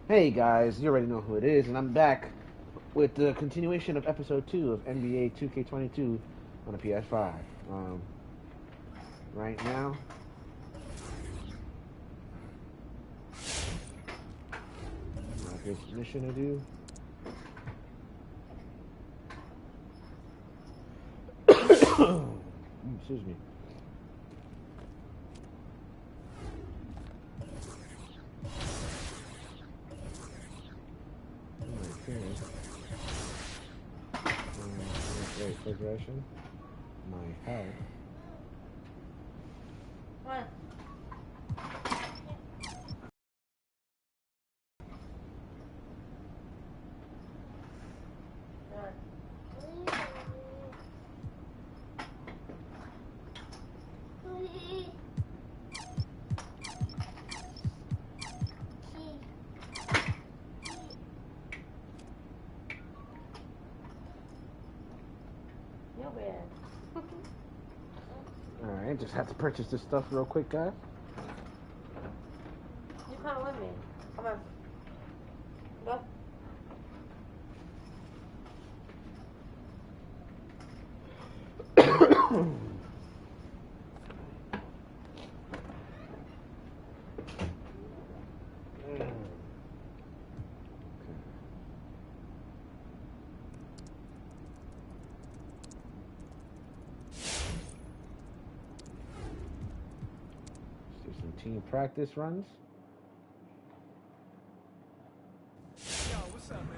Hey guys, you already know who it is, and I'm back with the continuation of episode 2 of NBA 2K22 on the PS5. Right now, got this mission to do. Excuse me. Wait, progression. My health. What? Alright, just have to purchase this stuff real quick, guys. You come with me. Come on. Go. Team practice runs. Yo, what's up, man?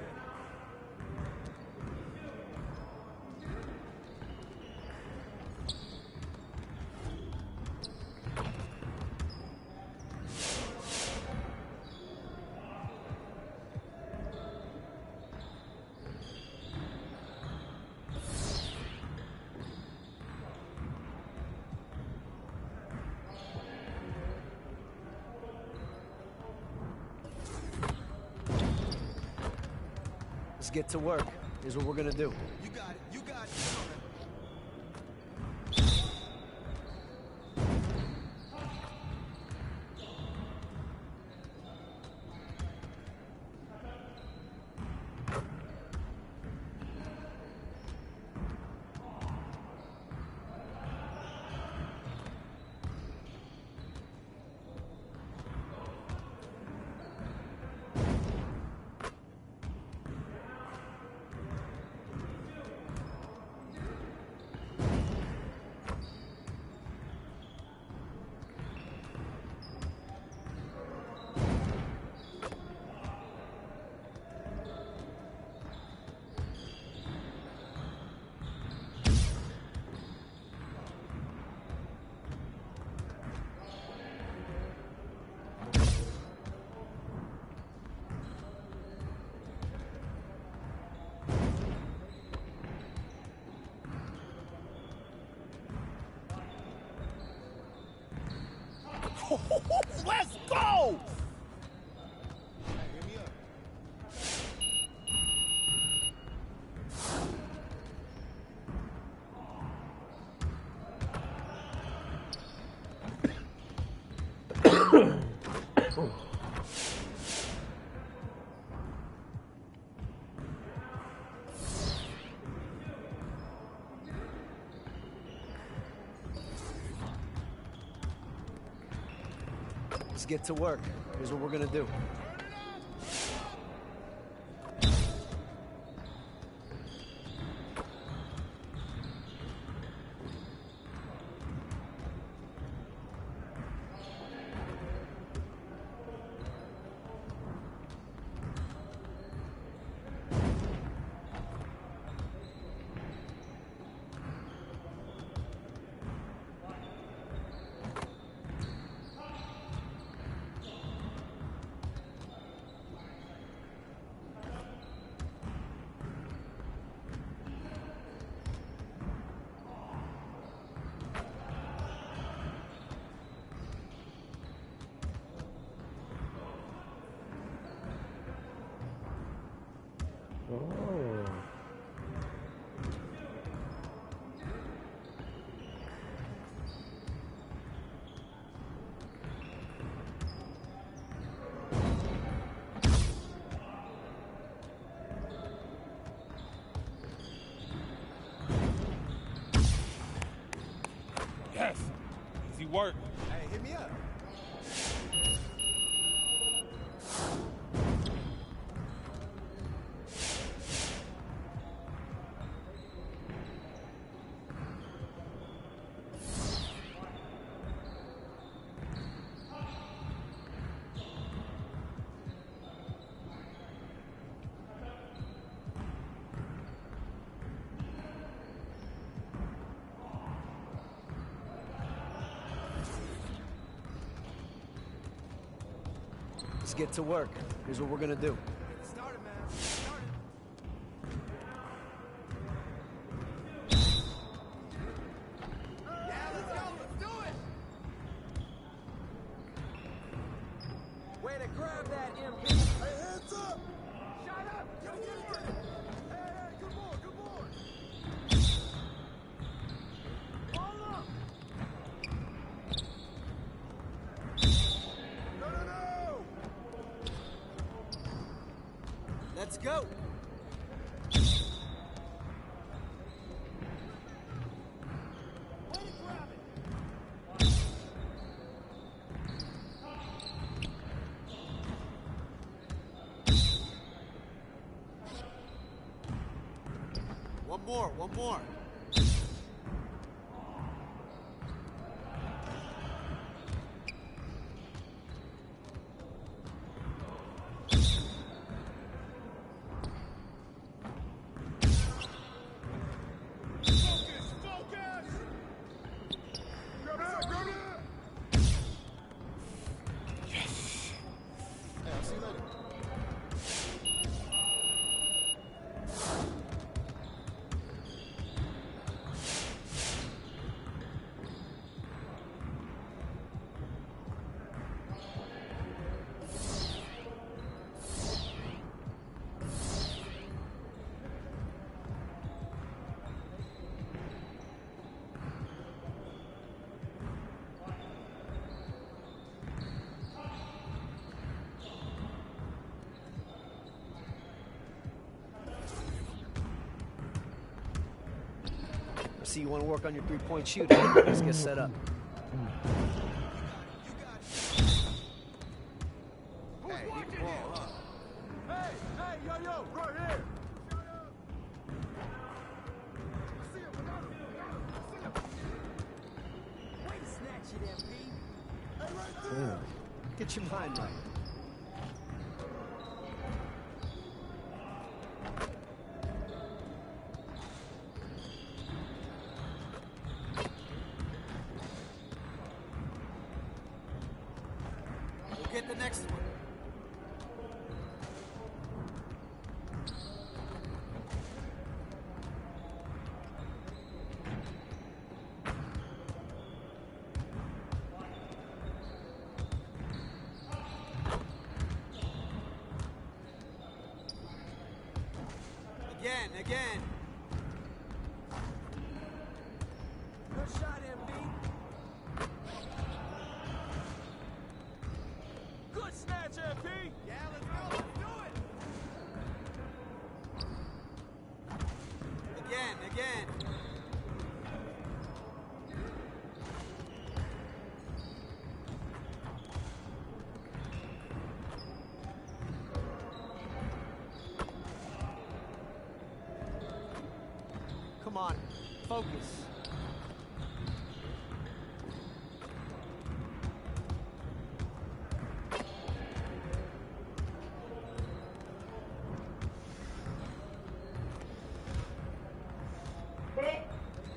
Let's get to work. Here's what we're gonna do. You got it. You got it. Let's go! Let's get to work. Here's what we're gonna do. work. Hey, hit me up. Let's get to work. Here's what we're gonna do. Start it, man. Start it. Yeah, let's go. Let's do it. Way to grab that, MP. Hey, hands up. Shut up. Get it. Hey, good boy, good boy. Hold up. No. Let's go. Way to grab it. One more. Focus. Grab it. Yes. Hey, I'll see you later. I see you want to work on your three-point shooting. Let's get set up. Hey, hit the ball up. Hey, yo, right here. See him, see him. Wait, snatch it, MP. Hey, right there. Get your mind right. We'll get the next one. Again. Good shot, MP. Good snatch, MP. Yeah, let's go. Let's do it. Again. Come on, focus.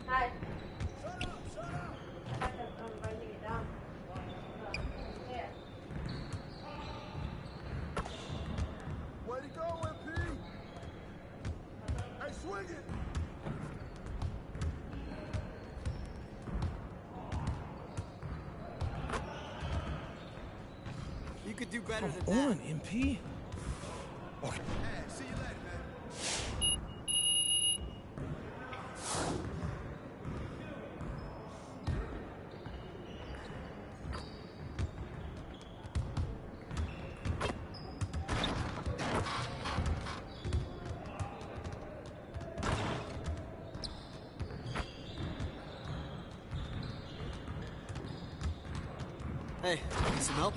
Hi. Shut up. I'm writing it down. Yeah. Way to go, MP. Hey, swing it. You could do better than Come on, that. MP. Okay. Hey, see you later, man. Hey, need some help?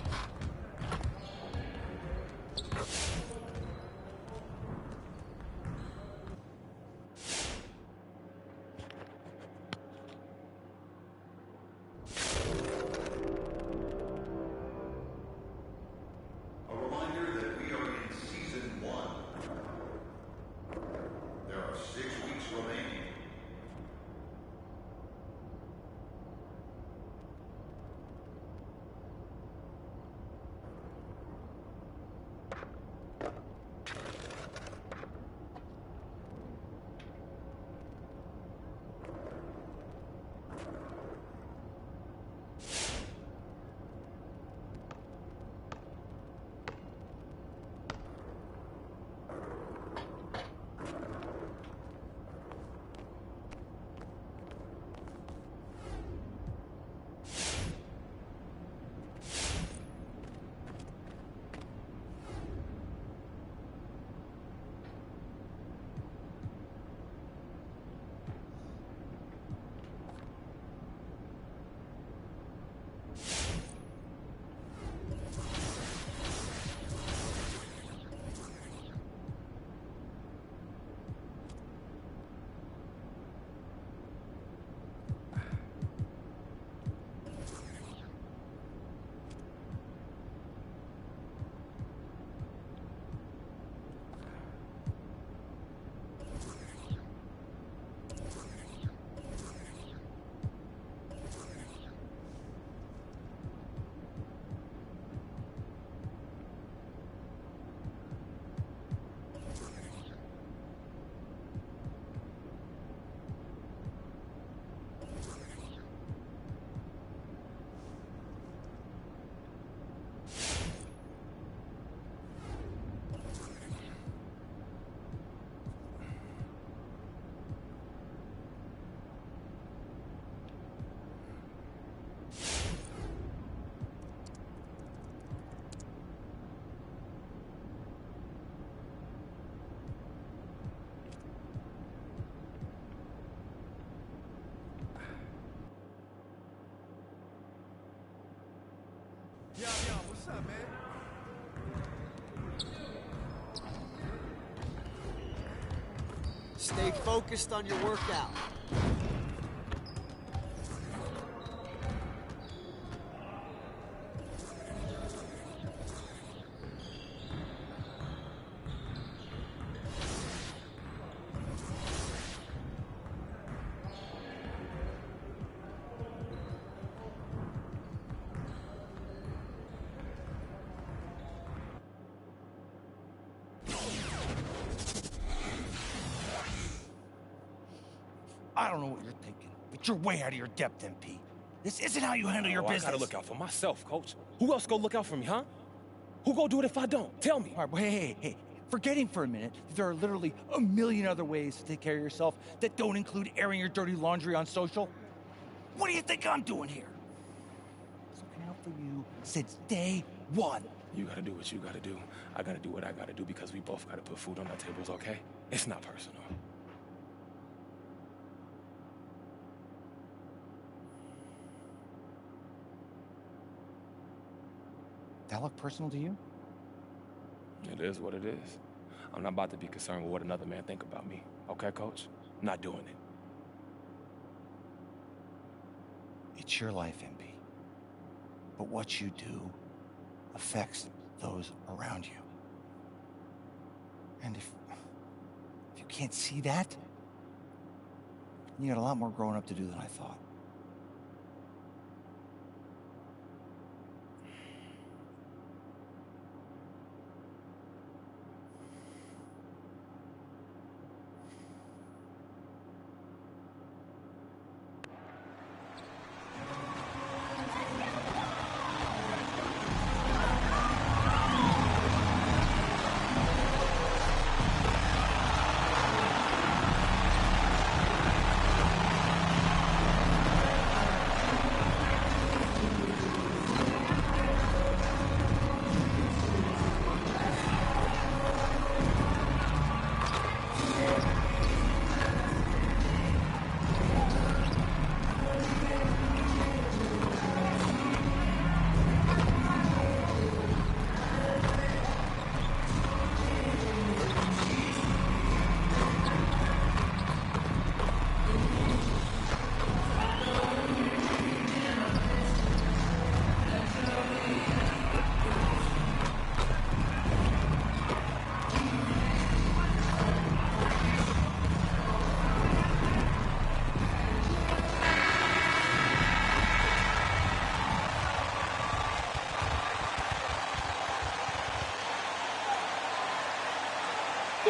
A reminder that we are in Season 1. There are 6 weeks remaining. Yo, what's up, man? Stay focused on your workout. I don't know what you're thinking, but you're way out of your depth, MP. This isn't how you handle your business. I gotta look out for myself, Coach. Who else go look out for me, huh? Who go do it if I don't? Tell me. All right, well, hey. Forgetting for a minute that there are literally a million other ways to take care of yourself that don't include airing your dirty laundry on social. What do you think I'm doing here? It's looking out for you since day one. You gotta do what you gotta do. I gotta do what I gotta do because we both gotta put food on our tables, okay? It's not personal. That look personal to you? It is what it is. I'm not about to be concerned with what another man think about me. Okay, Coach? I'm not doing it. It's your life, MP. But what you do affects those around you. And if you can't see that, you got a lot more growing up to do than I thought.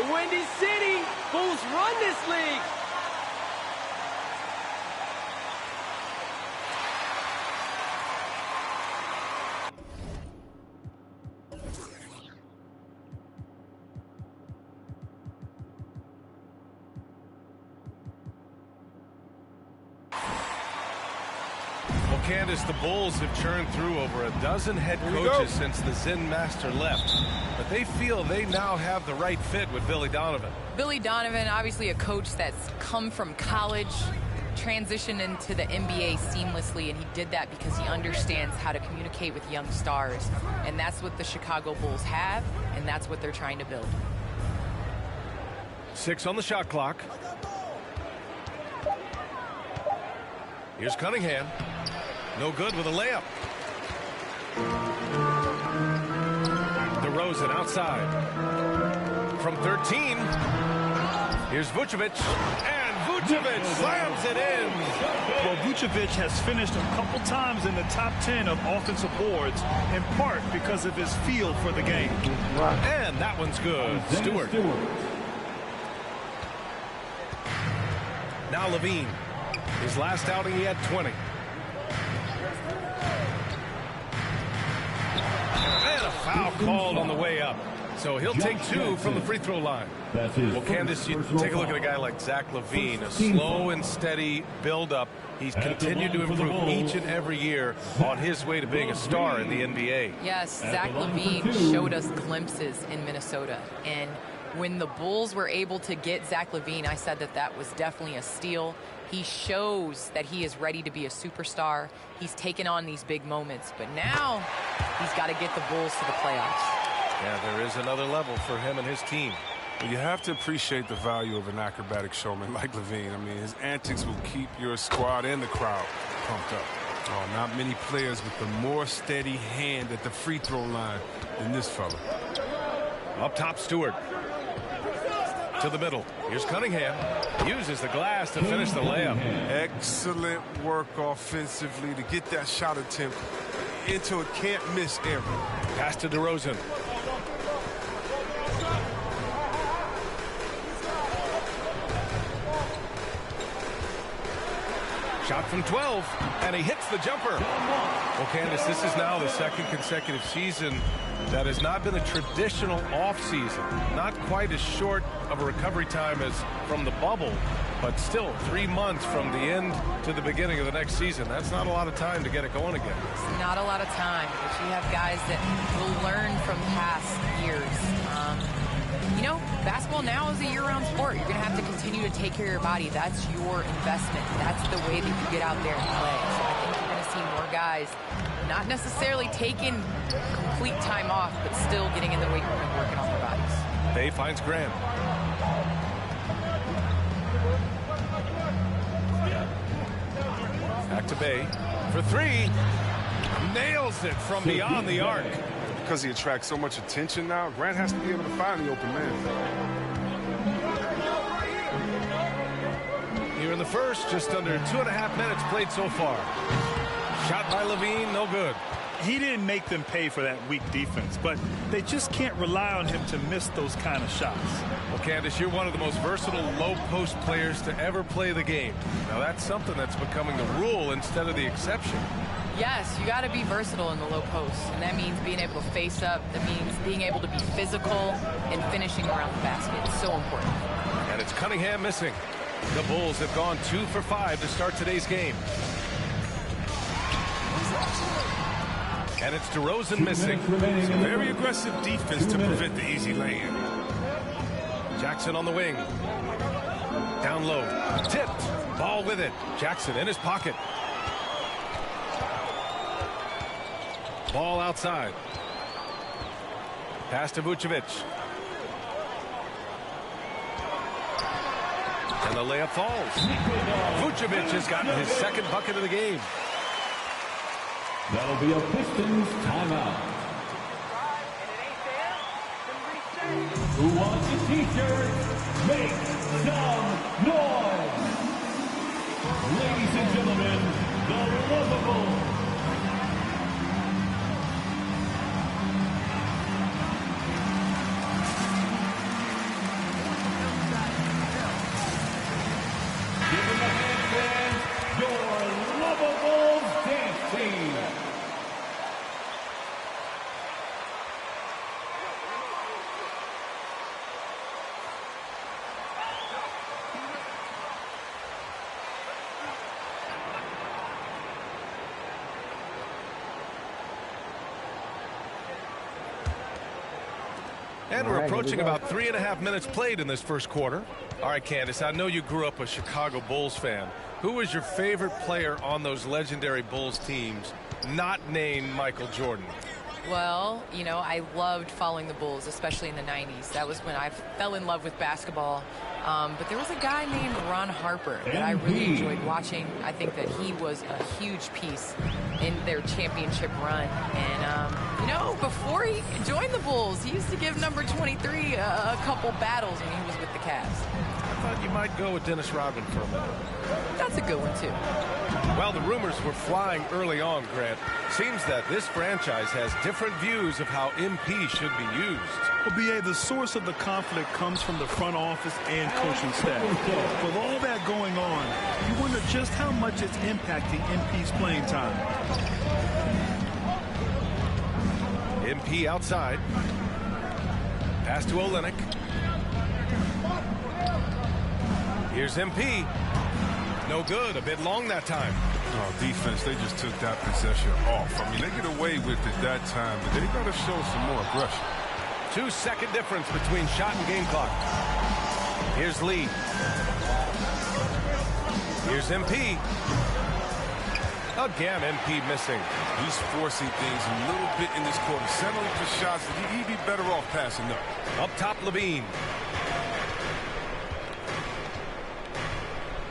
In Windy City, Bulls run this league. Candace, the Bulls have churned through over a dozen head coaches since the Zen Master left. But they feel they now have the right fit with Billy Donovan. Billy Donovan, obviously a coach that's come from college, transitioned into the NBA seamlessly, and he did that because he understands how to communicate with young stars. And that's what the Chicago Bulls have, and that's what they're trying to build. 6 on the shot clock. Here's Cunningham. No good with a layup. DeRozan outside. From 13. Here's Vucevic. And Vucevic slams it in. Well, Vucevic has finished a couple times in the top 10 of offensive boards, in part because of his feel for the game. And that one's good. Stewart. Now Levine. His last outing, he had 20. And a foul called on the way up. So he'll take 2 from the free throw line. Well, Candace, you take a look at a guy like Zach LaVine, a slow and steady build-up. He's continued to improve each and every year on his way to being a star in the NBA. Yes, Zach LaVine showed us glimpses in Minnesota. And when the Bulls were able to get Zach LaVine, I said that that was definitely a steal. He shows that he is ready to be a superstar. He's taken on these big moments, but now he's got to get the Bulls to the playoffs. Yeah, there is another level for him and his team. Well, you have to appreciate the value of an acrobatic showman like Levine. I mean, his antics will keep your squad and the crowd pumped up. Oh, not many players with a more steady hand at the free throw line than this fella. Up top, Stewart. To the middle. Here's Cunningham. Uses the glass to finish the layup. Excellent work offensively to get that shot attempt into a can't-miss area. Pass to DeRozan. Shot from 12, and he hits the jumper. Well, Candace, this is now the second consecutive season that has not been a traditional offseason. Not quite as short of a recovery time as from the bubble, but still 3 months from the end to the beginning of the next season. That's not a lot of time to get it going again. It's not a lot of time, but you have guys that will learn from past years. You know, basketball now is a year-round sport. You're going to have to continue to take care of your body. That's your investment. That's the way that you get out there and play. So I think you're going to see more guys not necessarily taking complete time off, but still getting in the weight room and working on their bodies. Bay finds Graham. Back to Bay for 3. Nails it from beyond the arc. Because he attracts so much attention now, Grant has to be able to find the open man. Here in the first, just under 2.5 minutes played so far. Shot by Levine, no good. He didn't make them pay for that weak defense, but they just can't rely on him to miss those kind of shots. Well, Candace, you're one of the most versatile low-post players to ever play the game. Now, that's something that's becoming the rule instead of the exception. Yes, you got to be versatile in the low post, and that means being able to face up. That means being able to be physical and finishing around the basket. It's so important. And it's Cunningham missing. The Bulls have gone 2 for 5 to start today's game. And it's DeRozan missing. Very aggressive defense to prevent the easy lay-in. Jackson on the wing. Down low. Tipped. Ball with it. Jackson in his pocket. Ball outside. Pass to Vucevic. And the layup falls. Vucevic has gotten his second bucket of the game. That'll be a Pistons timeout. Who wants a t-shirt? Make some noise! Ladies and gentlemen, the lovable And we're approaching about 3.5 minutes played in this first quarter. All right, Candace, I know you grew up a Chicago Bulls fan. Who was your favorite player on those legendary Bulls teams, not named Michael Jordan? Well, you know, I loved following the Bulls, especially in the 90s. That was when I fell in love with basketball. But there was a guy named Ron Harper that I really enjoyed watching. I think that he was a huge piece in their championship run. And, you know, before he joined the Bulls, he used to give number 23 a couple battles when he was with the Cavs. I thought you might go with Dennis Rodman for a minute. That's a good one, too. Well, the rumors were flying early on, Grant. Seems that this franchise has different views of how MP should be used. Well, B.A., the source of the conflict comes from the front office and coaching staff. With all that going on, you wonder just how much it's impacting MP's playing time. MP outside. Pass to Olynyk. Here's MP. No good. A bit long that time. Oh, defense, they just took that possession off. I mean, they get away with it that time, but they got to show some more aggression. 2-second difference between shot and game clock. Here's Lee. Here's MP. Again, MP missing. He's forcing things a little bit in this quarter. Settling for shots. He'd be better off passing up. Up top, Levine.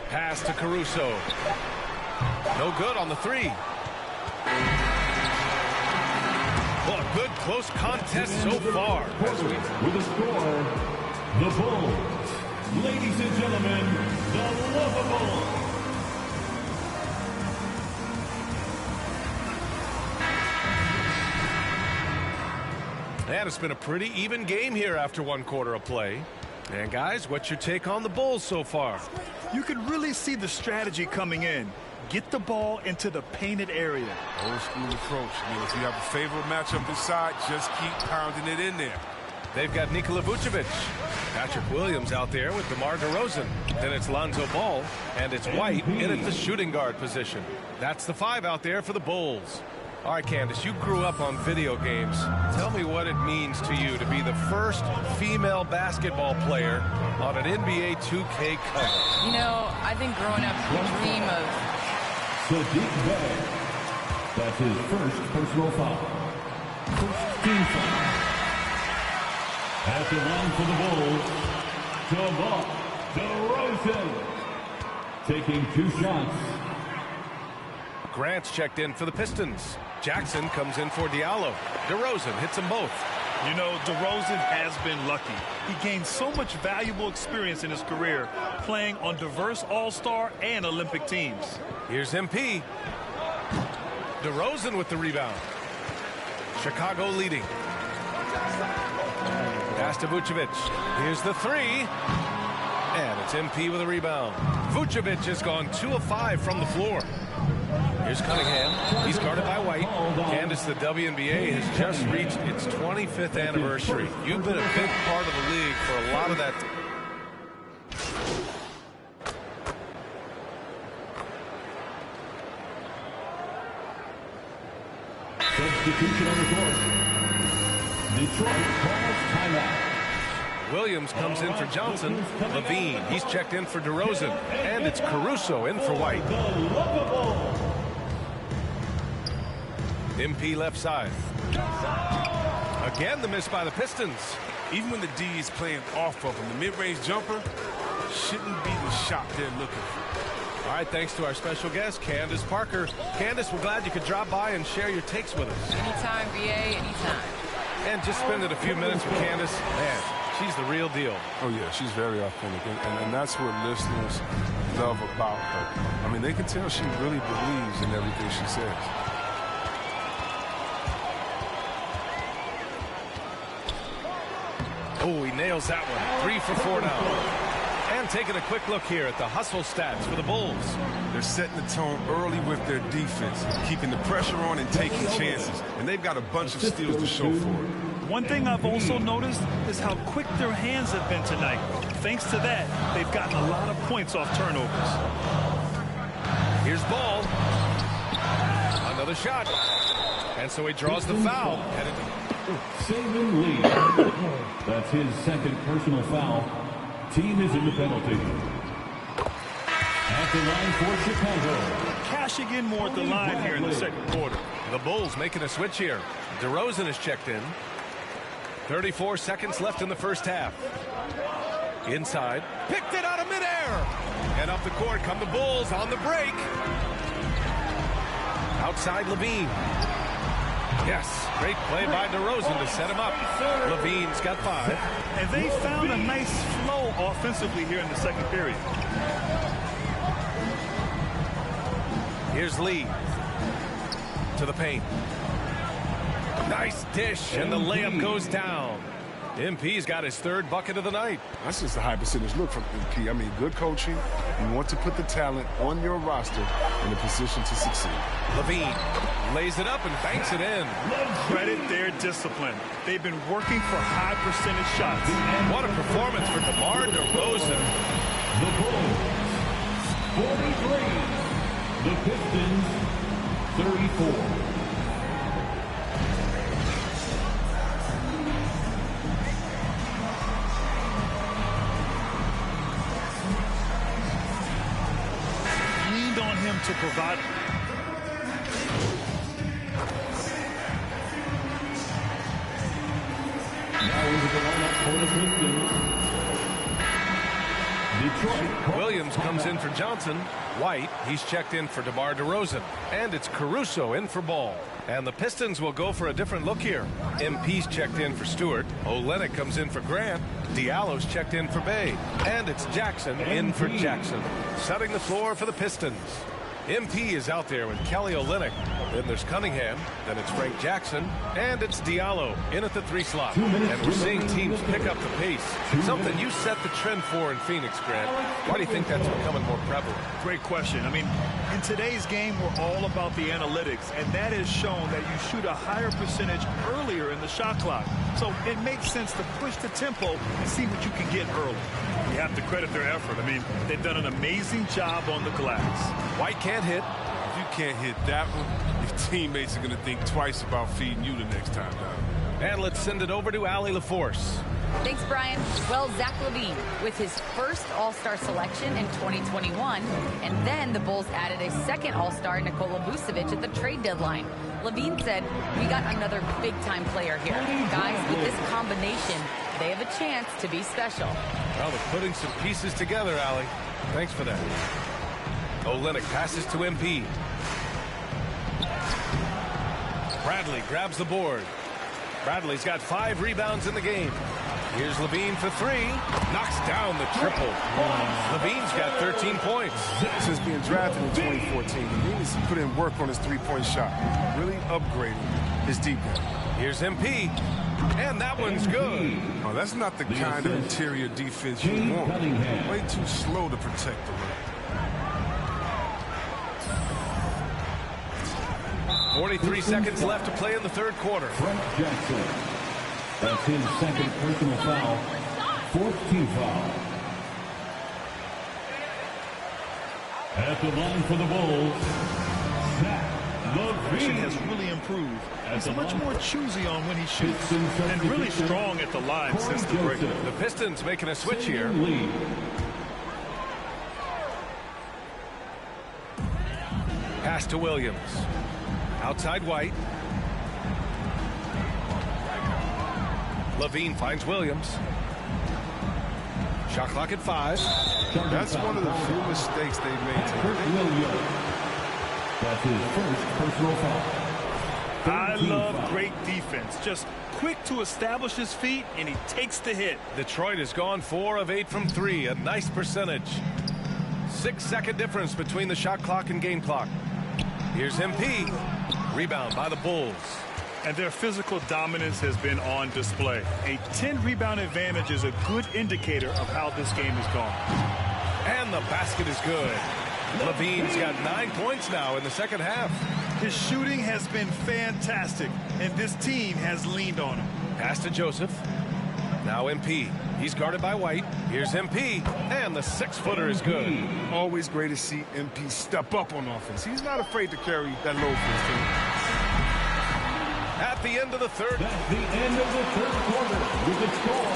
Pass to Caruso. No good on the three. Well, a good close contest so far. With a score, the Bulls. Ladies and gentlemen, the Lovables. And it's been a pretty even game here after one quarter of play. And guys, what's your take on the Bulls so far? You can really see the strategy coming in. Get the ball into the painted area. Old school approach. I mean, if you have a favorable matchup inside, just keep pounding it in there. They've got Nikola Vucevic. Patrick Williams out there with DeMar DeRozan. Then it's Lonzo Ball, and it's White in at the shooting guard position. That's the 5 out there for the Bulls. All right, Candace, you grew up on video games. Tell me what it means to you to be the first female basketball player on an NBA 2K cover. You know, I think growing up, the dream of... Sadiq Bey. That's his first personal foul. First team foul. At the line for the Bulls, DeMar DeRozan. Taking 2 shots. Grant's checked in for the Pistons. Jackson comes in for Diallo. DeRozan hits them both. You know, DeRozan has been lucky. He gained so much valuable experience in his career playing on diverse All-Star and Olympic teams. Here's MP. DeRozan with the rebound. Chicago leading. Pass to Vucevic. Here's the 3. And it's MP with a rebound. Vucevic has gone 2 of 5 from the floor. Here's Cunningham. He's guarded by White. Candace, the WNBA has just reached its 25th anniversary. You've been a big part of the league for a lot of that. Substitution on the court. Detroit calls timeout. Williams comes in for Johnson. Levine, he's checked in for DeRozan. And it's Caruso in for White. MP left side. Again, the miss by the Pistons. Even when the D is playing off of him, the mid-range jumper shouldn't be the shot they're looking for. All right, thanks to our special guest, Candace Parker. Candace, we're glad you could drop by and share your takes with us. Anytime, VA, anytime. And just spending a few minutes with Candace. Man, she's the real deal. Oh, yeah, she's very authentic. And that's what listeners love about her. I mean, they can tell she really believes in everything she says. Oh, he nails that one. 3 for 4 now. And taking a quick look here at the hustle stats for the Bulls. They're setting the tone early with their defense, keeping the pressure on and taking chances. And they've got a bunch of steals to show for it. One thing I've also noticed is how quick their hands have been tonight. Thanks to that, they've gotten a lot of points off turnovers. Here's Ball. Another shot. And so he draws the foul. Saban Lee. That's his second personal foul. Team is in the penalty. At the line for Chicago. Cashing in more at the line here in the second quarter. The Bulls making a switch here. DeRozan is checked in. 34 seconds left in the first half. Inside. Picked it out of midair. And up the court come the Bulls on the break. Outside Levine. Yes, great play by DeRozan to set him up. Levine's got 5. And they found a nice flow offensively here in the second period. Here's Lee to the paint. Nice dish, and the layup goes down. MP's got his 3rd bucket of the night. That's just a high percentage look from MP. I mean, good coaching. You want to put the talent on your roster in a position to succeed. Levine lays it up and banks it in. Credit their discipline. They've been working for high percentage shots. What a performance for DeMar DeRozan. The Bulls, 43. The Pistons, 34. Leaned on him to provide. Now into the lineup for the Pistons. Detroit. Williams comes in for Johnson. White, he's checked in for DeMar DeRozan. And it's Caruso in for Ball. And the Pistons will go for a different look here. MP's checked in for Stewart. Olynyk comes in for Grant. Diallo's checked in for Bay. And it's Jackson in for Jackson. Setting the floor for the Pistons. MP is out there with Kelly Olynyk. Then there's Cunningham. Then it's Frank Jackson. And it's Diallo in at the 3 slot. And we're seeing teams pick up the pace. Something you set the trend for in Phoenix, Grant. Why do you think that's becoming more prevalent? Great question. I mean, in today's game, we're all about the analytics, and that has shown that you shoot a higher percentage earlier in the shot clock. So it makes sense to push the tempo and see what you can get early. You have to credit their effort. I mean, they've done an amazing job on the glass. White can't hit. If you can't hit that one, your teammates are going to think twice about feeding you the next time down. And let's send it over to Allie LaForce. Thanks, Brian. Well, Zach LaVine with his first All-Star selection in 2021, and then the Bulls added a second All-Star, Nikola Vucevic, at the trade deadline. LaVine said, "We got another big-time player here. Guys, with this combination, they have a chance to be special." Well, they're putting some pieces together, Allie. Thanks for that. Olynyk passes to MP. Bradley grabs the board. Bradley's got 5 rebounds in the game. Here's Levine for 3. Knocks down the triple. Levine's got 13 points. Since being drafted in 2014, Levine put in work on his 3-point shot. Really upgrading his deep game. Here's MP. And that one's good. Oh, that's not the kind of interior defense you want. Way too slow to protect the rim. 43 seconds left to play in the 3rd quarter. Frank Jackson. That's his second personal foul. 4th team foul. At the line for the Bulls, Zach LaVine has really improved. He's much more choosy on when he shoots and really strong at the line since the break. The Pistons making a switch here. Pass to Williams. Outside White. Levine finds Williams. Shot clock at 5. That's one of the few mistakes they've made today. That's his first personal foul. I love great defense. Just quick to establish his feet, and he takes the hit. Detroit has gone 4 of 8 from 3. A nice percentage. 6-second difference between the shot clock and game clock. Here's MP. Rebound by the Bulls. And their physical dominance has been on display. A 10-rebound advantage is a good indicator of how this game has gone. And the basket is good. Levine's got 9 points now in the second half. His shooting has been fantastic, and this team has leaned on him. Pass to Joseph. Now MP. He's guarded by White. Here's MP, and the 6-footer is good. Always great to see MP step up on offense. He's not afraid to carry that load for his team. at the end of the third. That's the end of the third quarter with the score.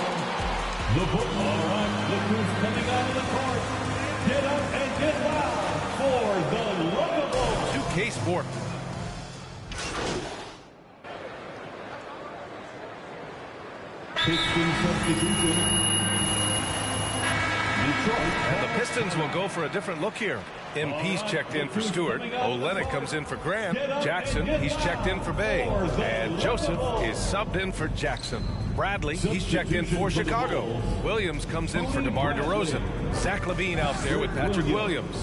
The Bulls. All right, look who's coming out of the court. Get up and get loud for the Locables. 2K Sport. Pistons substitution. And the Pistons will go for a different look here. MP's checked in for Stewart. Olenek comes in for Grant. Jackson, he's checked in for Bay. And Joseph is subbed in for Jackson. Bradley, he's checked in for Chicago. Williams comes in for DeMar DeRozan. Zach LaVine out there with Patrick Williams.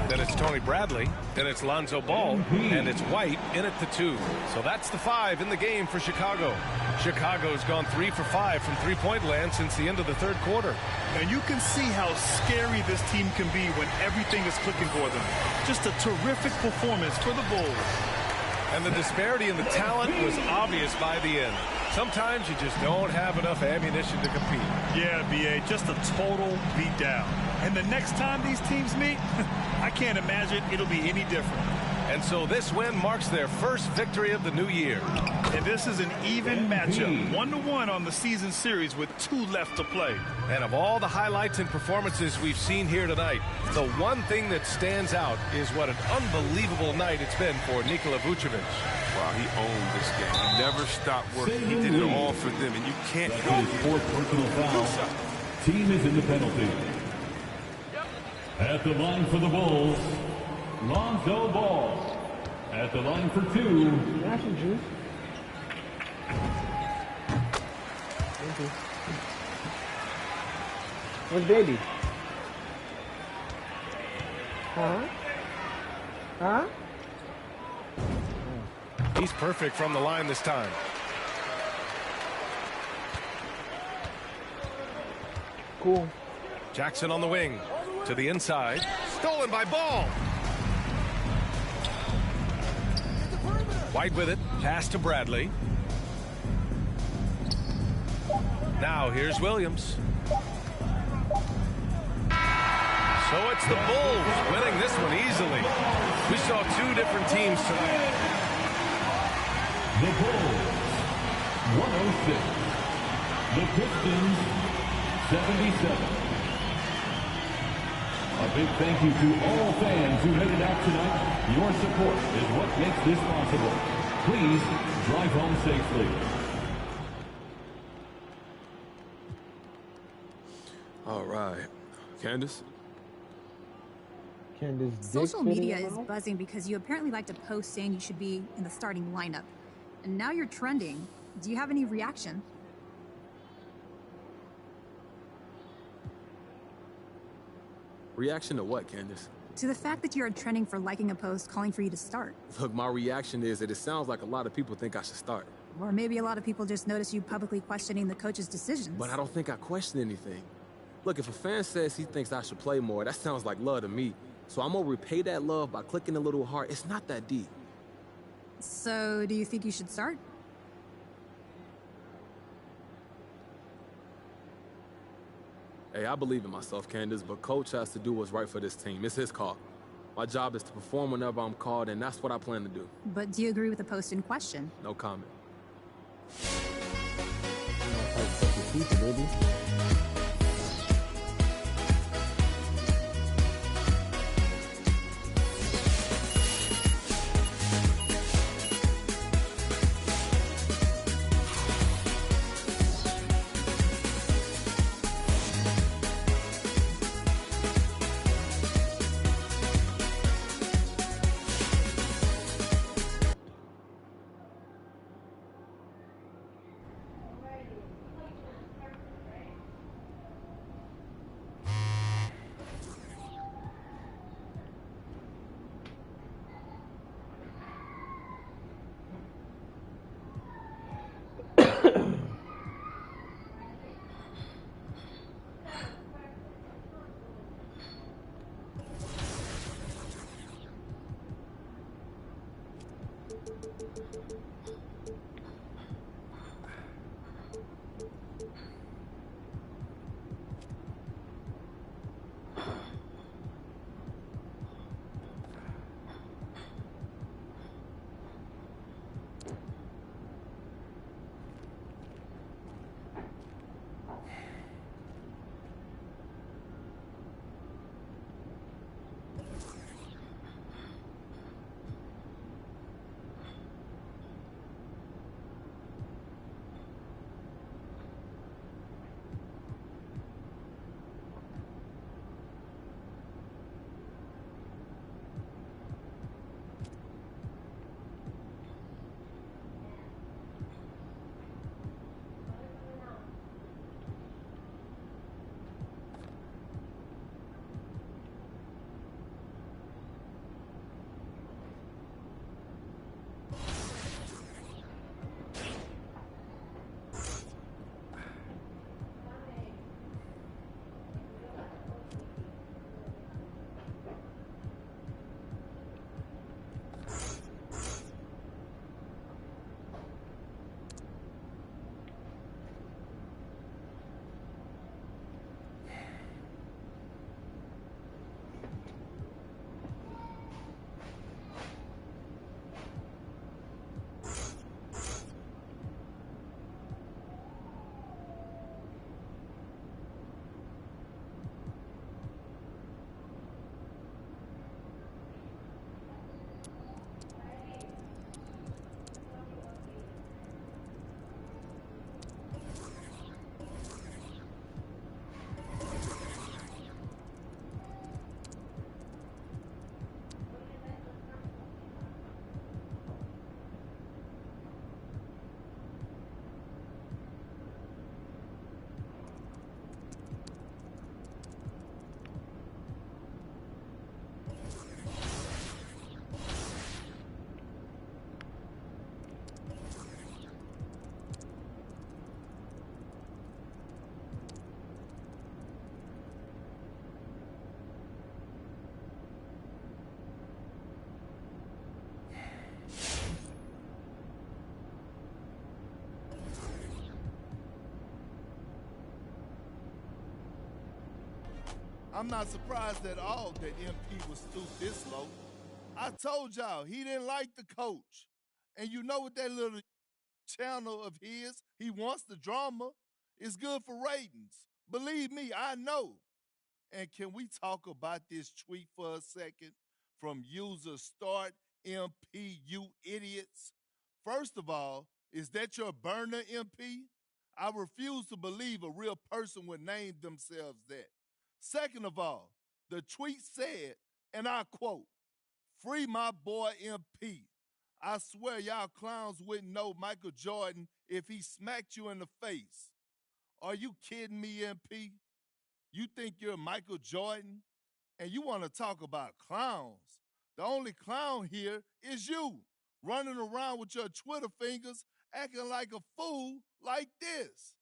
Then it's Tony Bradley. Then it's Lonzo Ball. And it's White in at the 2. So that's the 5 in the game for Chicago. Chicago's gone 3 for 5 from three-point land since the end of the third quarter. And you can see how scary this team can be when everything is clicking for them. Just a terrific performance for the Bulls. And the disparity in the talent was obvious by the end. Sometimes you just don't have enough ammunition to compete. Yeah, B.A., just a total beatdown. And the next time these teams meet, I can't imagine it'll be any different. And so this win marks their first victory of the new year. And this is an even matchup, 1-1 on the season series with 2 left to play. And of all the highlights and performances we've seen here tonight, the one thing that stands out is what an unbelievable night it's been for Nikola Vucevic. Wow, he owned this game. He never stopped working. He did it all for them, and you can't help His 4th personal foul. Team is in the penalty. At the line for the Bulls, Lonzo Ball. At the line for 2. Where's baby? Huh? Huh? He's perfect from the line this time. Cool. Jackson on the wing. To the inside. Stolen by Ball. White with it. Pass to Bradley. Now here's Williams. So it's the Bulls winning this one easily. We saw 2 different teams tonight. The Bulls, 106. The Pistons, 77. A big thank you to all fans who made it out tonight. Your support is what makes this possible. Please drive home safely. All right. Candace? Social media is buzzing because you apparently like to post saying you should be in the starting lineup. And now you're trending. Do you have any reaction? Reaction to what, Candace? To the fact that you are trending for liking a post calling for you to start. Look, my reaction is that it sounds like a lot of people think I should start. Or maybe a lot of people just notice you publicly questioning the coach's decisions. But I don't think I question anything. Look, if a fan says he thinks I should play more, that sounds like love to me. So I'm gonna repay that love by clicking a little heart. It's not that deep. So, do you think you should start? Hey, I believe in myself, Candace, but Coach has to do what's right for this team. It's his call. My job is to perform whenever I'm called, and that's what I plan to do. But do you agree with the post in question? No comment. I'm not surprised at all that MP was stooped this low. I told y'all he didn't like the coach. And you know what that little channel of his, he wants the drama. It's good for ratings. Believe me, I know. And can we talk about this tweet for a second from user Start MP, you idiots? First of all, is that your burner, MP? I refuse to believe a real person would name themselves that. Second of all, the tweet said, and I quote, "Free my boy MP. I swear y'all clowns wouldn't know Michael Jordan if he smacked you in the face." Are you kidding me, MP? You think you're Michael Jordan? And you want to talk about clowns? The only clown here is you, running around with your Twitter fingers, acting like a fool like this.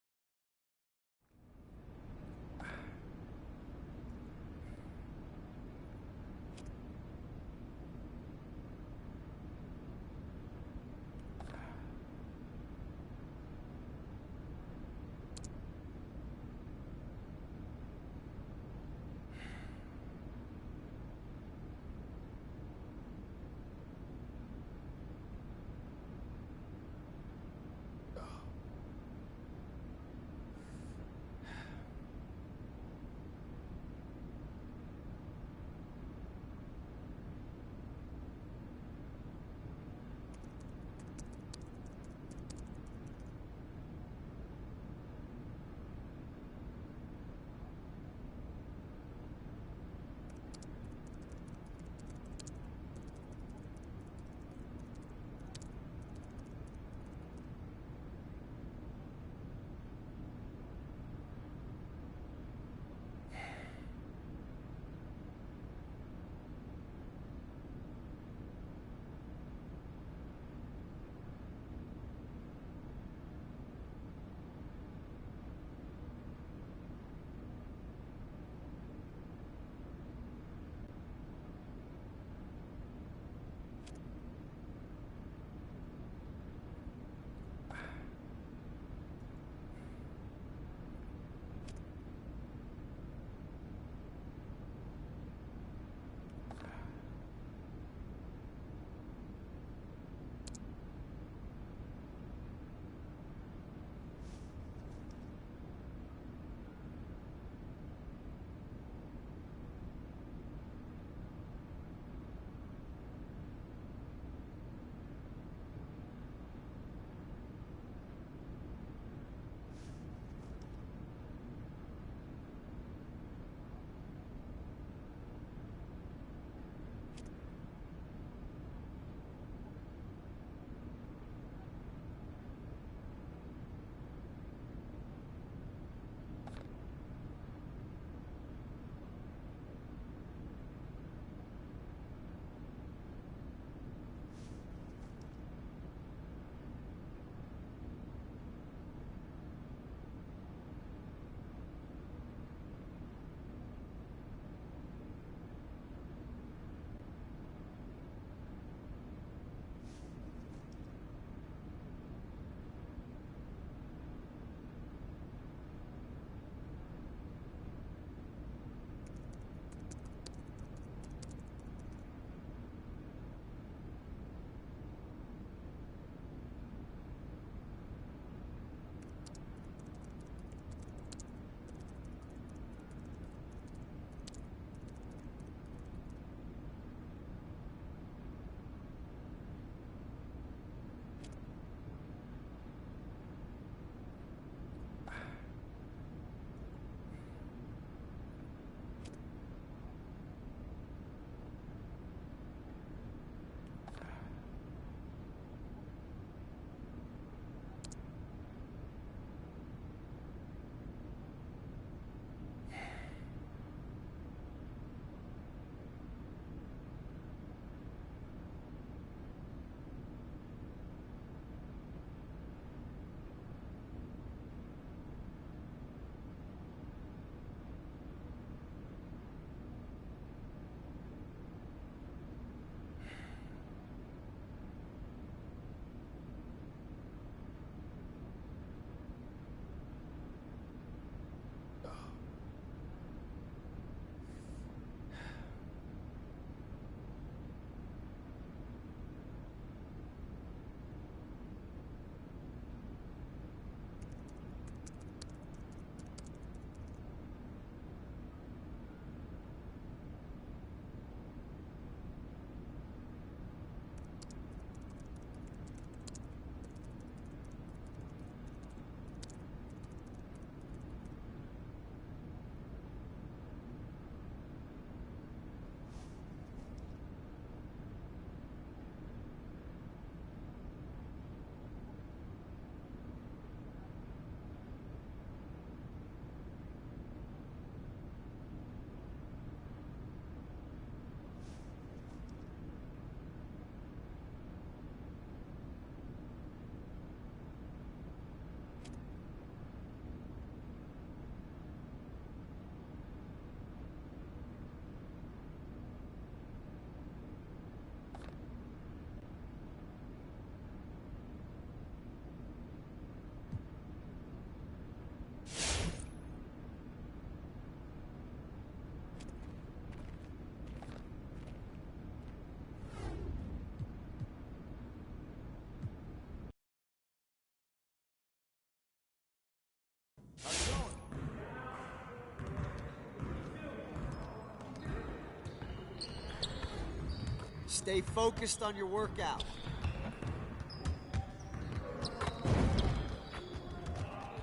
Stay focused on your workout.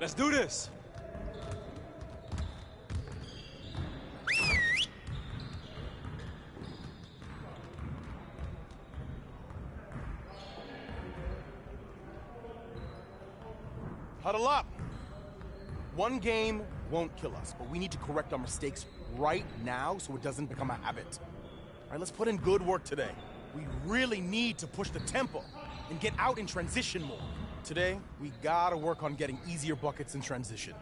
Let's do this. Huddle up. One game won't kill us, but we need to correct our mistakes right now so it doesn't become a habit. All right, let's put in good work today. We really need to push the tempo and get out in transition more. Today, we gotta work on getting easier buckets in transition.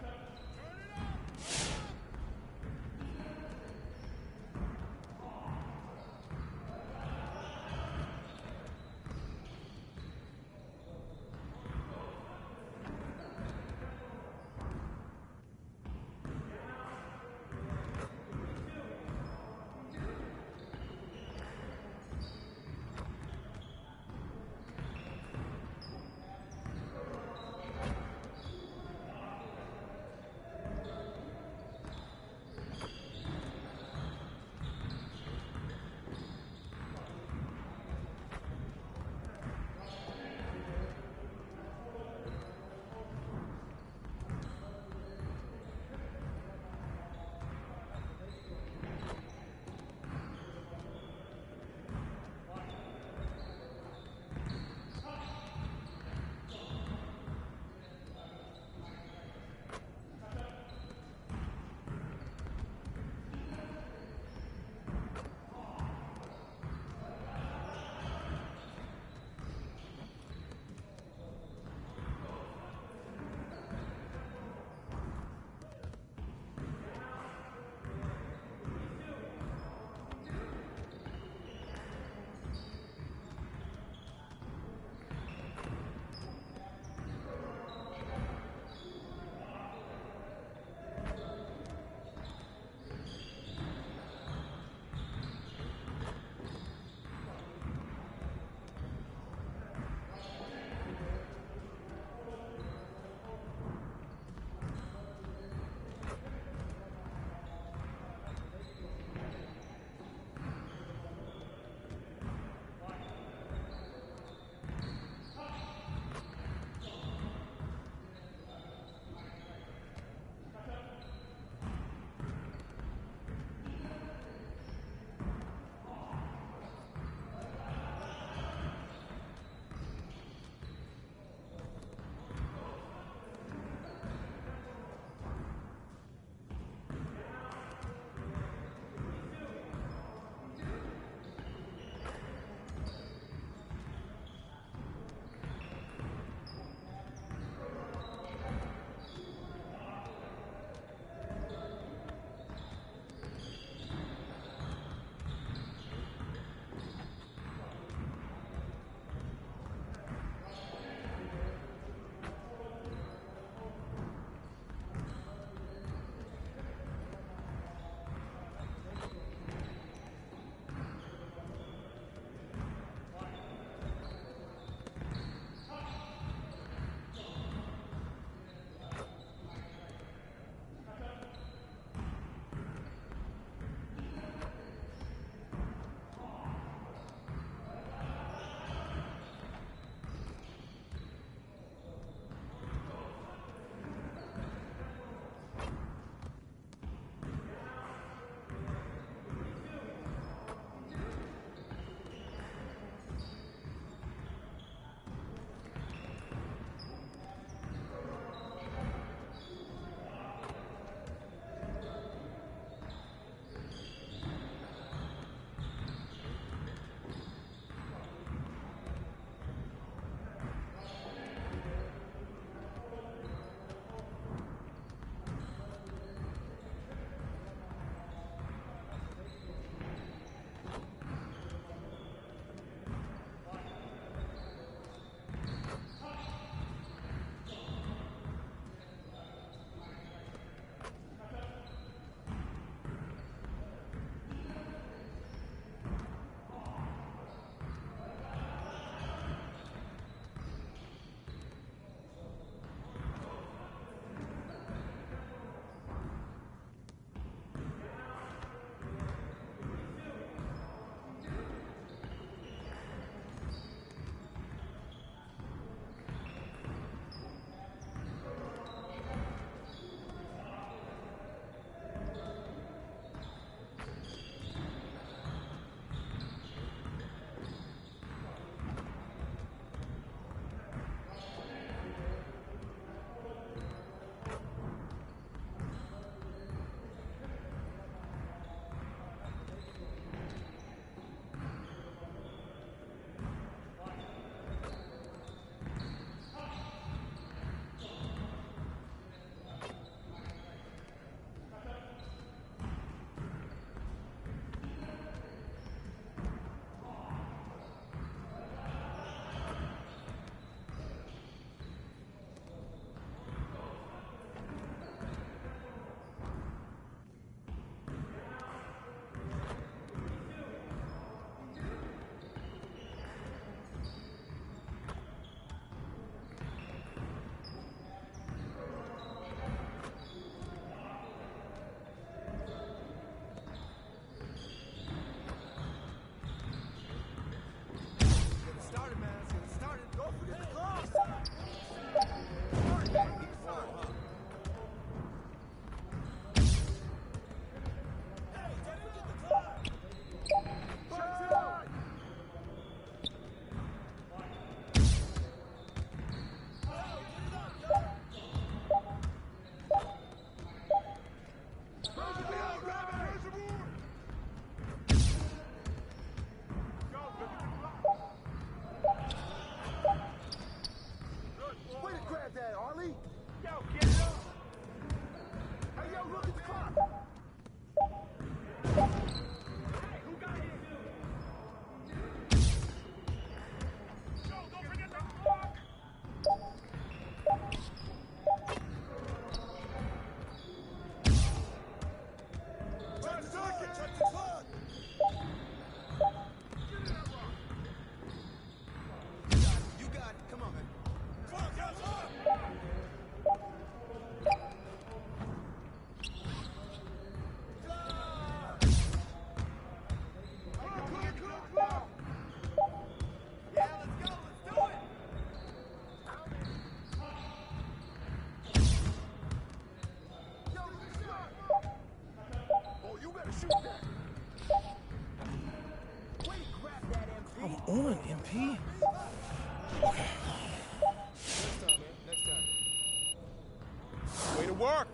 work.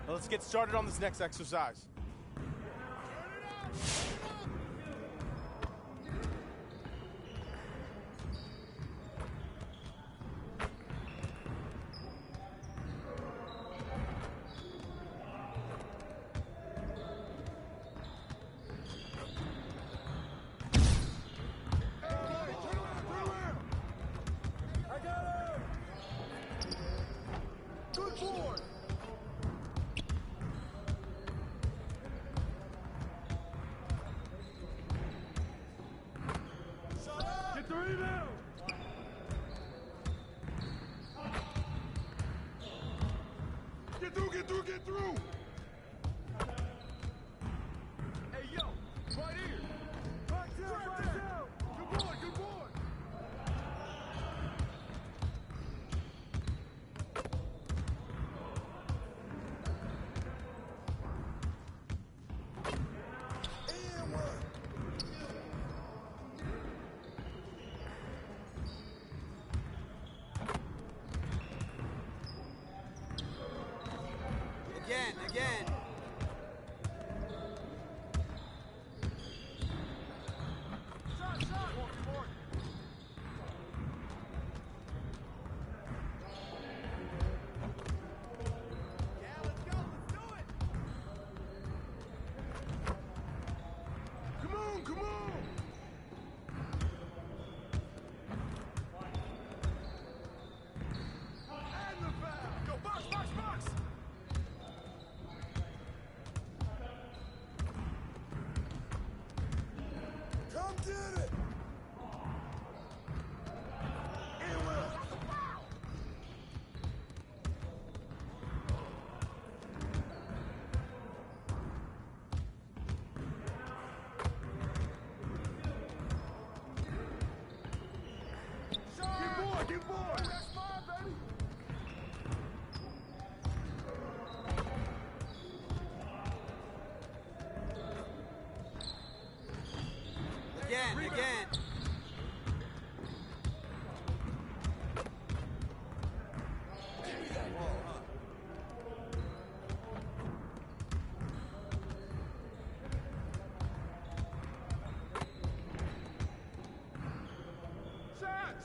Now let's get started on this next exercise. Get through! Hey, yo, right here! Right down! Good boy, good boy! And one! Again. Shot! Yeah, let's go! Let's do it! Come on! And the foul! Go box! Come get it! And well. Get boy! That's mine, baby! Again.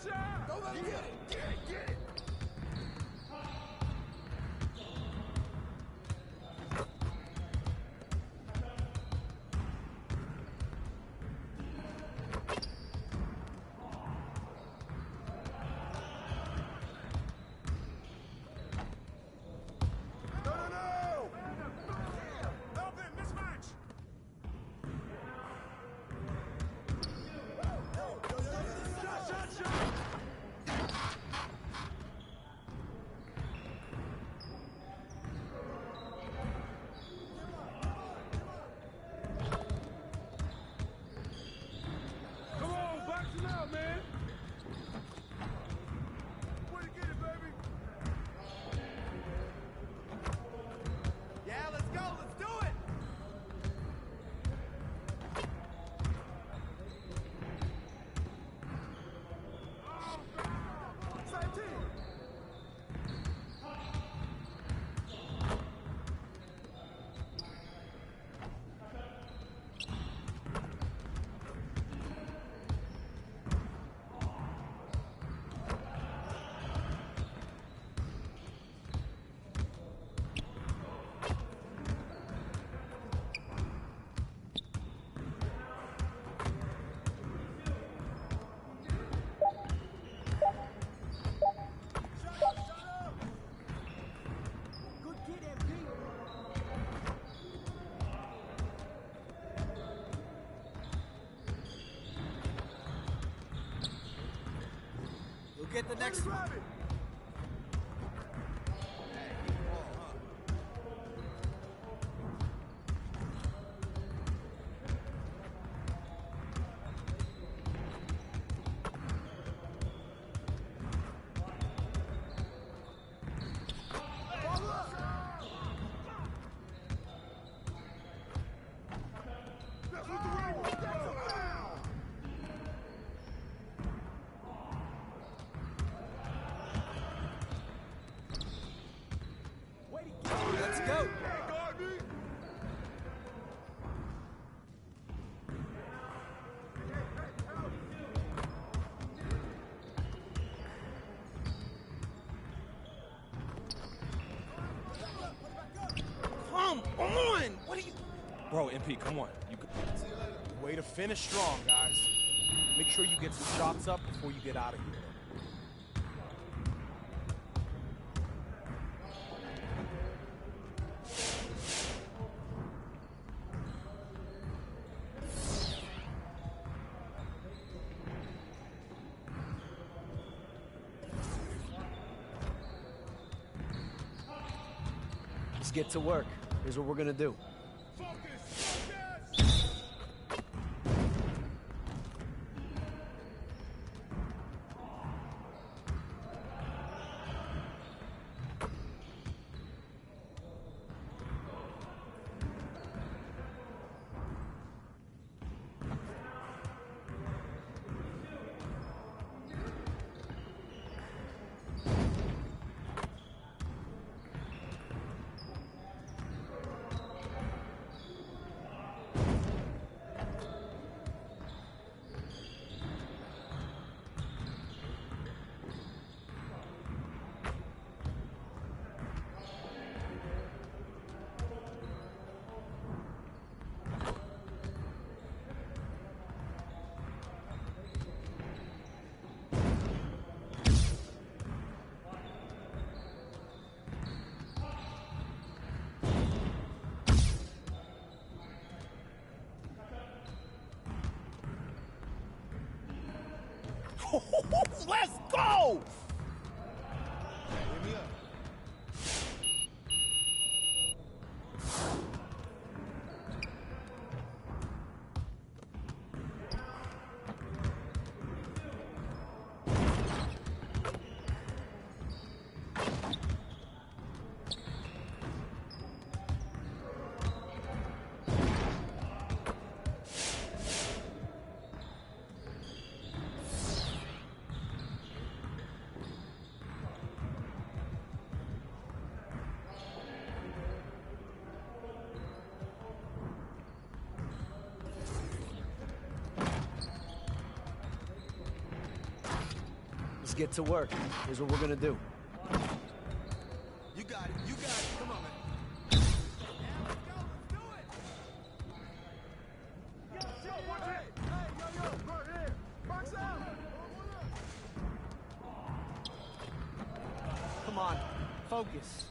Shot! Don't let him get it! Get it! No! Help him! Mismatch! Shot! Come on, box him out, man! Way to get it, baby! Yeah, let's go! Let's do it! Same team! Good kid, MP. You'll get the next one. Grab it. That's what the right one. That's a foul. Bro, MP, come on. You could... Way to finish strong, guys. Make sure you get some shots up before you get out of here. Let's get to work. Here's what we're gonna do. Let's go! Let's get to work. Here's what we're gonna do. You got it. You got it. Come on, man. Come on, focus.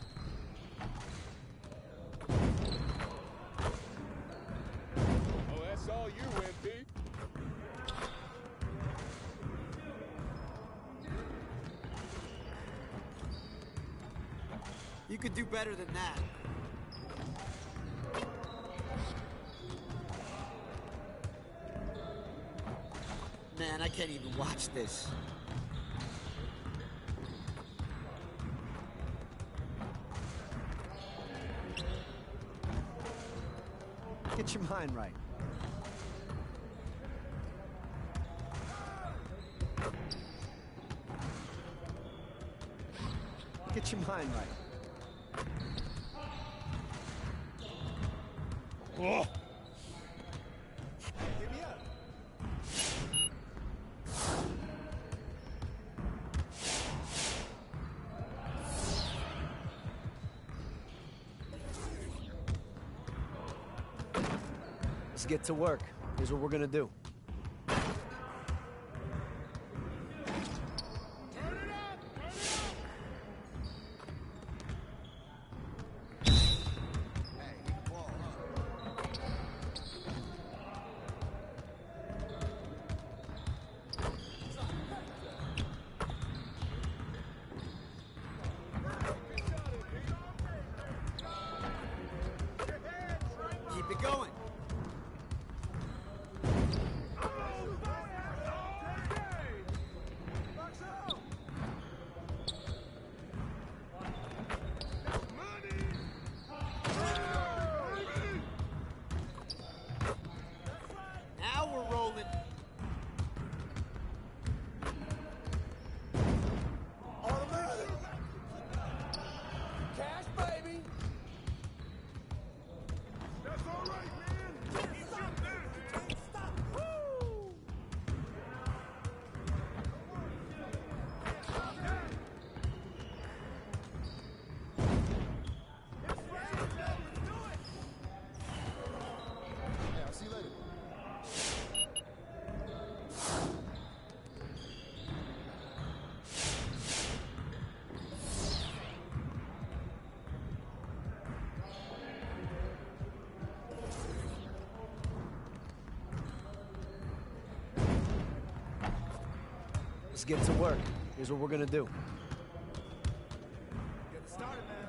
Oh, that's all you, MP. You could do better than that. Man, I can't even watch this. Get your mind right. Get your mind right. Oh. Give me up. Let's get to work. Here's what we're gonna do. Keep it going. Let's get to work. Here's what we're gonna do. Get it started, man.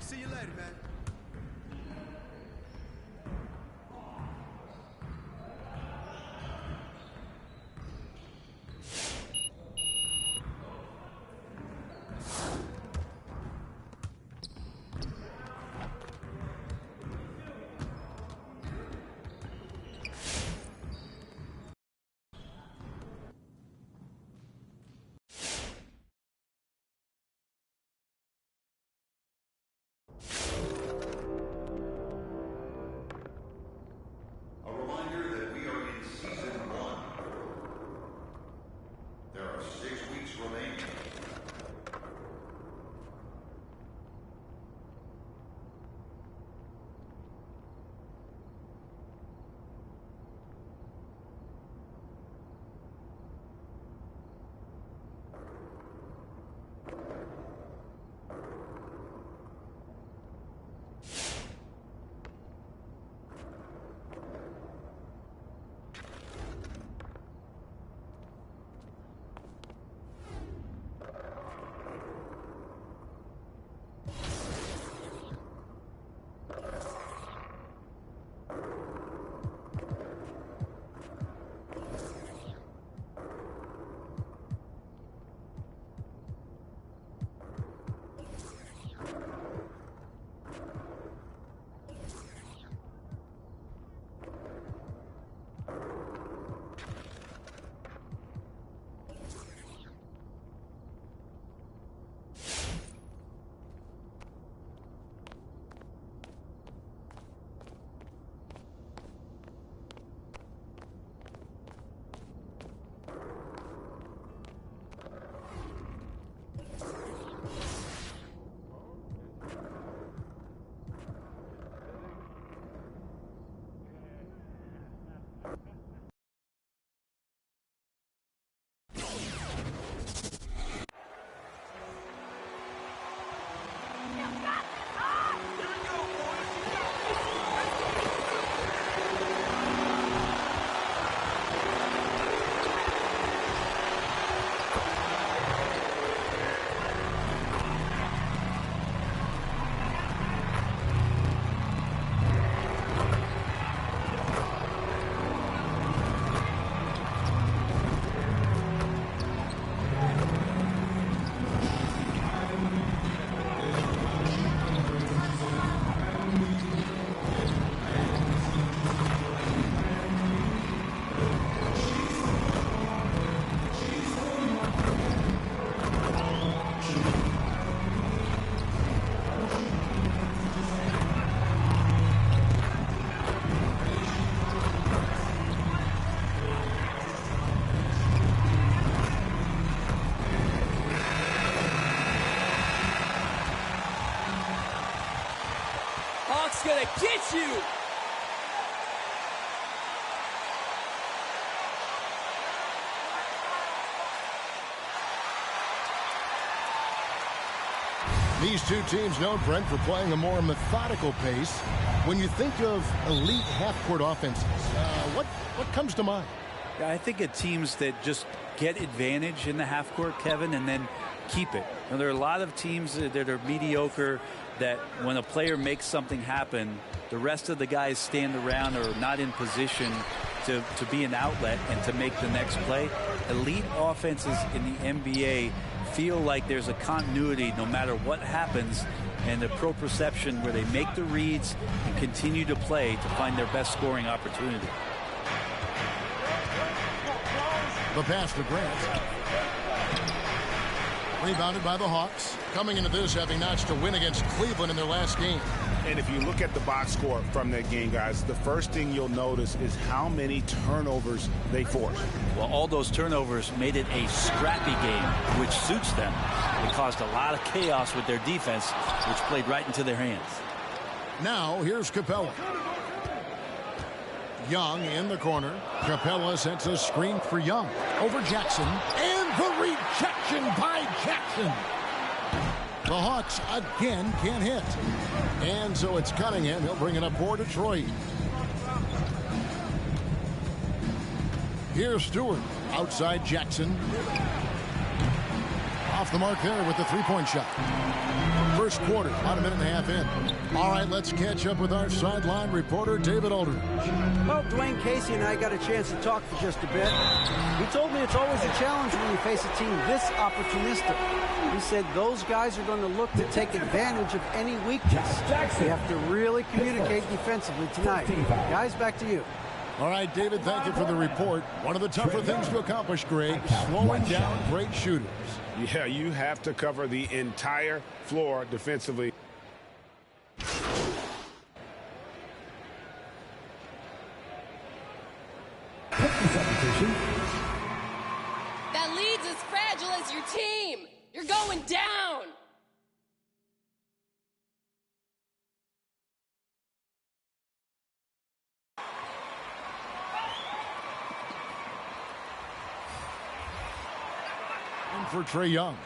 See you later, man. A reminder that we are in Season 1. There are 6 weeks remaining. Gonna get you! These two teams known, Brent, for playing a more methodical pace. When you think of elite half-court offenses, what comes to mind? Yeah, I think of teams that just get advantage in the half-court, Kevin, and then keep it. And there are a lot of teams that are mediocre that when a player makes something happen, the rest of the guys stand around or not in position to be an outlet and to make the next play. Elite offenses in the NBA feel like there's a continuity no matter what happens, and the proprioception where they make the reads and continue to play to find their best scoring opportunity. The pass to Grant. Rebounded by the Hawks. Coming into this having notched a win against Cleveland in their last game. And if you look at the box score from that game, guys, the first thing you'll notice is how many turnovers they forced. Well, all those turnovers made it a scrappy game, which suits them. It caused a lot of chaos with their defense, which played right into their hands. Now, here's Capella. Young in the corner. Capella sets a screen for Young. Over Jackson. And the rejection by Jackson. The Hawks again can't hit. And so it's Cunningham. He'll bring it up for Detroit. Here's Stewart. Outside Jackson. Off the mark there with the three-point shot. First quarter, about a minute and a half in. All right, let's catch up with our sideline reporter, David Aldridge. Well, Dwayne Casey and I got a chance to talk for just a bit. He told me it's always a challenge when you face a team this opportunistic. He said those guys are going to look to take advantage of any weakness. You have to really communicate defensively tonight. Guys, back to you. All right, David, thank you for the report. One of the tougher things to accomplish, Greg, slowing down great shooters. Yeah, you have to cover the entire floor defensively. That lead's as fragile as your team. You're going down. For Trae Young.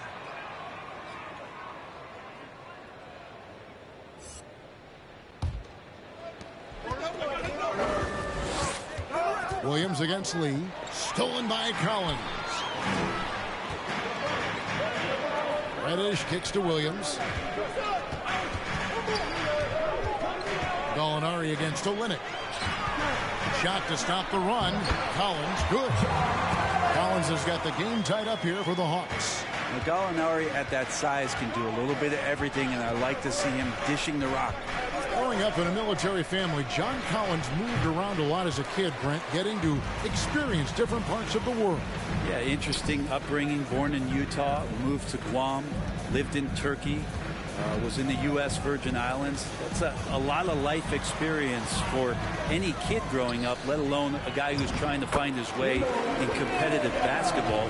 Williams against Lee. Stolen by Collins. Reddish kicks to Williams. Gallinari against Olynyk. Shot to stop the run. Collins, good. Collins has got the game tied up here for the Hawks. Now, Gallinari at that size can do a little bit of everything, and I like to see him dishing the rock. Growing up in a military family, John Collins moved around a lot as a kid, Brent, getting to experience different parts of the world. Yeah, interesting upbringing, born in Utah, moved to Guam, lived in Turkey, was in the U.S. Virgin Islands. That's a lot of life experience for any kid growing up, let alone a guy who's trying to find his way in competitive basketball.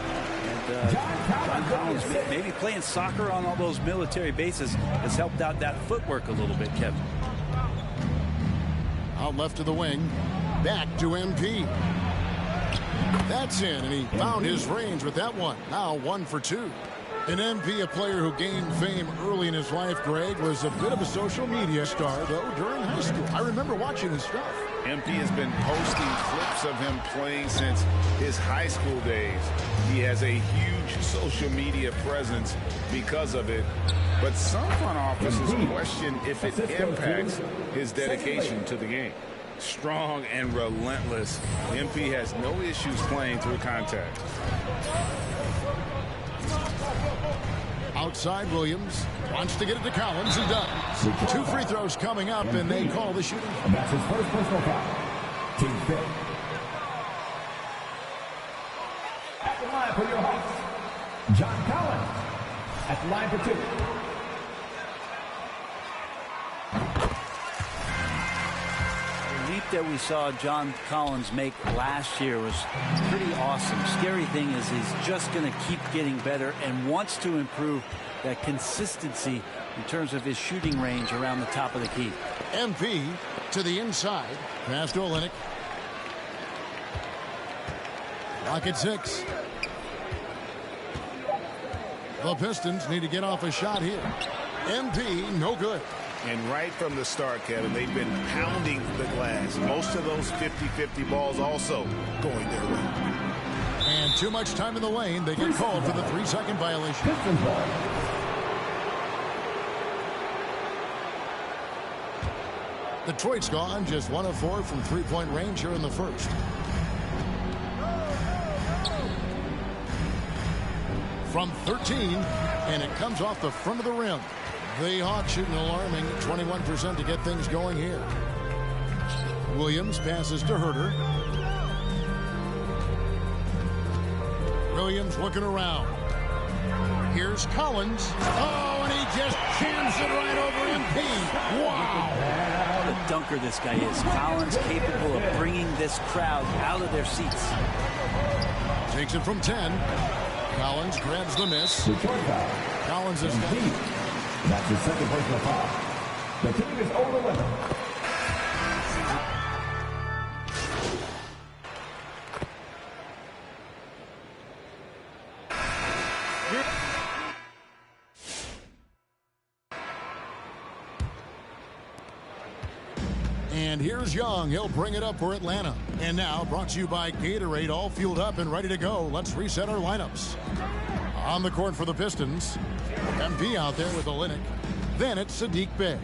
And John Collins, maybe playing soccer on all those military bases, has helped out that footwork a little bit, Kevin. Out left to the wing. Back to MP. That's in, and he found his range with that one. Now 1 for 2. An MP, a player who gained fame early in his life, Greg, was a bit of a social media star, though, during high school. I remember watching his stuff. MP has been posting clips of him playing since his high school days. He has a huge social media presence because of it. But some front offices question if it impacts his dedication to the game. Strong and relentless, MP has no issues playing through contact. Outside Williams wants to get it to Collins and does. 2 free throws coming up, and they call the shooting. And that's his first personal foul. Team fit. At the line for your Hawks, John Collins. At the line for 2. The leap that we saw John Collins make last year was pretty awesome. Scary thing is he's just going to keep getting better and wants to improve that consistency in terms of his shooting range around the top of the key. MP to the inside. Pass to Olynyk. Lock at 6. The Pistons need to get off a shot here. MP, no good. And right from the start, Kevin, they've been pounding the glass. Most of those 50-50 balls also going their way. And too much time in the lane. They get called for the 3-second violation. Detroit's gone just 1 of 4 from three-point range here in the first. From 13, and it comes off the front of the rim. The Hawks shooting alarming 21% to get things going here. Williams passes to Herter. Williams looking around. Here's Collins. Oh, and he just jams it right over MP. Wow. What a dunker this guy is. Collins capable of bringing this crowd out of their seats. Takes it from 10. Collins grabs the miss. Collins is deep. That's his second personal foul. The team is over the limit. And here's Young. He'll bring it up for Atlanta. And now, brought to you by Gatorade, all fueled up and ready to go. Let's reset our lineups. On the court for the Pistons, MP out there with Olynyk. Then it's Sadiq Bey.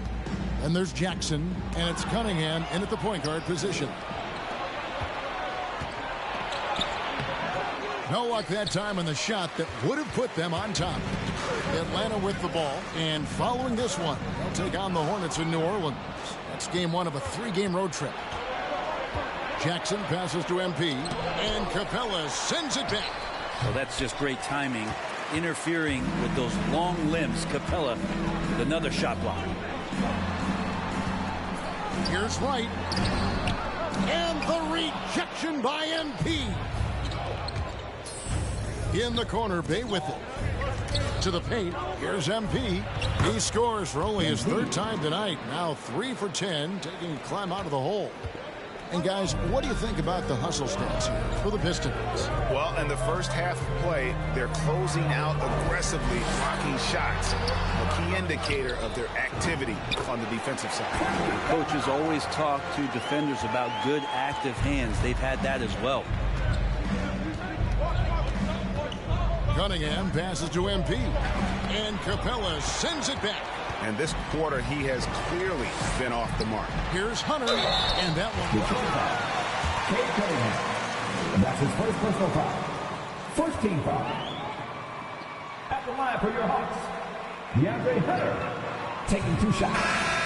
Then there's Jackson, and it's Cunningham in at the point guard position. No luck that time on the shot that would have put them on top. Atlanta with the ball, and following this one, they'll take on the Hornets in New Orleans. That's game 1 of a 3-game road trip. Jackson passes to MP, and Capella sends it back. Well, that's just great timing. Interfering with those long limbs. Capella with another shot block. Here's Wright. And the rejection by MP. In the corner, Bey with it. To the paint. Here's MP. He scores for only his 3rd time tonight. Now 3 for 10, taking a climb out of the hole. And guys, what do you think about the hustle stats here for the Pistons? Well, in the first half of play, they're closing out aggressively, blocking shots. A key indicator of their activity on the defensive side. Coaches always talk to defenders about good active hands. They've had that as well. Cunningham passes to MP. And Capella sends it back. And this quarter, he has clearly been off the mark. Here's Hunter, and that one. Cade Cunningham. And that's his first personal foul. First team foul. At the line for your Hawks, DeAndre Hunter taking 2 shots.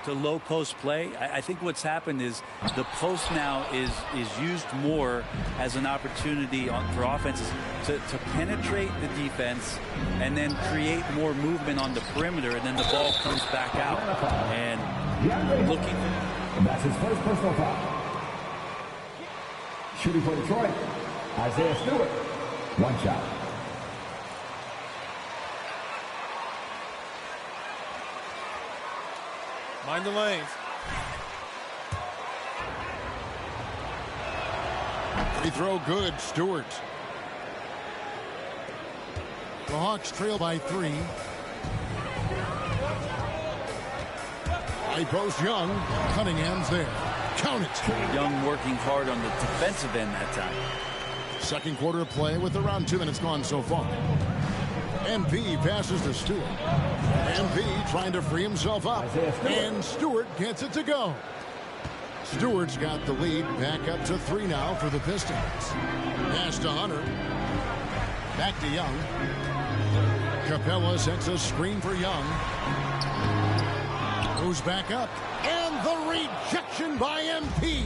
To low post play. I think what's happened is the post now is used more as an opportunity for offenses to penetrate the defense and then create more movement on the perimeter, and then the ball comes back out. And looking. And that's his first personal foul. Shooting for Detroit, Isaiah Stewart. 1 shot. Mind the lanes. Free throw good, Stewart. The Hawks trail by 3. High post Young. Cunningham's there. Count it. Young working hard on the defensive end that time. Second quarter of play with around 2 minutes gone so far. MP passes to Stewart. MP trying to free himself up. And Stewart gets it to go. Stewart's got the lead back up to 3 now for the Pistons. Pass to Hunter. Back to Young. Capella sets a screen for Young. Moves back up. And the rejection by MP.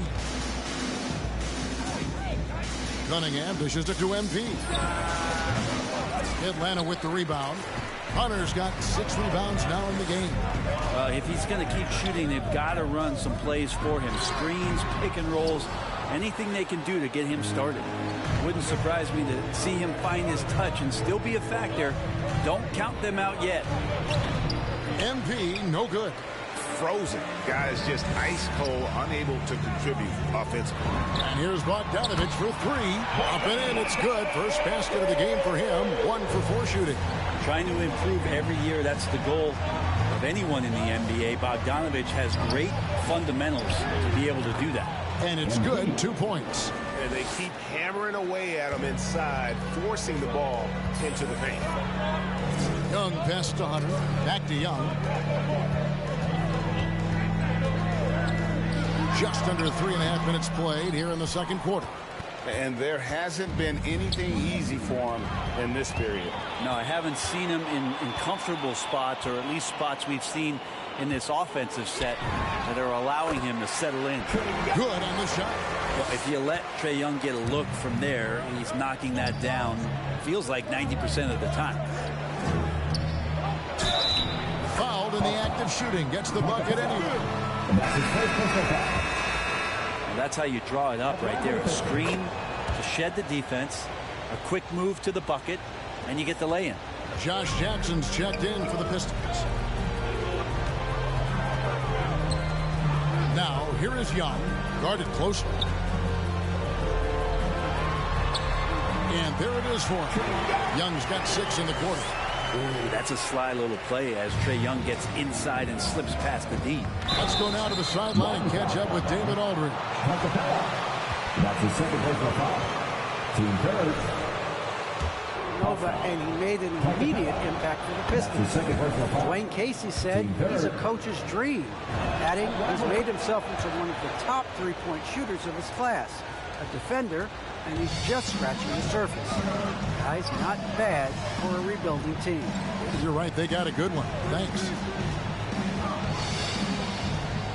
Cunningham dishes it to MP. Atlanta with the rebound. Hunter's got 6 rebounds now in the game. If he's going to keep shooting, they've got to run some plays for him. Screens, pick and rolls, anything they can do to get him started. Wouldn't surprise me to see him find his touch and still be a factor. Don't count them out yet. MP, no good. Frozen. Guys just ice cold, unable to contribute offensively. And here's Bogdanovich for 3. Up and in, it's good. First basket of the game for him. 1 for 4 shooting. trying to improve every year. That's the goal of anyone in the NBA. Bogdanovich has great fundamentals to be able to do that. And it's good, 2 points. And they keep hammering away at him inside, forcing the ball into the paint. Young pass to Hunter. Back to Young. Just under 3.5 minutes played here in the second quarter. And there hasn't been anything easy for him in this period. No, I haven't seen him in comfortable spots, or at least spots we've seen in this offensive set that are allowing him to settle in. Good on the shot. Well, if you let Trae Young get a look from there, he's knocking that down, feels like 90% of the time. Fouled in the act of shooting. Gets the bucket anyway. That's his first personal foul. That's how you draw it up right there. A screen to shed the defense, a quick move to the bucket, and you get the lay-in. Josh Jackson's checked in for the Pistons. Now, here is Young, guarded closely. And there it is for him. Young's got 6 in the quarter. Ooh, that's a sly little play as Trae Young gets inside and slips past the D. Let's go now to the sideline and catch up with David Aldridge. That's his second personal foul. Team third. Nova, and he made an immediate impact for the Pistons. Dwayne Casey said he's a coach's dream, adding he's made himself into one of the top three-point shooters of his class, a defender, and he's just scratching the surface. Guys, not bad for a rebuilding team. You're right, they got a good one. Thanks.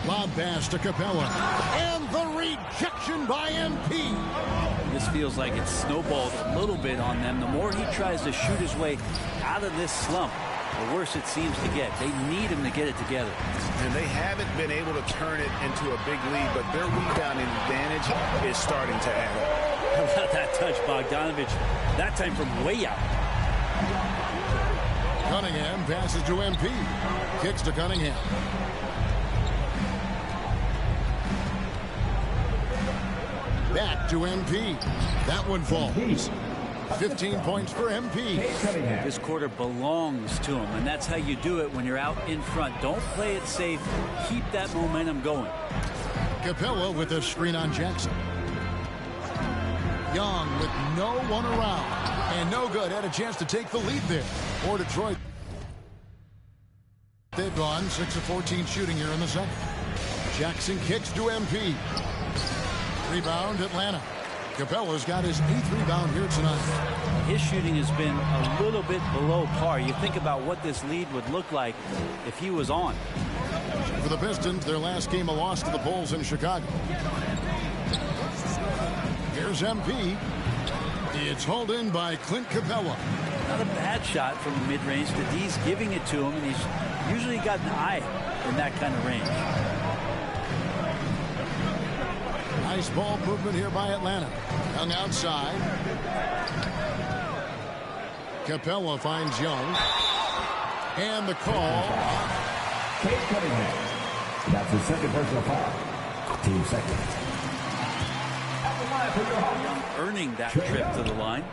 Lob pass to Capella. And the rejection by MP. This feels like it's snowballed a little bit on them. The more he tries to shoot his way out of this slump, the worse it seems to get. They need him to get it together. And they haven't been able to turn it into a big lead, but their rebounding advantage is starting to add up. How about that touch, Bogdanovich? That time from way out. Cunningham passes to MP. Kicks to Cunningham. Back to MP. That one falls. 15 points for MP. This quarter belongs to him, and that's how you do it when you're out in front. Don't play it safe. Keep that momentum going. Capella with a screen on Jackson. Young with no one around. And no good. Had a chance to take the lead there for Detroit. They've gone 6 of 14 shooting here in the second. Jackson kicks to MP. Rebound, Atlanta. Capella's got his 8th rebound here tonight. His shooting has been a little bit below par. You think about what this lead would look like if he was on. For the Pistons, their last game a loss to the Bulls in Chicago. Here's MP. It's hauled in by Clint Capella. Not a bad shot from mid-range. The D's giving it to him, and he's usually got an eye in that kind of range. Nice ball movement here by Atlanta. Young outside. Capella finds Young. And the call. Cade Cunningham. That's his second personal foul. Team second. Young earning that trip to the line.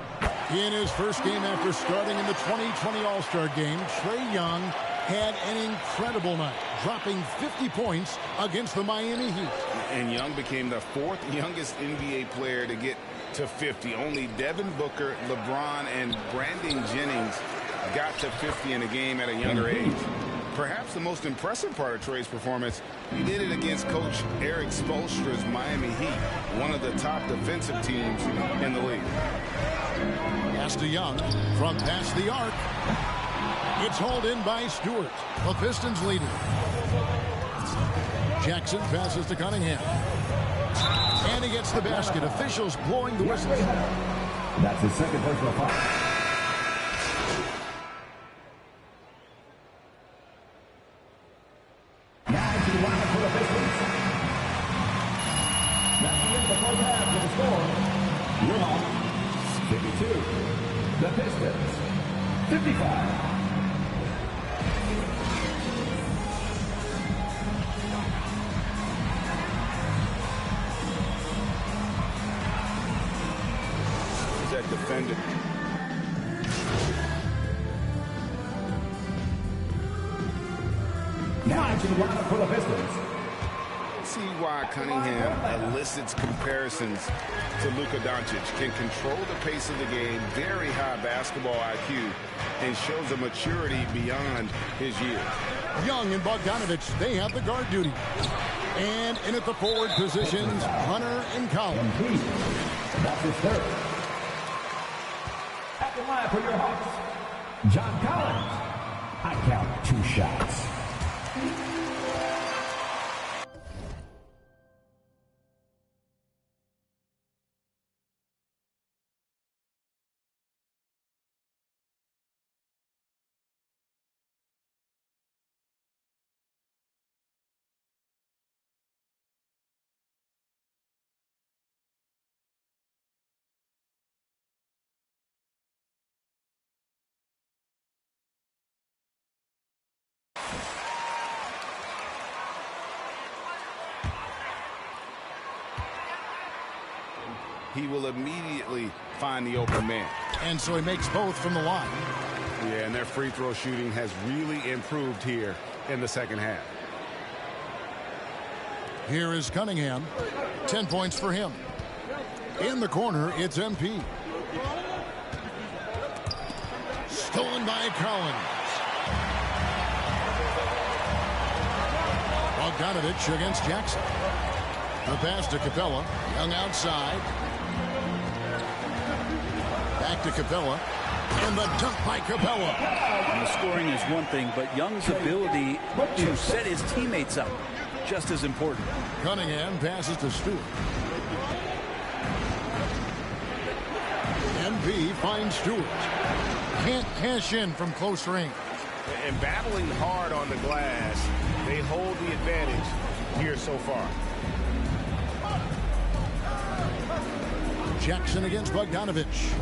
In his first game after starting in the 2020 All-Star game, Trae Young had an incredible night, dropping 50 points against the Miami Heat. And Young became the 4th youngest NBA player to get to 50. Only Devin Booker, LeBron, and Brandon Jennings got to 50 in a game at a younger age. Perhaps the most impressive part of Trae's performance, he did it against Coach Eric Spoelstra's Miami Heat, one of the top defensive teams in the league. Pass to Young from past the arc. It's hauled in by Stewart. The Pistons lead it. Jackson passes to Cunningham. And he gets the basket. Officials blowing the whistle. That's his second personal foul. Now to the lineup for the Pistons. That's the end of the first half for the score. Your Hawks, 52. The Pistons, 55. That defender. Now to the lineup for the Pistons. See why Cunningham elicits comparisons to Luka Doncic. Can control the pace of the game, very high basketball IQ, and shows a maturity beyond his years. Young and Bogdanovich, they have the guard duty. And in at the forward positions, Hunter and Collins. That's his third. At the line for your Hawks, John Collins. I count 2 shots. He will immediately find the open man. And so he makes both from the line. Yeah, and their free throw shooting has really improved here in the second half. Here is Cunningham. 10 points for him. In the corner, it's MP. Stolen by Collins. Bogdanovich against Jackson. The pass to Capella. Young outside. Back to Capella. And the dunk by Capella. And the scoring is one thing, but Young's ability to set his teammates up, just as important. Cunningham passes to Stewart. MV finds Stewart. Can't cash in from close range. And battling hard on the glass, they hold the advantage here so far. Jackson against Bogdanovich.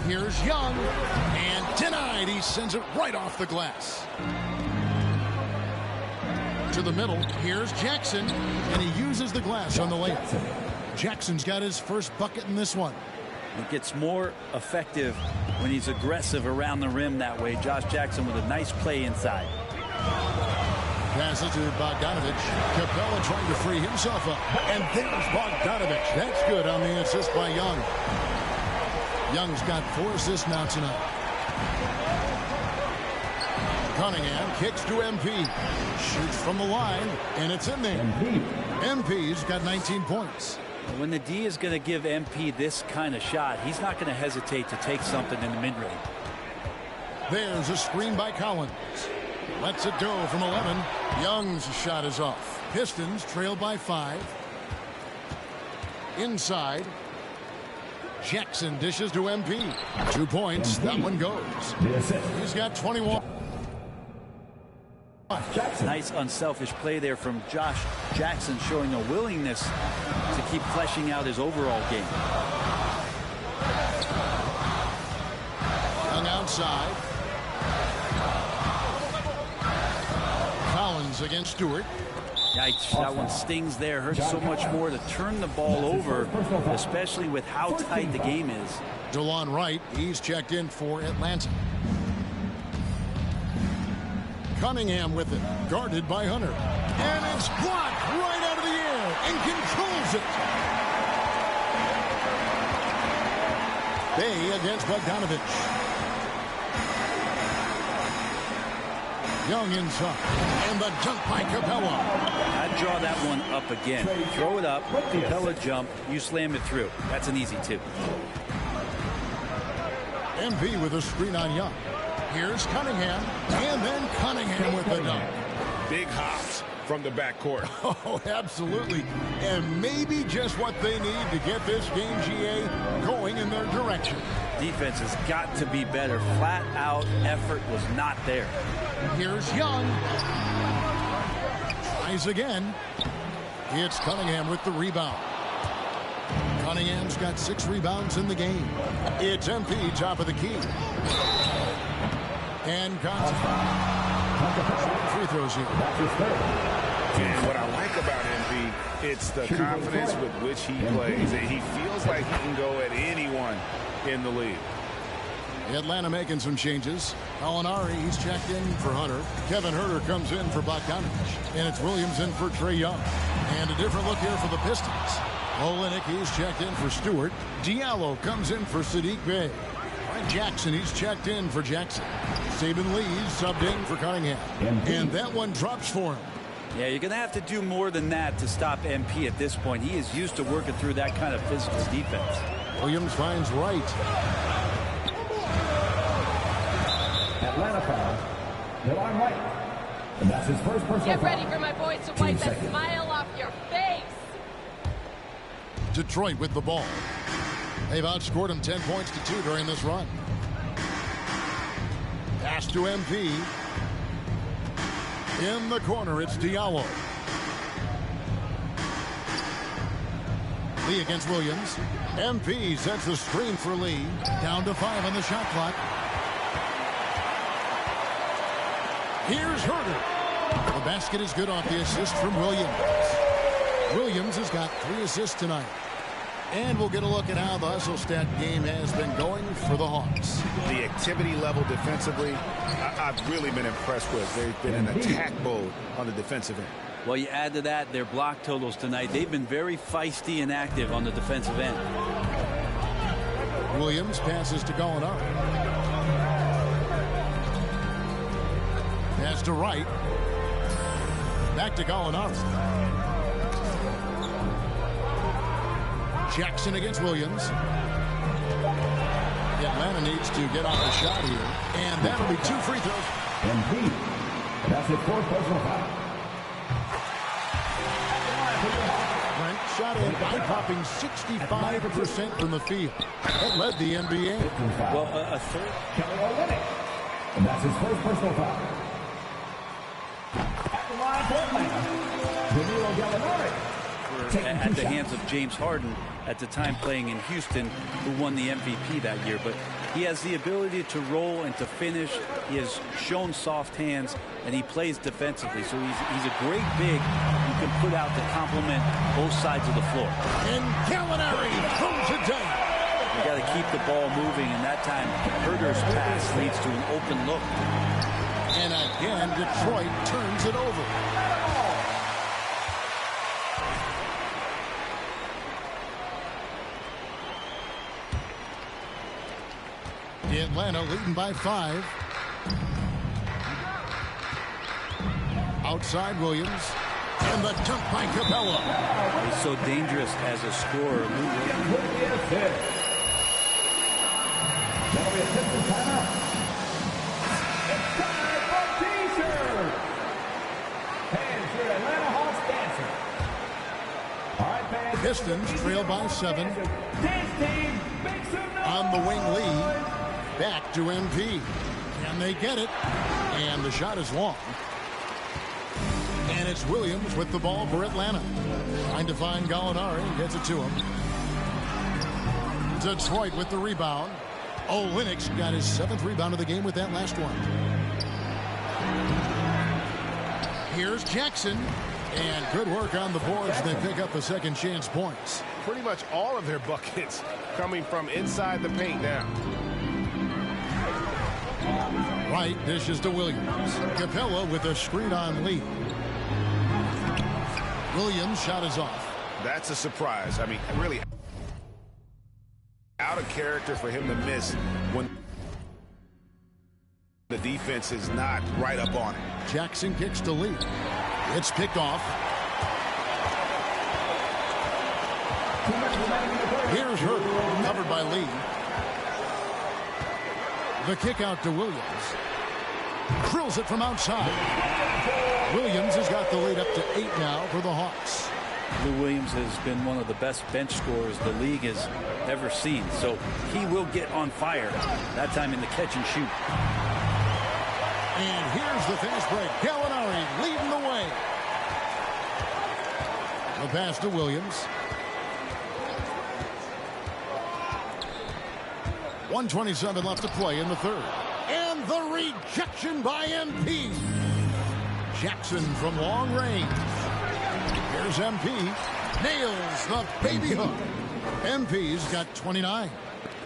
Here's Young, and denied. He sends it right off the glass. To the middle, here's Jackson, and he uses the glass on the layup. Jackson's got his first bucket in this one. It gets more effective when he's aggressive around the rim that way. Josh Jackson with a nice play inside. Passes to Bogdanovich. Capella trying to free himself up. And there's Bogdanovich. That's good on the assist by Young. Young's got 4 assists now tonight. Cunningham kicks to MP. Shoots from the line, and it's in there. MP's got 19 points. When the D is going to give MP this kind of shot, he's not going to hesitate to take something in the mid-range. There's a screen by Collins. Lets it go from 11. Young's shot is off. Pistons trail by 5. Inside. Jackson dishes to MP. 2 points. That one goes. He's got 21. Nice unselfish play there from Josh Jackson, showing a willingness to keep fleshing out his overall game. Young outside. Collins against Stewart. Yikes, that one stings there. Hurts so much more to turn the ball over, especially with how tight the game is. DeLon Wright, he's checked in for Atlanta. Cunningham with it, guarded by Hunter. And it's blocked right out of the air and controls it. Bay against Bogdanovich. Young inside. And the dunk by Capella. I'd draw that one up again. Throw it up, Capella jump, you slam it through. That's an easy 2. MP with a screen on Young. Here's Cunningham, and then Cunningham with the dunk. Big hops from the backcourt. Oh, absolutely. And maybe just what they need to get this game, GA, going in their direction. Defense has got to be better. Flat out effort was not there. Here's Young. Tries again. It's Cunningham with the rebound. Cunningham's got 6 rebounds in the game. It's MP top of the key. And free throws here. And what I like about MP, it's the confidence with which he plays. He feels like he can go at anyone in the league. Atlanta making some changes. Gallinari, he's checked in for Hunter. Kevin Huerter comes in for Bogdanovich. And it's Williams in for Trae Young. And a different look here for the Pistons. Olynyk, he's checked in for Stewart. Diallo comes in for Sadiq Bey. Frank Jackson, he's checked in for Jackson. Saban Lee subbed in for Cunningham. And that one drops for him. Yeah, you're going to have to do more than that to stop MP at this point. He is used to working through that kind of physical defense. Williams finds Wright. Atlanta foul. Delon Wright. And that's his first personal Get foul. ready for my boys to wipe that smile off your face. Detroit with the ball. They've outscored him 10 points to 2 during this run. Pass to MP. In the corner, it's Diallo. Lee against Williams. MP sets the screen for Lee. Down to 5 on the shot clock. Here's Huerter. The basket is good off the assist from Williams. Williams has got 3 assists tonight. And we'll get a look at how the hustle stat game has been going for the Hawks. The activity level defensively, I've really been impressed with. They've been in attack mode on the defensive end. Well, you add to that their block totals tonight. They've been very feisty and active on the defensive end. Williams passes to Gallinari. Pass to Wright. Back to Gallinari. Jackson against Williams. Atlanta needs to get off the shot here. And that'll be 2 free throws. MP. That's his fourth personal foul. Brent shot in eye-popping 65% from the field. That led the NBA. Well, a third. Kelly Olynyk. And that's his first personal foul. At the line for Atlanta, Danilo Gallinari. At the hands of James Harden, at the time playing in Houston, who won the MVP that year. But he has the ability to roll and to finish. He has shown soft hands, and he plays defensively. So he's a great big you can put out to complement both sides of the floor. And Gallinari throws it down. You got to keep the ball moving, and that time Huerter's pass leads to an open look. And again, Detroit turns it over. Atlanta leading by 5. Outside Williams. And the dunk by Capella. He's so dangerous as a scorer. That'll be a Pistons timeout. It's time for T-shirt. Fans, your Atlanta Hawks dancing. All right, fans. Pistons trail by 7. On the wing lead. Back to MP. Can they get it? And the shot is long. And it's Williams with the ball for Atlanta. Trying to find Gallinari. Gets it to him. Detroit with the rebound. Olynyk's got his 7th rebound of the game with that last one. Here's Jackson. And good work on the boards. They pick up the second chance points. Pretty much all of their buckets coming from inside the paint now. Wright dishes to Williams. Capella with a screen on Lee. Williams' shot is off. That's a surprise. I mean, really out of character for him to miss when the defense is not right up on it. Jackson kicks to Lee. It's picked off. Here's Huerter, covered by Lee. The kick out to Williams. Drills it from outside. Williams has got the lead up to 8 now for the Hawks. Lou Williams has been one of the best bench scorers the league has ever seen. So he will get on fire, that time in the catch and shoot. And here's the fast break. Gallinari leading the way. The pass to Williams. 1:27 left to play in the third. And the rejection by MP. Jackson from long range. Here's MP. Nails the baby hook. MP's got 29.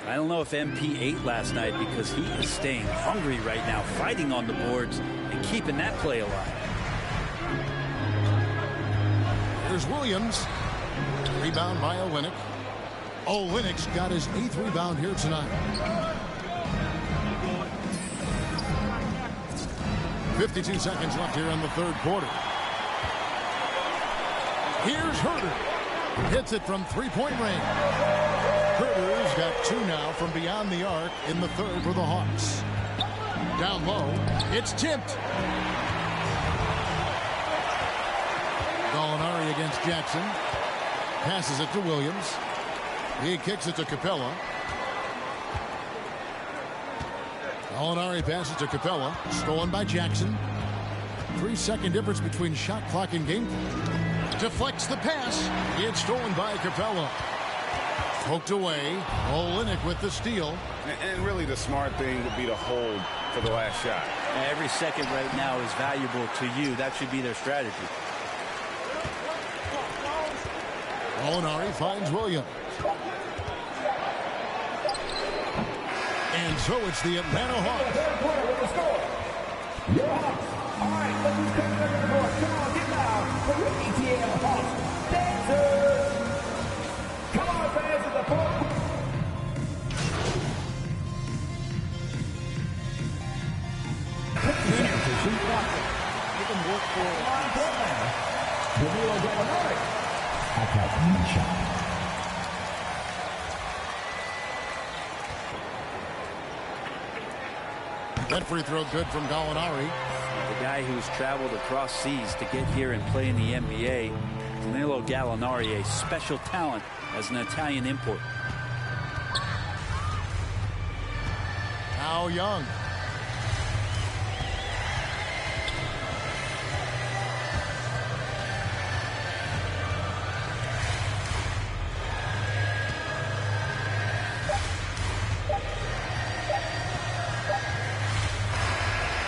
I don't know if MP ate last night because he is staying hungry right now, fighting on the boards and keeping that play alive. Here's Williams. Rebound by Olynyk. Olynyk's got his 8th rebound here tonight. 52 seconds left here in the third quarter. Here's Herter. Hits it from three-point range. Herter's got 2 now from beyond the arc in the third for the Hawks. Down low, it's tipped. Gallinari against Jackson. Passes it to Williams. He kicks it to Capella. Gallinari passes to Capella. Stolen by Jackson. 3-second difference between shot clock and game clock. Deflects the pass. It's stolen by Capella. Poked away. Olynyk with the steal. And really the smart thing would be to hold for the last shot. Every second right now is valuable to you. That should be their strategy. Gallinari finds Williams. And so it's the Atlanta Hawks. Your Hawks. All right, let's just take the report. Come on, get loud for your ETL Hawks dancers. Come on, fans of the fourth. Make them work for it. Danilo Gallinari. Attack shot. That free throw good from Gallinari. The guy who's traveled across seas to get here and play in the NBA, Danilo Gallinari, a special talent as an Italian import. Now Young.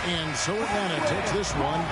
And so Atlanta takes this one.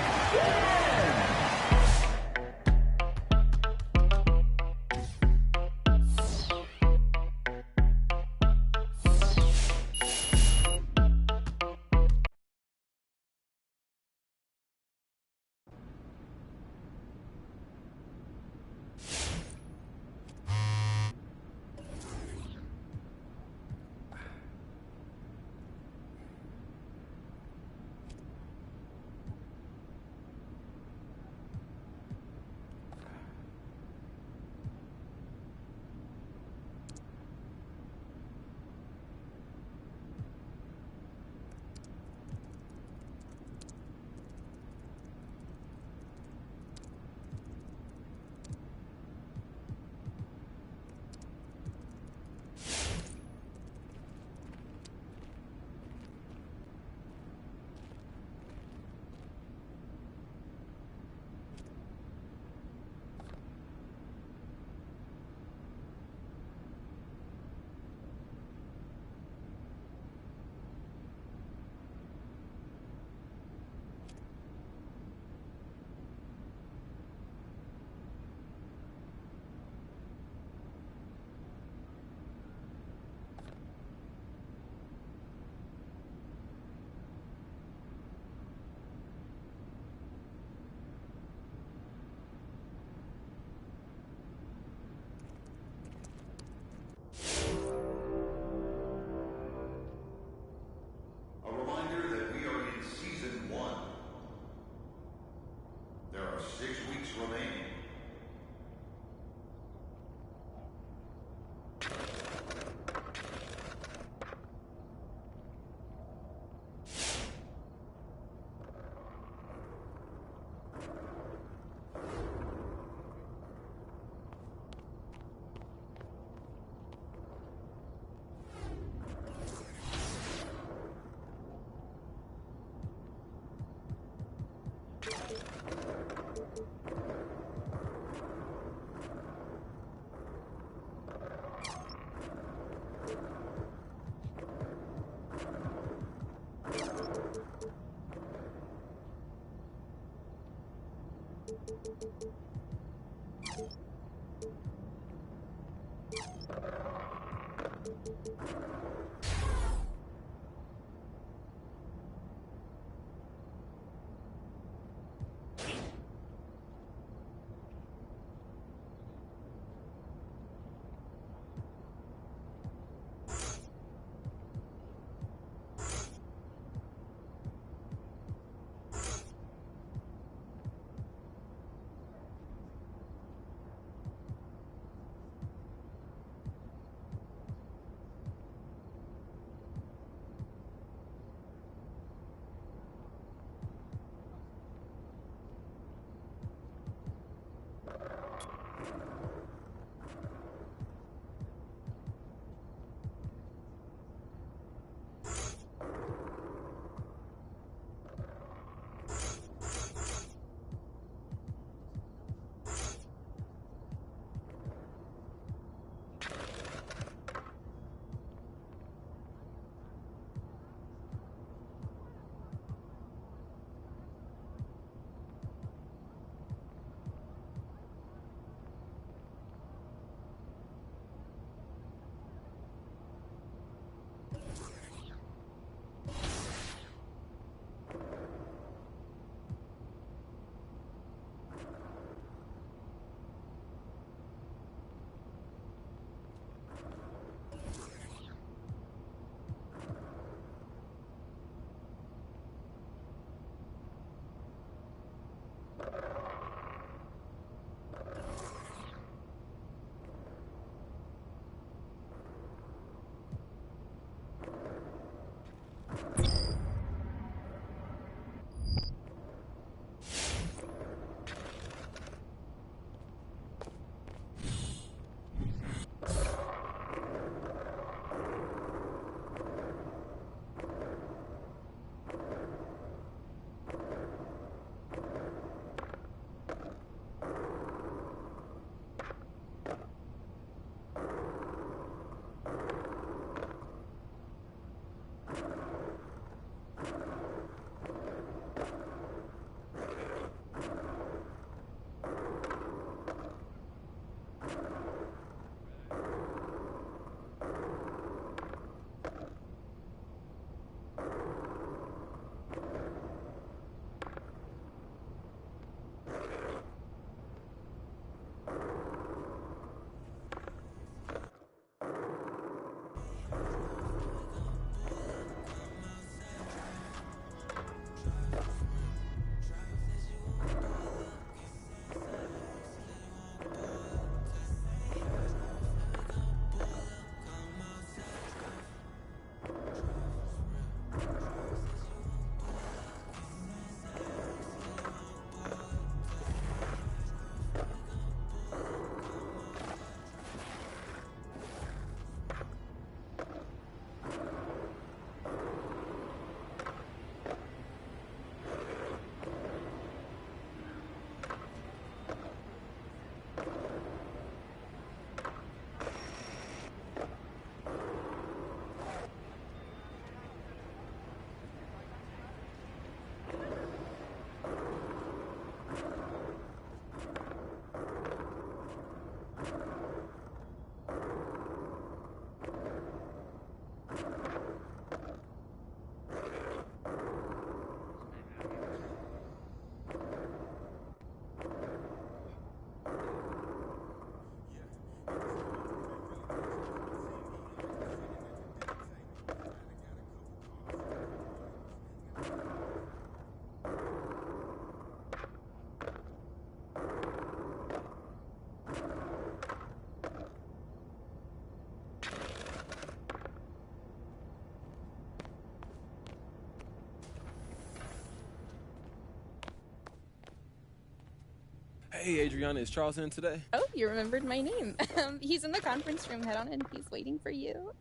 Hey, Adriana, is Charles in today? Oh, you remembered my name. He's in the conference room. Head on in. He's waiting for you.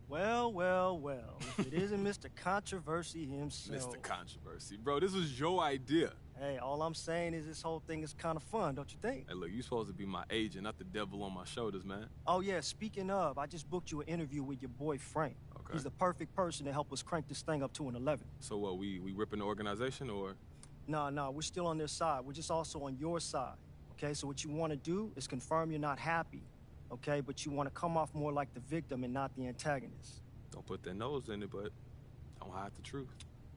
Well, well, well. If it isn't Mr. Controversy himself. Mr. Controversy. Bro, this was your idea. Hey, all I'm saying is this whole thing is kind of fun, don't you think? Hey, look, you supposed to be my agent, not the devil on my shoulders, man. Oh, yeah, speaking of, I just booked you an interview with your boy Frank. Okay. He's the perfect person to help us crank this thing up to an 11. So what, we ripping the organization, or? No, we're still on their side. We're just also on your side, okay? So what you want to do is confirm you're not happy, okay? But you want to come off more like the victim and not the antagonist. Don't put their nose in it, but don't hide the truth.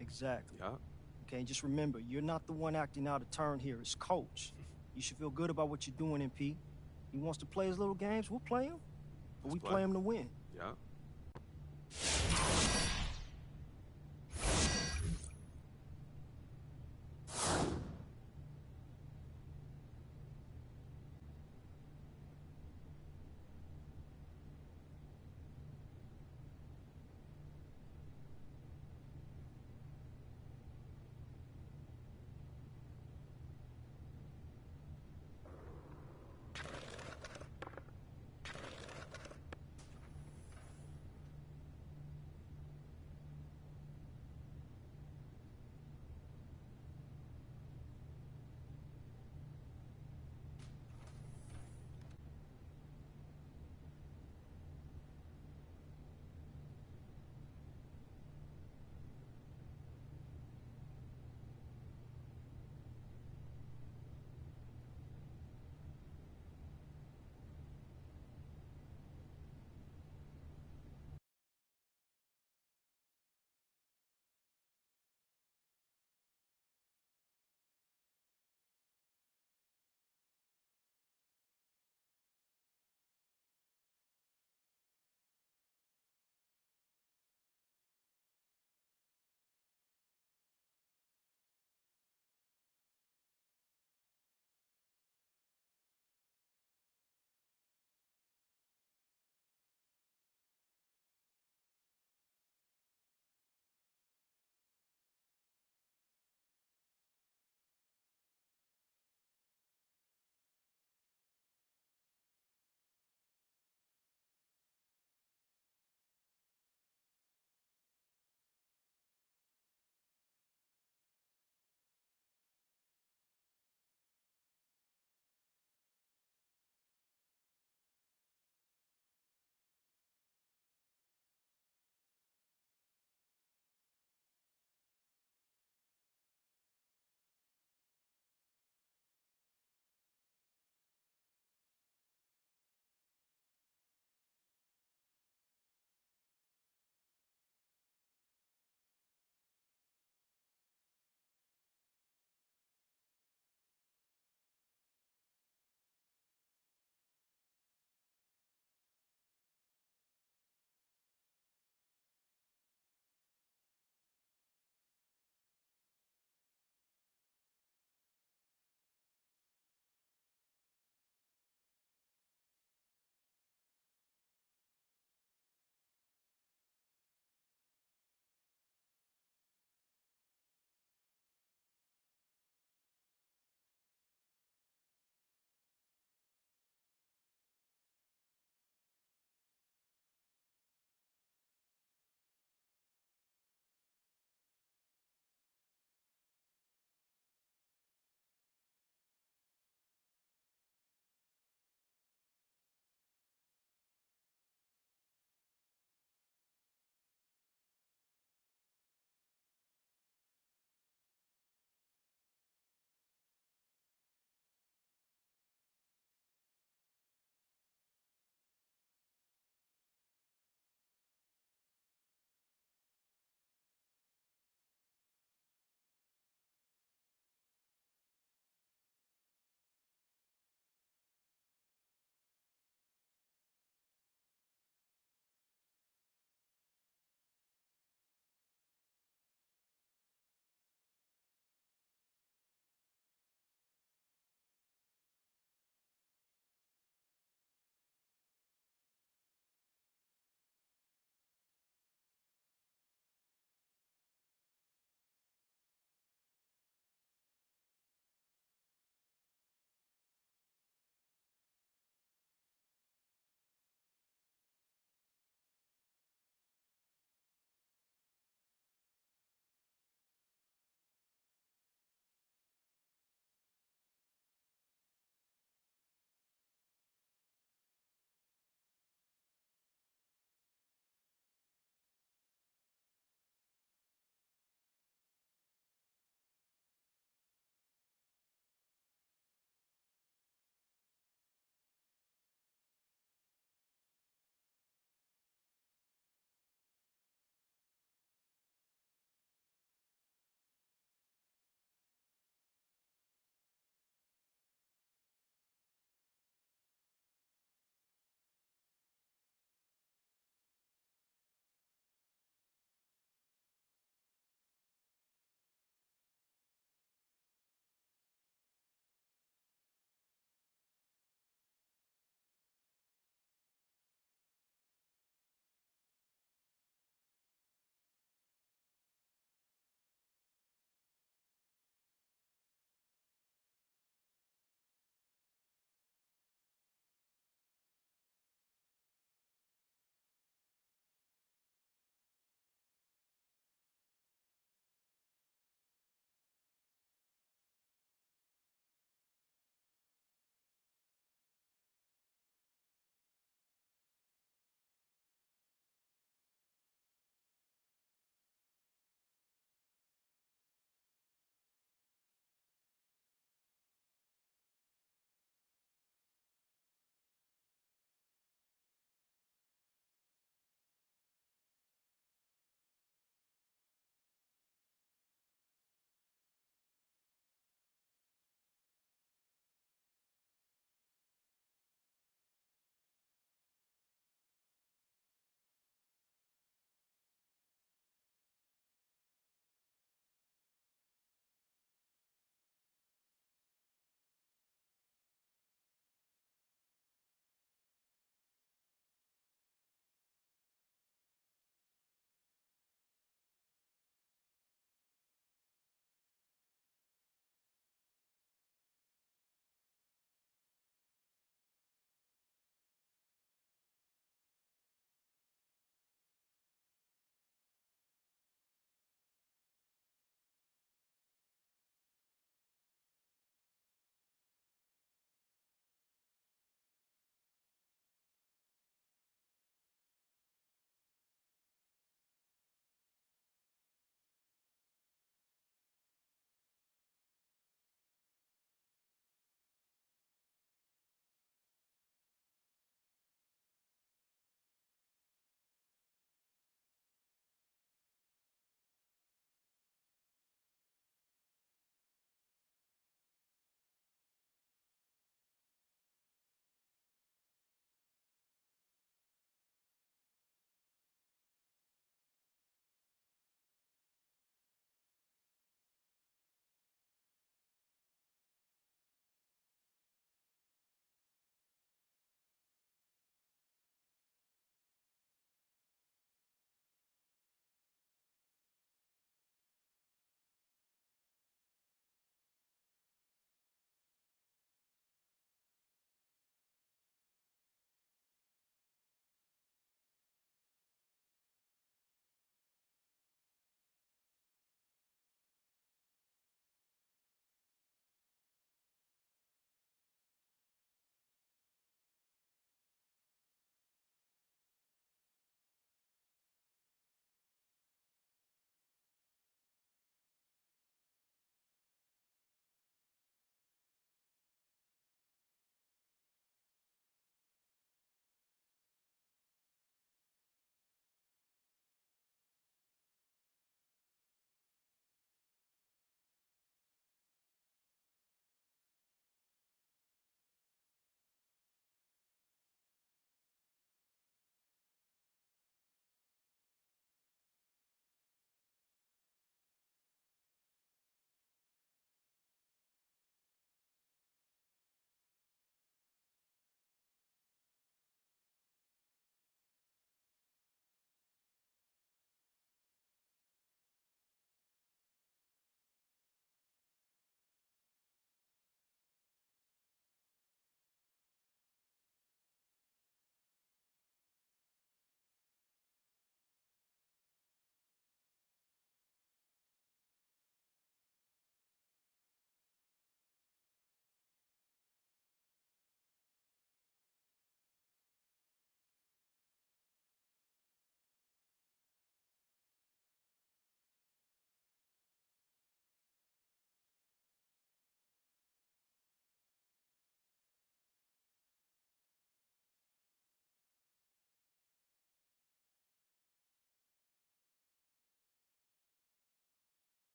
Exactly. Yeah. Okay, and just remember, you're not the one acting out a turn here. It's Coach. You should feel good about what you're doing, MP. He wants to play his little games, we'll play him. But we play him to win. Yeah.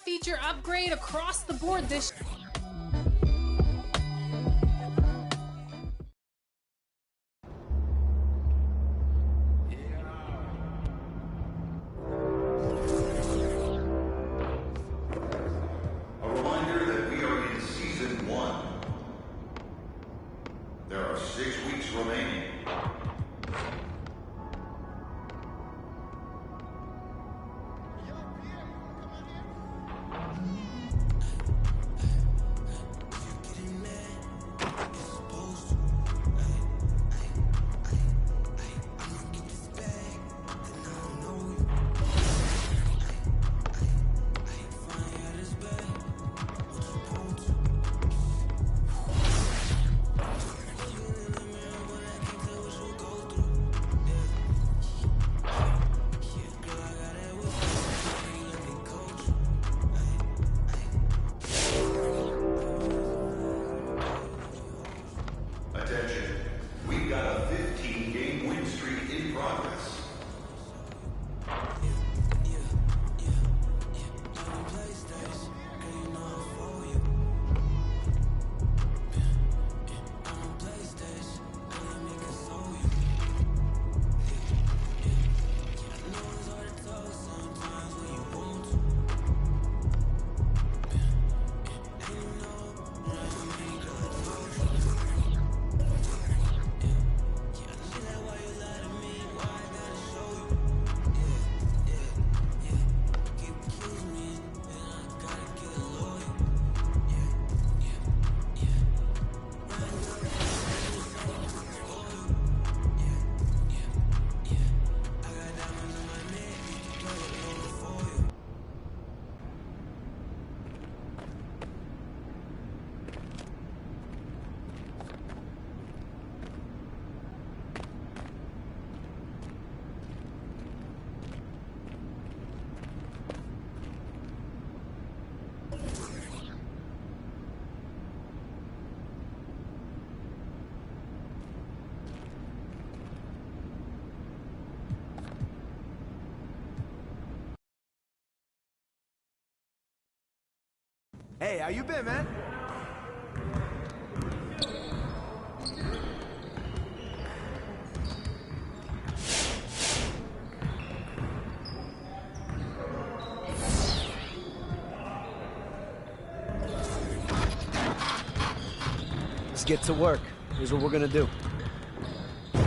feature upgrade across the board this A reminder that we are in Season 1. There are 6 weeks remaining. Attention, we've got a 15-game win streak in progress. Hey, how you been, man? Let's get to work. Here's what we're gonna do. You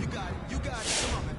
got it. You got it. Come on, man.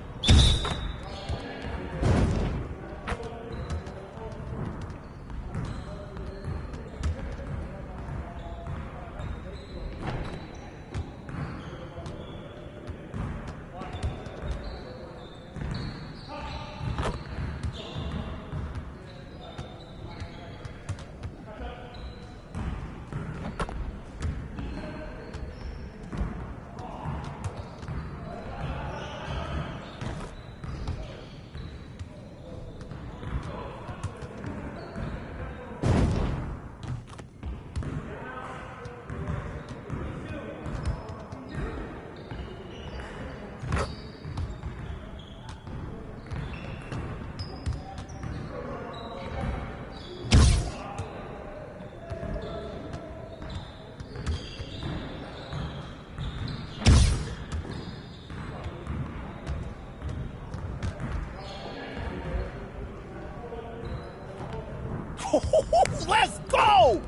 Let's go!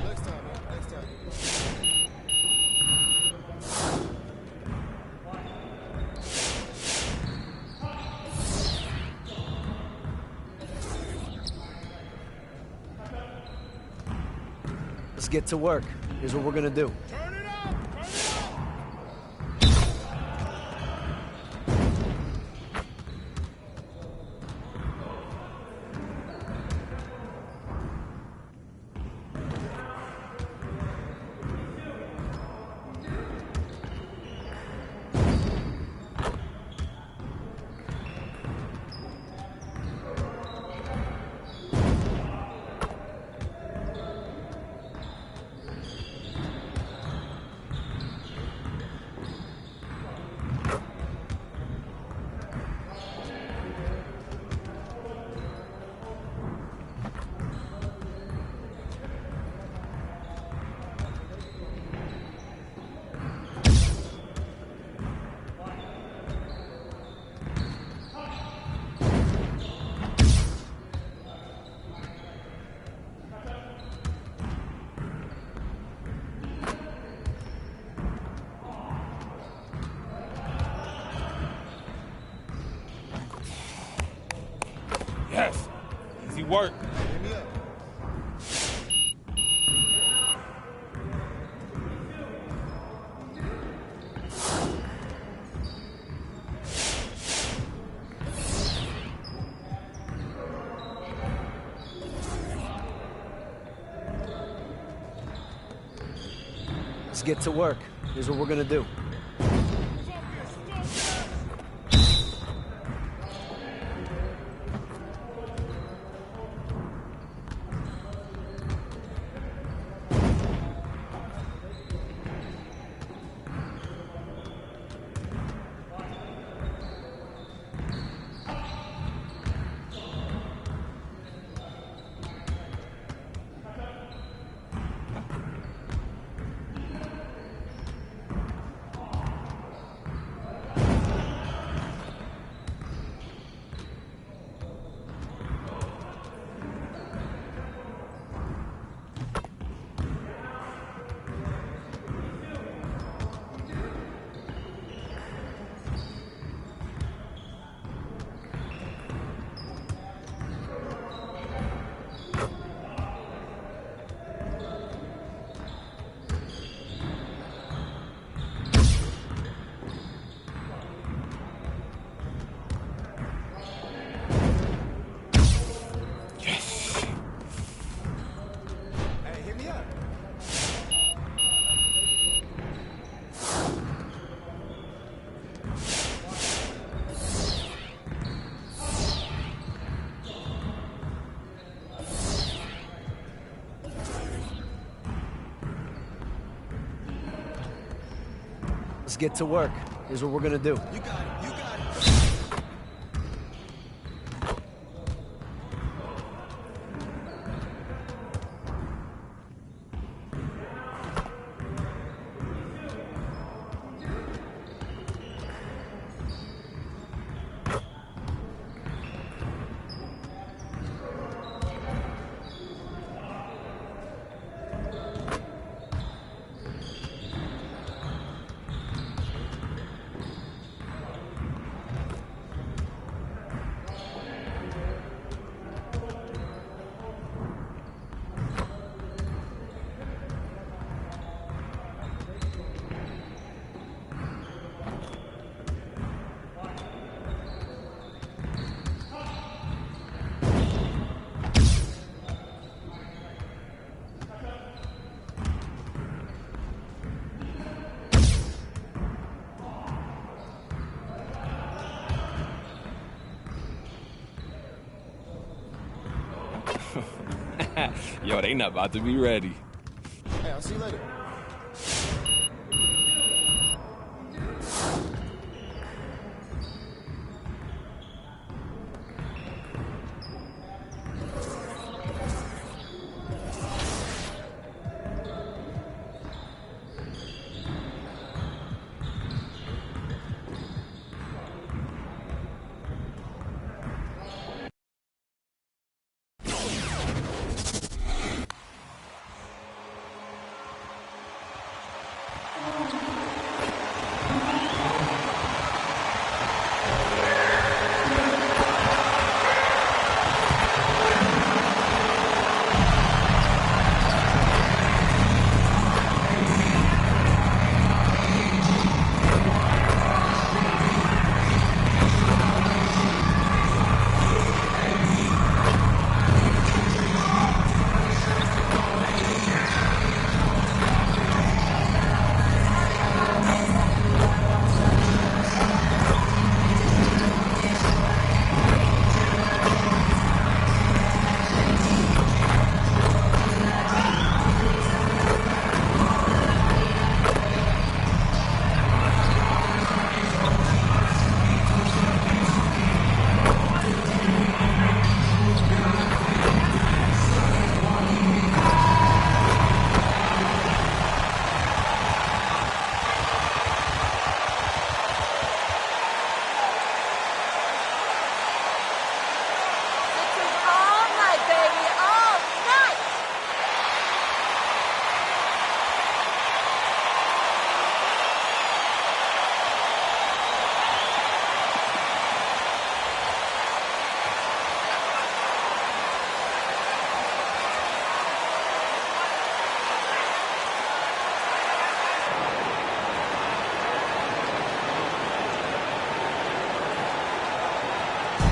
Next time, man. Next time. Let's get to work. Here's what we're gonna do. Good work. Hit me up. Let's get to work. Here's what we're gonna do. Let's get to work. Here's what we're gonna do. You got it. You got it. Yo, they not about to be ready. Hey, I'll see you later.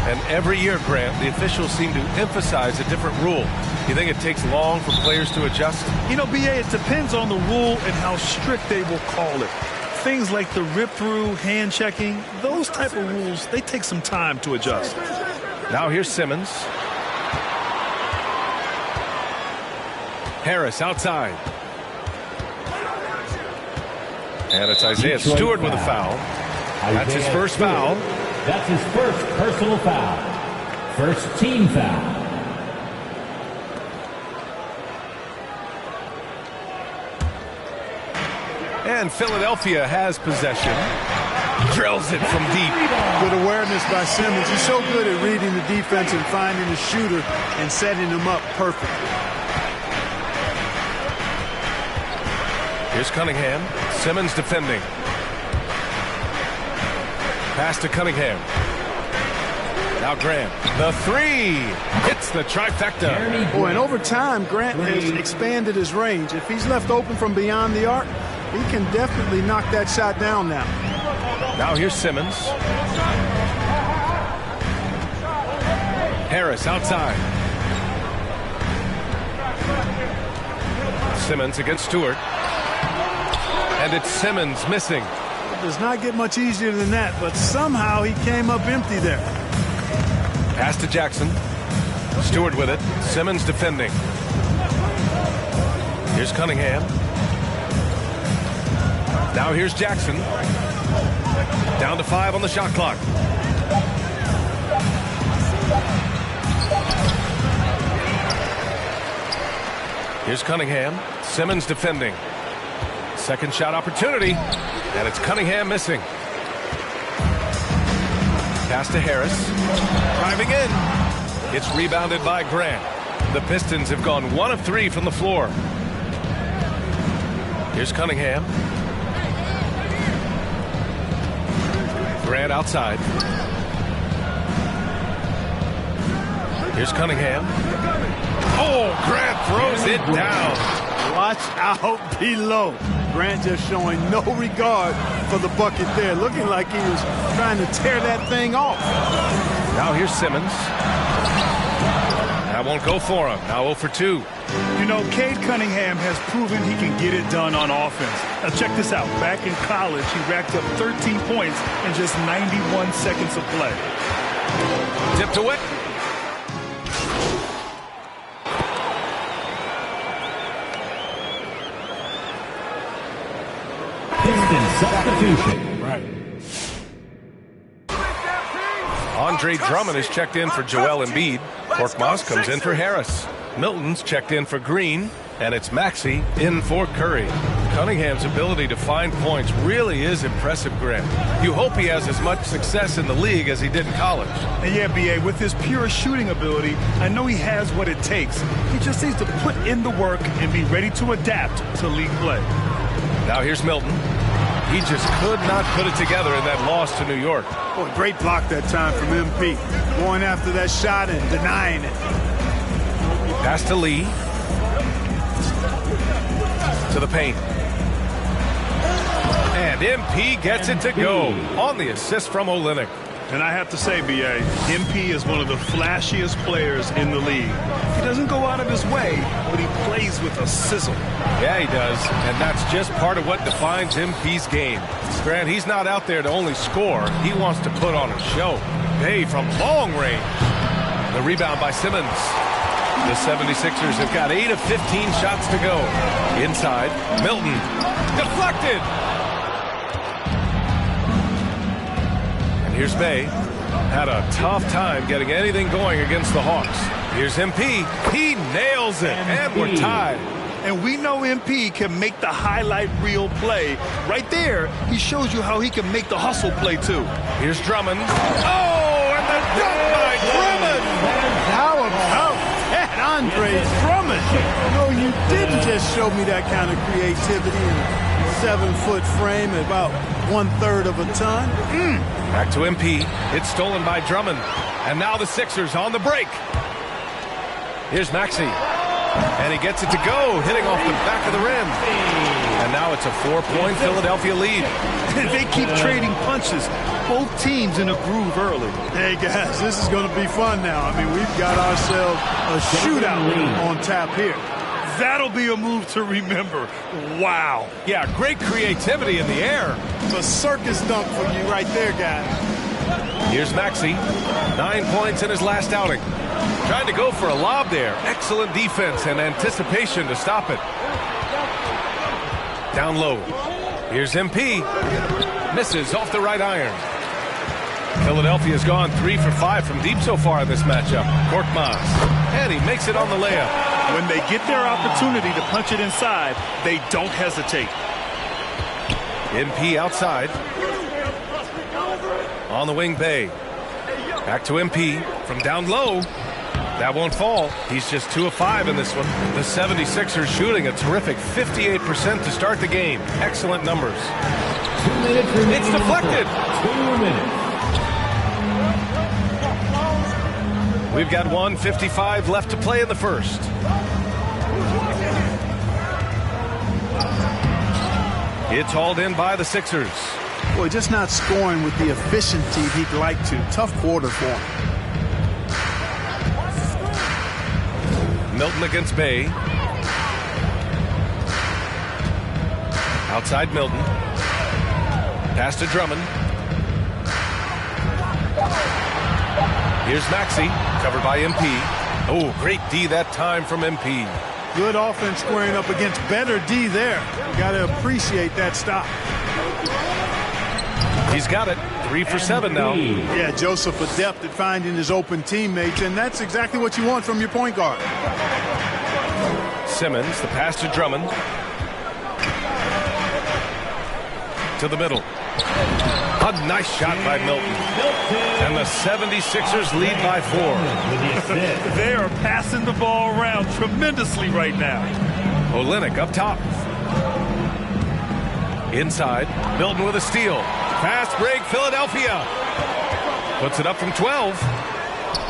And every year, Grant, the officials seem to emphasize a different rule. You think it takes long for players to adjust? You know, BA, it depends on the rule and how strict they will call it. Things like the rip-through, hand-checking, those type of rules, they take some time to adjust. Now here's Simmons. Harris outside. And it's Isaiah Stewart with a foul. That's his first foul. That's his first personal foul. First team foul. And Philadelphia has possession. Drills it from deep. Good awareness by Simmons. He's so good at reading the defense and finding the shooter and setting him up perfectly. Here's Cunningham. Simmons defending. Pass to Cunningham. Now Grant. The three. Hits the trifecta. Oh, and over time, Grant has expanded his range. If he's left open from beyond the arc, he can definitely knock that shot down now. Now here's Simmons. Harris outside. Simmons against Stewart. And it's Simmons missing. It does not get much easier than that, but somehow he came up empty there. Pass to Jackson. Stewart with it. Simmons defending. Here's Cunningham. Now here's Jackson. Down to 5 on the shot clock. Here's Cunningham. Simmons defending. Second shot opportunity. And it's Cunningham missing. Pass to Harris. Driving in. It's rebounded by Grant. The Pistons have gone 1 of 3 from the floor. Here's Cunningham. Grant outside. Here's Cunningham. Oh, Grant throws it down. Watch out below. Grant just showing no regard for the bucket there. Looking like he was trying to tear that thing off. Now here's Simmons. That won't go for him. Now 0 for 2. You know, Cade Cunningham has proven he can get it done on offense. Now check this out. Back in college, he racked up 13 points in just 91 seconds of play. Tipped away. Pistons substitution. Right. Andre Drummond is checked in for Joel Embiid. Korkmaz comes in for Harris. Milton's checked in for Green, and it's Maxey in for Curry. Cunningham's ability to find points really is impressive, Grant. You hope he has as much success in the league as he did in college. And yeah, BA, with his pure shooting ability, I know he has what it takes. He just needs to put in the work and be ready to adapt to league play. Now here's Milton. He just could not put it together in that loss to New York. Boy, great block that time from MP. Going after that shot and denying it. Pass to Lee. To the paint. And MP gets it to go on the assist from Olynyk. And I have to say, BA, MP is one of the flashiest players in the league. He doesn't go out of his way, but he plays with a sizzle. Yeah, he does. And that's just part of what defines MP's game. Grant, he's not out there to only score. He wants to put on a show. Hey, from long range. The rebound by Simmons. The 76ers have got 8 of 15 shots to go. Inside, Milton. Deflected. And here's Bay. Had a tough time getting anything going against the Hawks. Here's MP. He nails it. And we're tied. And we know MP can make the highlight reel play. Right there, he shows you how he can make the hustle play, too. Here's Drummond. Oh, and the dunk by Drummond. How about that, Andre Drummond? No, you didn't just show me that kind of creativity in a 7-foot frame at about 1/3 of a ton. Back to MP. It's stolen by Drummond. And now the Sixers on the break. Here's Maxey. And he gets it to go, hitting off the back of the rim. And now it's a 4-point Philadelphia lead. They keep trading punches. Both teams in a groove early. Hey, guys, this is going to be fun now. I mean, we've got ourselves a shootout on tap here. That'll be a move to remember. Wow. Yeah, great creativity in the air. It's a circus dunk for you right there, guys. Here's Maxey. 9 points in his last outing. Trying to go for a lob there. Excellent defense and anticipation to stop it. Down low. Here's MP. Misses off the right iron. Philadelphia's gone 3 for 5 from deep so far in this matchup. Korkmaz. And he makes it on the layup. When they get their opportunity to punch it inside, they don't hesitate. MP outside. On the wing, Bay. Back to MP from down low. That won't fall. He's just 2 of 5 in this one. The 76ers shooting a terrific 58% to start the game. Excellent numbers. 2 minutes remaining. It's deflected. 2 minutes. We've got 1:55 left to play in the first. It's hauled in by the Sixers. Boy, just not scoring with the efficiency he'd like to. Tough quarter for him. Milton against Bay. Outside Milton. Pass to Drummond. Here's Maxey, covered by MP. Oh, great D that time from MP. Good offense squaring up against better D there. You got to appreciate that stop. He's got it. 3 for 7 now. Yeah, Joseph adept at finding his open teammates, and that's exactly what you want from your point guard. Simmons, the pass to Drummond. To the middle. A nice shot by Milton. And the 76ers lead by 4. They are passing the ball around tremendously right now. Olynyk up top. Inside, Milton with a steal. Fast break, Philadelphia. Puts it up from 12.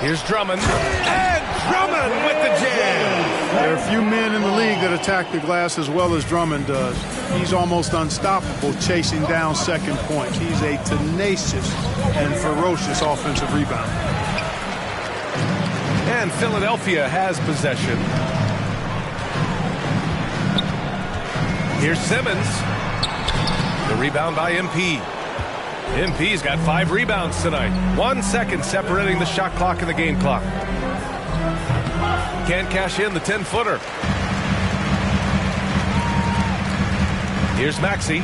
Here's Drummond. And Drummond with the jam. There are a few men in the league that attack the glass as well as Drummond does. He's almost unstoppable chasing down second points. He's a tenacious and ferocious offensive rebounder. And Philadelphia has possession. Here's Simmons. The rebound by MP. MP's got 5 rebounds tonight. 1 second separating the shot clock and the game clock. Can't cash in the 10-footer. Here's Maxey.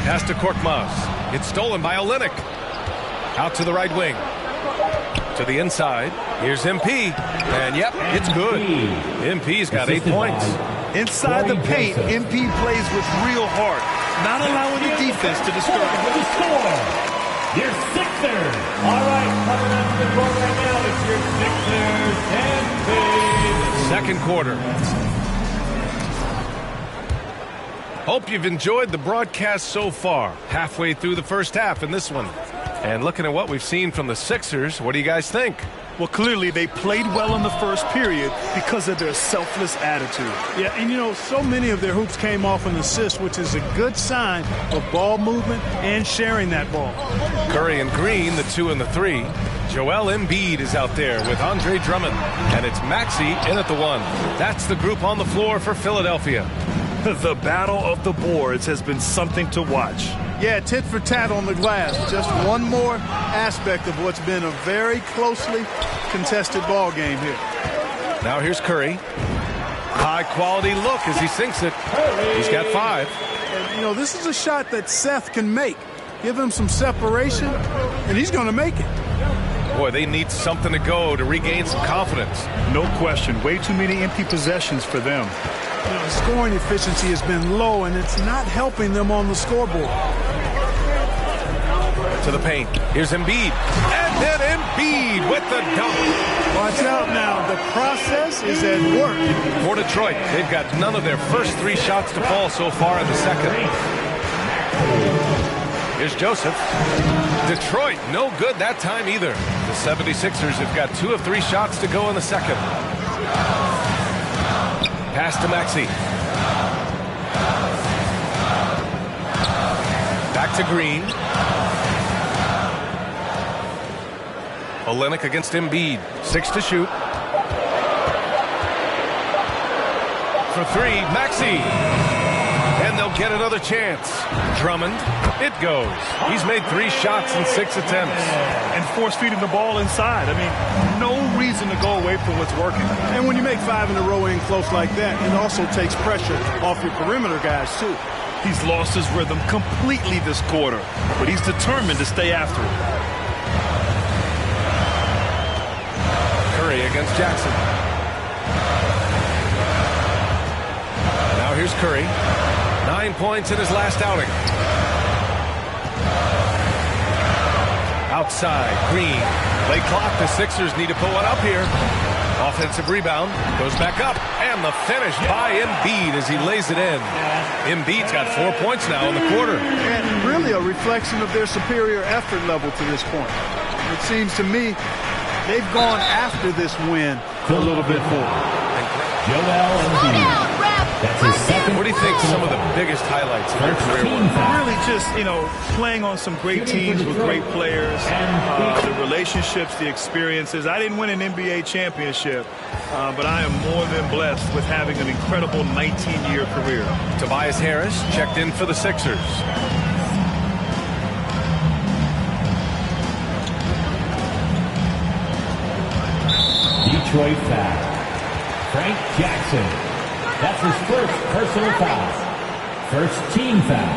Pass to Korkmaz. It's stolen by Olynyk. Out to the right wing. To the inside. Here's MP. And yep, it's good. MP's got 8 points. Inside the paint, MP plays with real heart, not allowing the defense to disturb him. Your Sixers. All right, coming up to the court right now, it's your Sixers and Second quarter. Hope you've enjoyed the broadcast so far. Halfway through the first half in this one. And looking at what we've seen from the Sixers, what do you guys think? Well, clearly they played well in the first period because of their selfless attitude. Yeah, and you know, so many of their hoops came off an assist, which is a good sign of ball movement and sharing that ball. Curry and Green, the 2 and the 3. Joel Embiid is out there with Andre Drummond. And it's Maxey in at the 1. That's the group on the floor for Philadelphia. The battle of the boards has been something to watch. Yeah, tit for tat on the glass. Just one more aspect of what's been a very closely contested ball game here. Now here's Curry. High quality look as he sinks it. He's got 5. And, you know, this is a shot that Seth can make. Give him some separation, and he's going to make it. Boy, they need something to go to regain some confidence. No question. Way too many empty possessions for them. You know, scoring efficiency has been low, and it's not helping them on the scoreboard. To the paint. Here's Embiid. And then Embiid with the dunk. Watch out now. The process is at work. For Detroit, they've got none of their first 3 shots to fall so far in the second. Here's Joseph. Detroit, no good that time either. The 76ers have got 2 of 3 shots to go in the second. Pass to Maxey. to Green. Olynyk against Embiid. 6 to shoot. For 3, Maxey. And they'll get another chance. Drummond, it goes. He's made 3 shots in 6 attempts. And force-feeding the ball inside. I mean, no reason to go away from what's working. And when you make 5 in a row in close like that, it also takes pressure off your perimeter guys, too. He's lost his rhythm completely this quarter, but he's determined to stay after it. Curry against Jackson. Now here's Curry. 9 points in his last outing. Outside, Green. Late clock, the Sixers need to put one up here. Offensive rebound, goes back up, and the finish by Embiid as he lays it in. Embiid's got 4 points now in the quarter. And really a reflection of their superior effort level to this point. It seems to me they've gone after this win a little bit forward. Joel Embiid. That's his second. What do you think some of the biggest highlights of their career were? Really just, playing on some great teams with great players, the relationships, the experiences. I didn't win an NBA championship, but I am more than blessed with having an incredible 19-year career. Tobias Harris checked in for the Sixers. Detroit foul. Frank Jackson. That's his first personal foul. First team foul.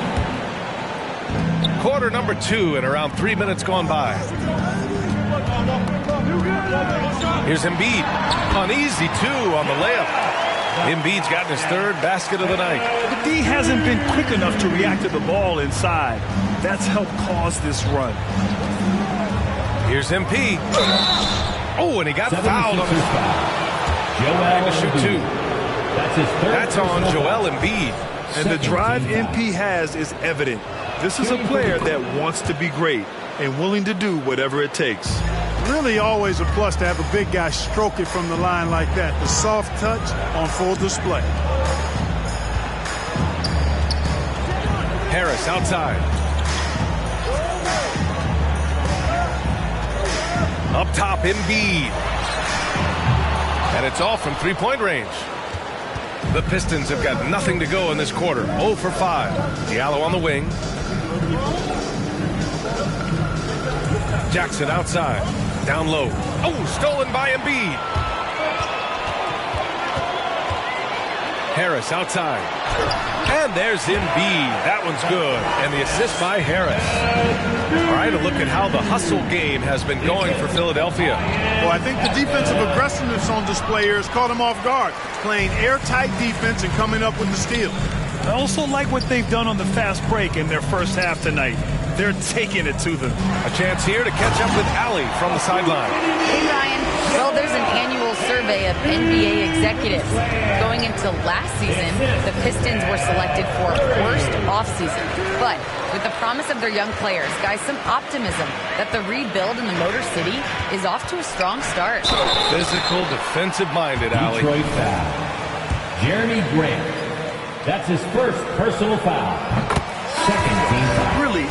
Quarter number 2 and around 3 minutes gone by. Here's Embiid. An easy 2 on the layup. Embiid's gotten his 3rd basket of the night. The D hasn't been quick enough to react to the ball inside. That's helped cause this run. Here's MP. Oh, and he got fouled on his foul. Joel to shoot 2. That's his 3rd. That's on Joel Embiid. And the drive MP has is evident. This is a player that wants to be great and willing to do whatever it takes. Really always a plus to have a big guy stroke it from the line like that. The soft touch on full display. Harris outside. Up top, Embiid. And it's all from 3-point range. The Pistons have got nothing to go in this quarter. 0 for 5. Diallo on the wing. Jackson outside. Down low. Oh, stolen by Embiid. Harris outside. And there's Embiid. That one's good. And the assist by Harris. All right, a look at how the hustle game has been going for Philadelphia. Well, I think the defensive aggressiveness on display here has caught him off guard. Playing airtight defense and coming up with the steal. I also like what they've done on the fast break in their first half tonight. They're taking it to them. A chance here to catch up with Allie from the sideline. Hey, Ryan. Well, there's an annual survey of NBA executives. Going into last season, the Pistons were selected for worst offseason. But with the promise of their young players, guys, some optimism that the rebuild in the Motor City is off to a strong start. Physical, defensive-minded, Allie. Detroit foul. Jeremy Grant. That's his first personal foul. Second team foul. Really?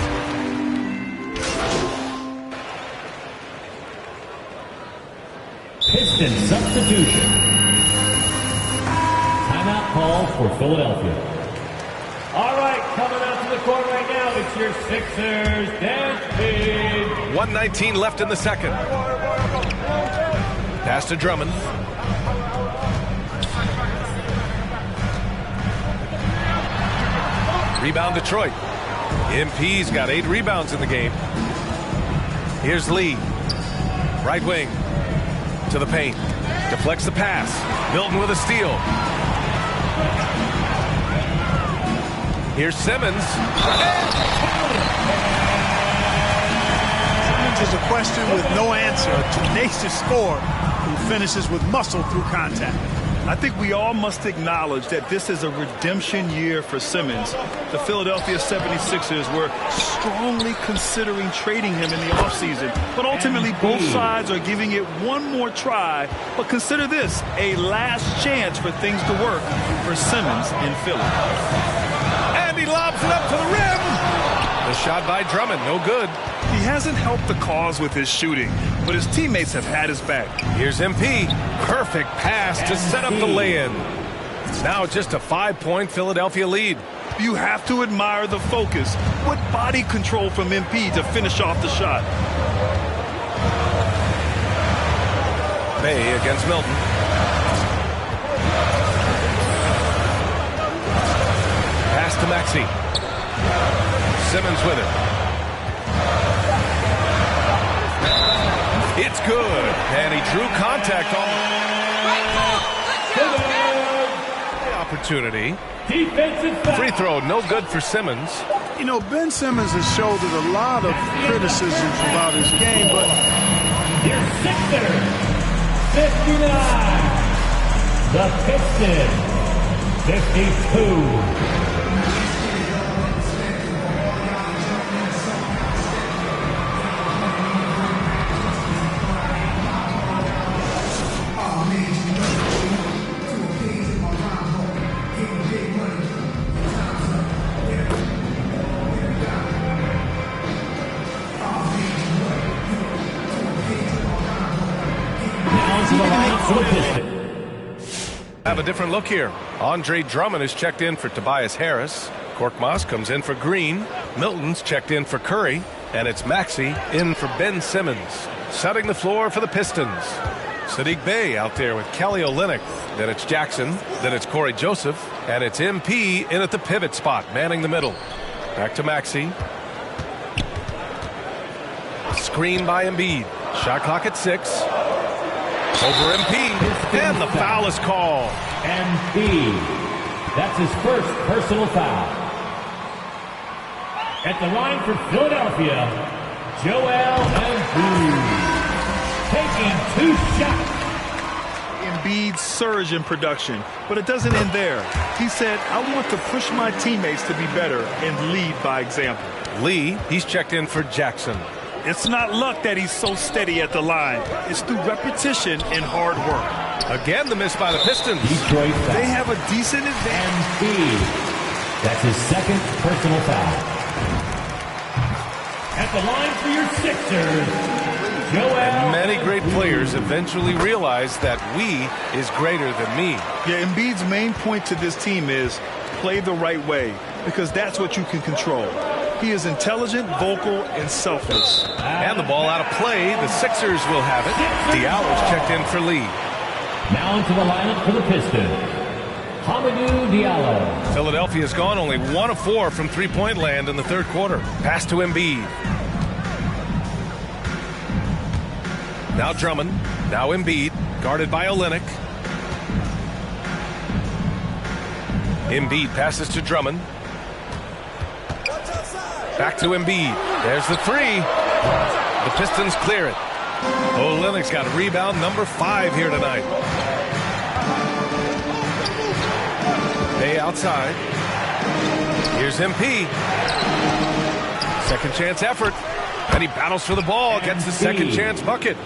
Piston substitution. Timeout call for Philadelphia. All right, coming out to the court right now, it's your Sixers dance speed. 1:19 left in the second. Pass to Drummond. Rebound Detroit. MP's got 8 rebounds in the game. Here's Lee. Right wing. To the paint. Deflects the pass. Milton with a steal. Here's Simmons. Simmons is a question with no answer. A tenacious scorer who finishes with muscle through contact. I think we all must acknowledge that this is a redemption year for Simmons. The Philadelphia 76ers were strongly considering trading him in the offseason, but ultimately both sides are giving it one more try. But consider this, a last chance for things to work for Simmons in Philly. And he lobs it up to the rim. The shot by Drummond, no good. He hasn't helped the cause with his shooting, but his teammates have had his back. Here's MP. Perfect pass to set up the lay-in. Now just a 5-point Philadelphia lead. You have to admire the focus. What body control from MP to finish off the shot. Bay against Milton. Pass to Maxey. Simmons with it. It's good. And he drew contact on the opportunity. Free throw, no good for Simmons. You know, Ben Simmons has shouldered a lot of criticisms about his game, but your Sixers, 59. The Pistons, 52. Have a different look here. Andre Drummond is checked in for Tobias Harris. Korkmaz comes in for Green. Milton's checked in for Curry. And it's Maxey in for Ben Simmons. Setting the floor for the Pistons. Saddiq Bey out there with Kelly Olynyk. Then it's Jackson. Then it's Corey Joseph. And it's MP in at the pivot spot, manning the middle. Back to Maxey. Screen by Embiid. Shot clock at 6. Over MP, and the foul is called. Embiid. That's his first personal foul. At the line for Philadelphia, Joel Embiid. Taking 2 shots. Embiid's surge in production, but it doesn't end there. He said, I want to push my teammates to be better and lead by example. Lee, he's checked in for Jackson. It's not luck that he's so steady at the line. It's through repetition and hard work. Again, the miss by the Pistons. They have a decent advantage. That's his second personal foul. At the line for your Sixers, Joel. And many great players eventually realize that we is greater than me. Yeah, Embiid's main point to this team is play the right way, because that's what you can control. He is intelligent, vocal, and selfless. And the ball out of play. The Sixers will have it. Diallo's checked in for Lee. Now into the lineup for the Pistons. Hamidou Diallo. Philadelphia's gone only 1 of 4 from three-point land in the third quarter. Pass to Embiid. Now Drummond. Now Embiid. Guarded by Olynyk. Embiid passes to Drummond. Back to Embiid. There's the 3. The Pistons clear it. Olynyk's got rebound number 5 here tonight. Bay outside. Here's MP. Second chance effort. And he battles for the ball. Gets the second chance bucket.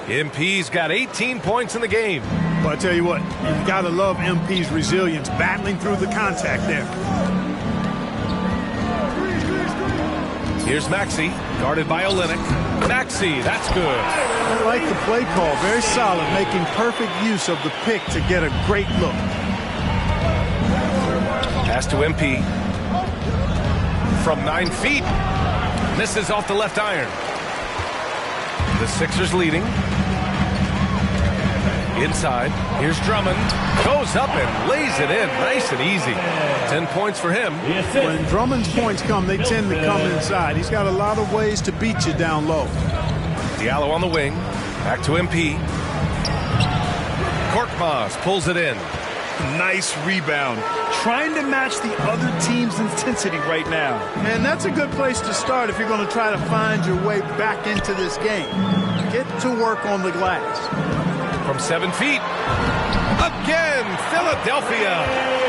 MP's got 18 points in the game. But I tell you what, you got to love MP's resilience, battling through the contact there. Here's Maxey, guarded by Olynyk. Maxey, that's good. I like the play call. Very solid, making perfect use of the pick to get a great look. Pass to MP. From 9 feet. Misses off the left iron. The Sixers leading. Inside. Here's Drummond. Goes up and lays it in. Nice and easy. 10 points for him. When Drummond's points come, they tend to come inside. He's got a lot of ways to beat you down low. Diallo on the wing. Back to MP. Korkmaz pulls it in. Nice rebound. Trying to match the other team's intensity right now. And that's a good place to start if you're going to try to find your way back into this game. Get to work on the glass. From 7 feet. Again, Philadelphia.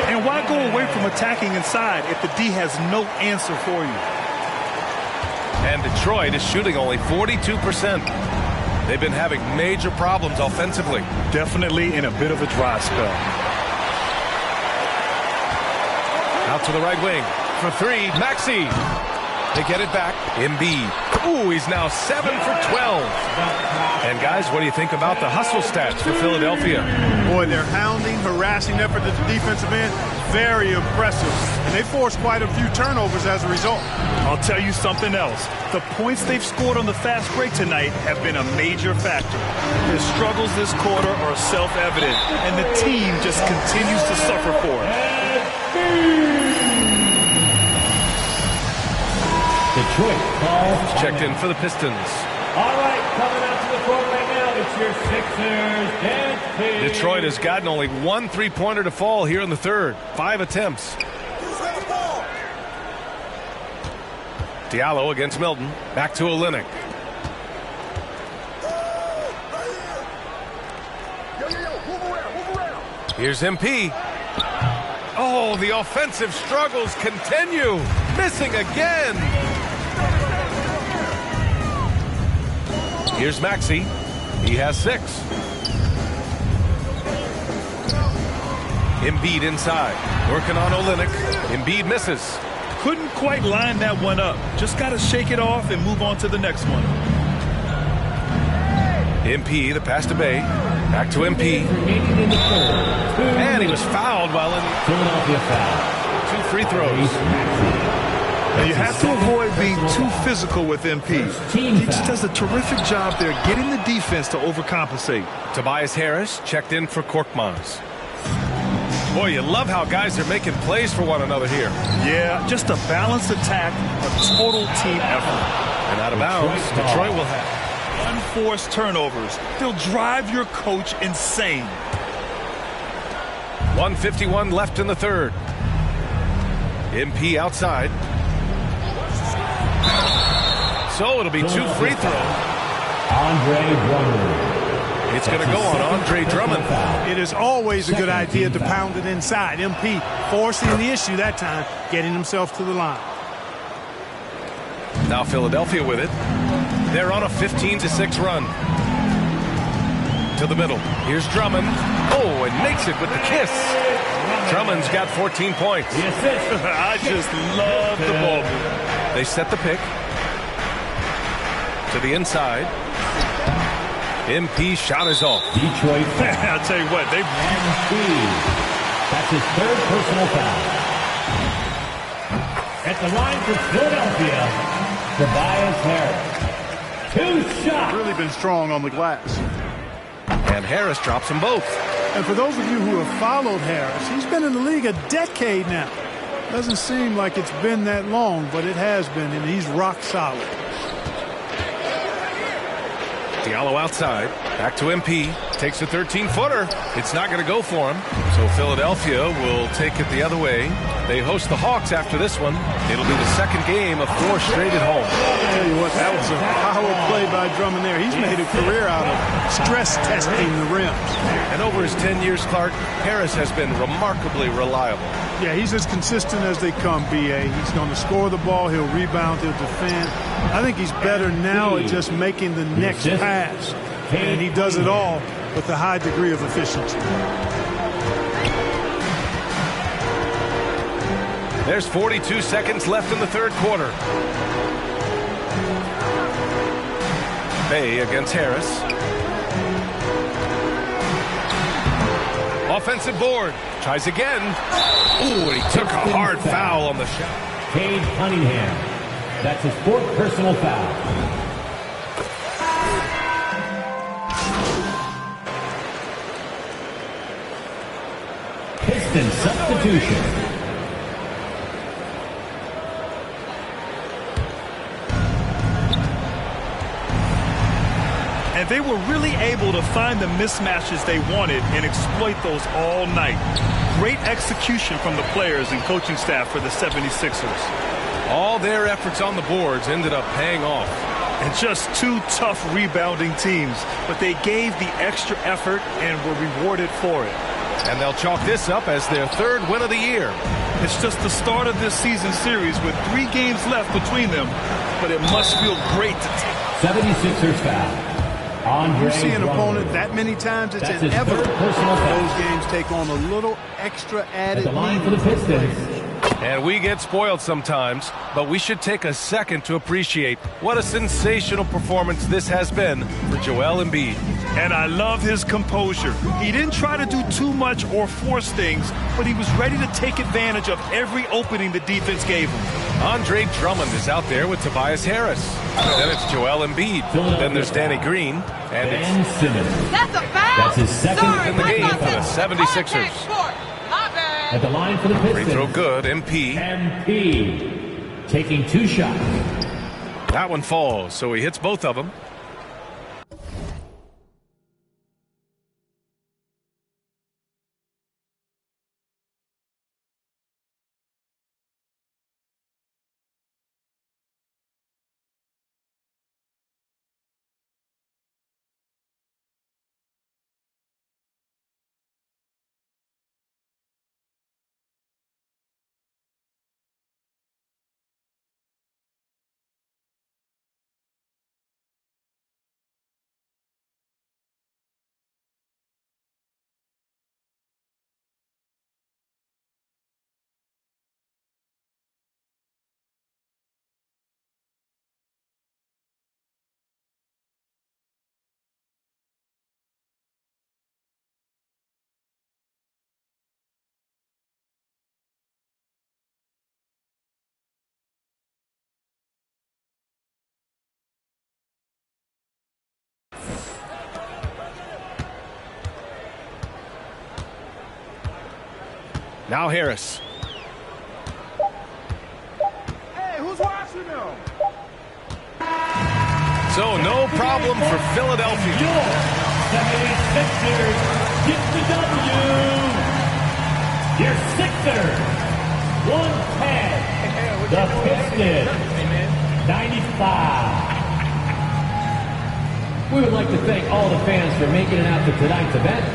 And why go away from attacking inside if the D has no answer for you? And Detroit is shooting only 42%. They've been having major problems offensively. Definitely in a bit of a dry spell. Out to the right wing. For 3, Maxey. They get it back. Embiid. Ooh, he's now 7 for 12. And guys, what do you think about the hustle stats for Philadelphia? Boy, their hounding, harassing effort at the defensive end, very impressive. And they forced quite a few turnovers as a result. I'll tell you something else. The points they've scored on the fast break tonight have been a major factor. Their struggles this quarter are self-evident, and the team just continues to suffer for it. Detroit calls checked in for the Pistons. All right, coming out to the court right now, it's your Sixers dance team. Detroit has gotten only one three-pointer to fall here in the third. 5 attempts. Diallo against Milton. Back to Olynyk. Here's MP. Oh, the offensive struggles continue. Missing again. Here's Maxey. He has 6. Embiid inside. Working on Olynyk. Embiid misses. Couldn't quite line that one up. Just got to shake it off and move on to the next one. MP, the pass to Bay. Back to MP. And he was fouled while in Philadelphia foul. 2 free throws. Now you have to avoid being too physical with MP. He just does a terrific job there getting the defense to overcompensate. Tobias Harris checked in for Korkmaz. Boy, you love how guys are making plays for one another here. Yeah, just a balanced attack, a total team effort. And out of bounds, Detroit will have unforced turnovers. They'll drive your coach insane. 1:51 left in the third. MP outside. So it'll be 2 free throws. Andre Drummond. It's going to go on Andre Drummond. It is always a good idea to pound it inside. MP forcing the issue that time, getting himself to the line. Now Philadelphia with it. They're on a 15-6 run. To the middle. Here's Drummond. Oh, and makes it with the kiss. Drummond's got 14 points. I just love the ball. They set the pick. To the inside. MP shot is off. Detroit. I'll tell you what, they. That's his 3rd personal foul. At the line for Philadelphia, Tobias Harris. 2 shots. Really been strong on the glass. And Harris drops them both. And for those of you who have followed Harris, he's been in the league a decade now. Doesn't seem like it's been that long, but it has been, and he's rock solid. Diallo outside. Back to MP. Takes a 13-footer. It's not going to go for him. So Philadelphia will take it the other way. They host the Hawks after this one. It'll be the 2nd game of 4 straight at home. I'll tell you what, that was a power play by Drummond there. He's made a career out of stress testing the rims. And over his 10 years, Clark, Harris has been remarkably reliable. Yeah, he's as consistent as they come, B.A. He's going to score the ball. He'll rebound. He'll defend. I think he's better now at just making the next pass. And he does it all with a high degree of efficiency. There's 42 seconds left in the third quarter. Bay against Harris. Offensive board. Tries again. Ooh, he took a hard foul on the shot. Cade Cunningham. That's his 4th personal foul. Piston substitution. And they were really able to find the mismatches they wanted and exploit those all night. Great execution from the players and coaching staff for the 76ers. All their efforts on the boards ended up paying off. And just 2 tough rebounding teams, but they gave the extra effort and were rewarded for it. And they'll chalk this up as their 3rd win of the year. It's just the start of this season series with 3 games left between them, but it must feel great to take. 76ers foul. You see an opponent that many times, it's inevitable. Those games take on a little extra added At the line for the Pistons, And we get spoiled sometimes, but we should take a second to appreciate what a sensational performance this has been for Joel Embiid. And I love his composure. He didn't try to do too much or force things, but he was ready to take advantage of every opening the defense gave him. Andre Drummond is out there with Tobias Harris. Then it's Joel Embiid. Then there's Danny Green. And Ben Simmons. That's a foul! That's his second in the game for the 76ers. At the line for the Pistons. Free throw good, MP. MP taking 2 shots. That one falls, so he hits both of them. Now Harris. Hey, who's watching them? So no problem for Philadelphia. Your 76ers get the W. Your Sixers 110. The Pistons 95. We would like to thank all the fans for making it out to tonight's event.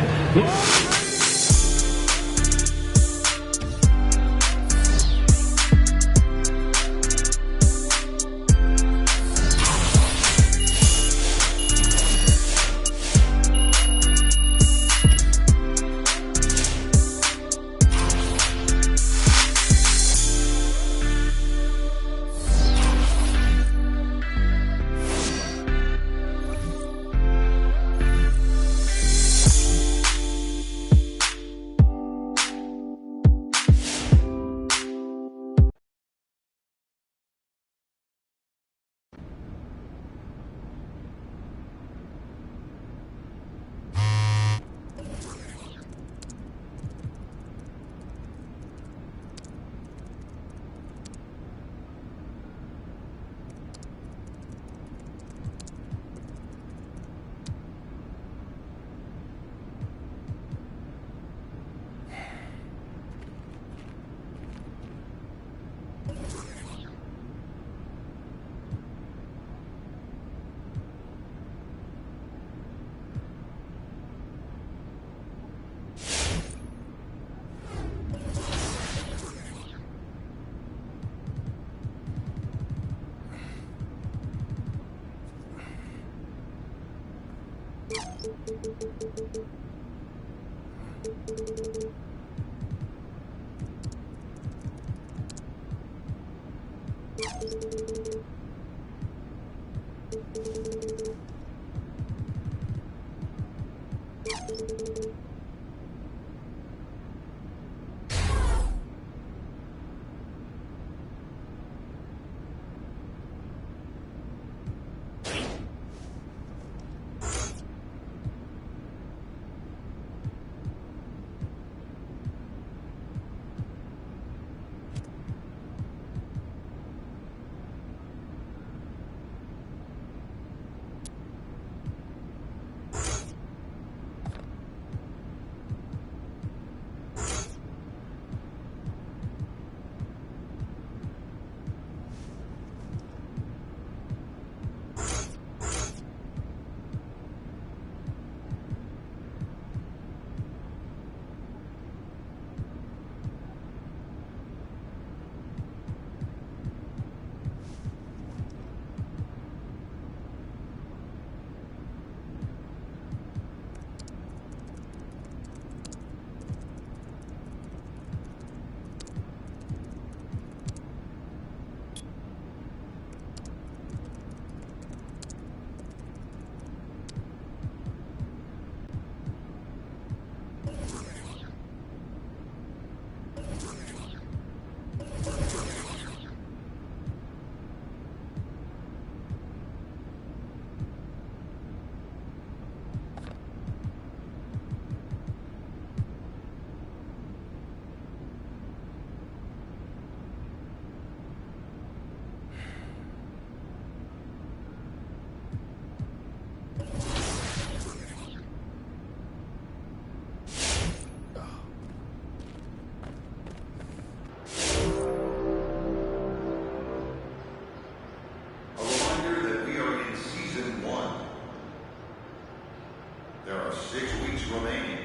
6 weeks remaining.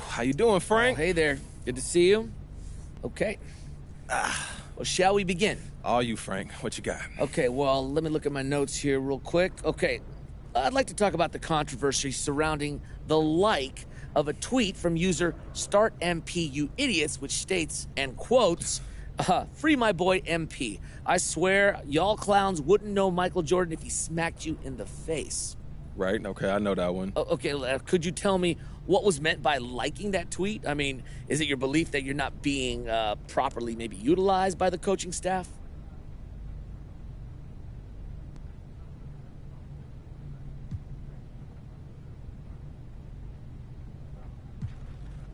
How you doing, Frank? Oh, hey there. Good to see you. Okay. Well, shall we begin? All you, Frank. What you got? Okay, well, let me look at my notes here real quick. Okay. I'd like to talk about the controversy surrounding the like of a tweet from user StartMPUidiots, which states, and quotes, free my boy MP. I swear, y'all clowns wouldn't know Michael Jordan if he smacked you in the face. Right, okay, I know that one. Okay, could you tell me what was meant by liking that tweet? I mean, is it your belief that you're not being properly maybe utilized by the coaching staff?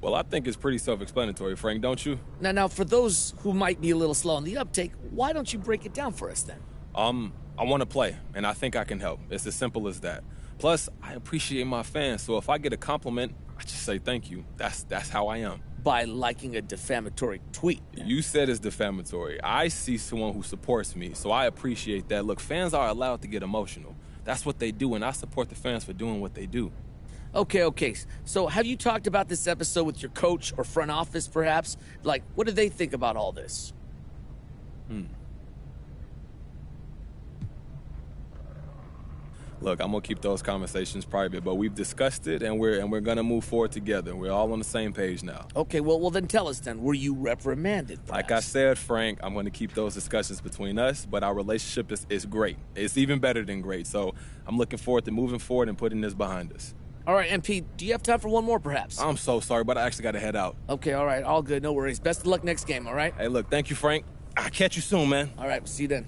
Well, I think it's pretty self-explanatory, Frank, don't you? Now, for those who might be a little slow on the uptake, why don't you break it down for us then? I want to play, and I think I can help. It's as simple as that. Plus, I appreciate my fans, so if I get a compliment, I just say thank you. That's how I am. By liking a defamatory tweet. You said it's defamatory. I see someone who supports me, so I appreciate that. Look, fans are allowed to get emotional. That's what they do, and I support the fans for doing what they do. Okay. So have you talked about this episode with your coach or front office, perhaps? Like, what do they think about all this? Look, I'm gonna keep those conversations private, but we've discussed it, and we're gonna move forward together. We're all on the same page now. Okay, well then tell us then. Were you reprimanded, perhaps? Like I said, Frank, I'm gonna keep those discussions between us, but our relationship is great. It's even better than great, so I'm looking forward to moving forward and putting this behind us. All right, MP, do you have time for one more, perhaps? I'm so sorry, but I actually gotta head out. Okay, all right, all good, no worries. Best of luck next game, all right? Hey, look, thank you, Frank. I'll catch you soon, man. All right, we'll see you then.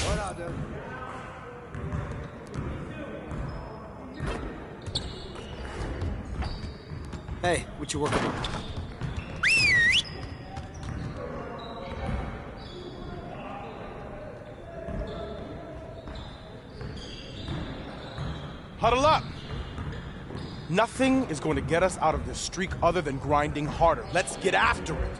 What up, dude? Hey, what you working on? Huddle up! Nothing is going to get us out of this streak other than grinding harder. Let's get after it.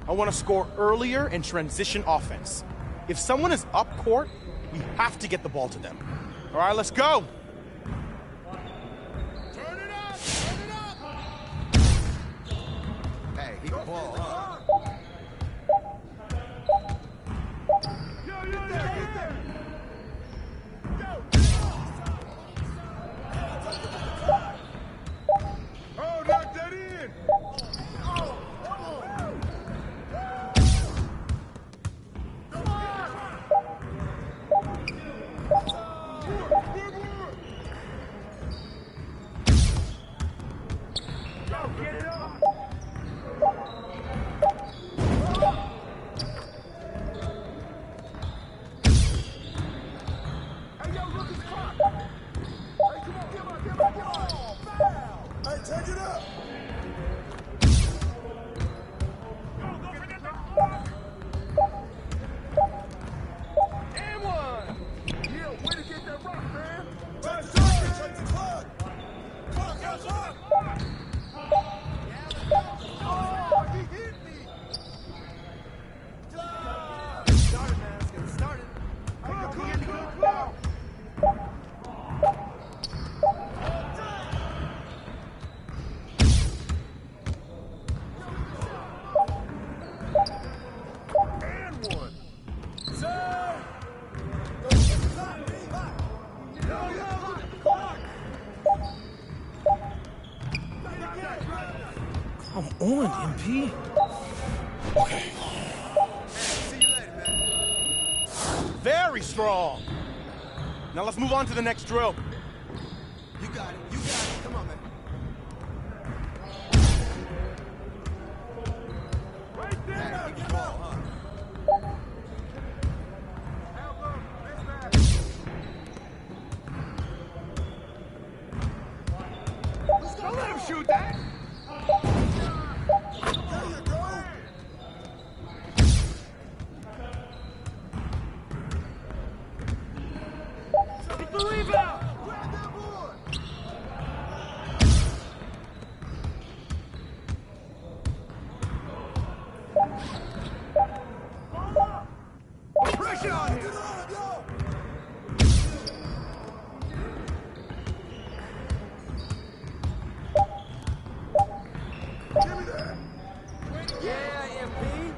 I want to score earlier and transition offense. If someone is up court, we have to get the ball to them. All right, let's go. Turn it up! Hey, he can ball. Oh, knock that in! Come on, MP. Okay. Very strong. Now let's move on to the next drill. You got it. You got it. Come on, man. Right there. Get ball, huh? Don't let him shoot that. There you go. Get the rebound. Grab that board. Pressure on him. Get on, yo. Give me that. Yeah, MP.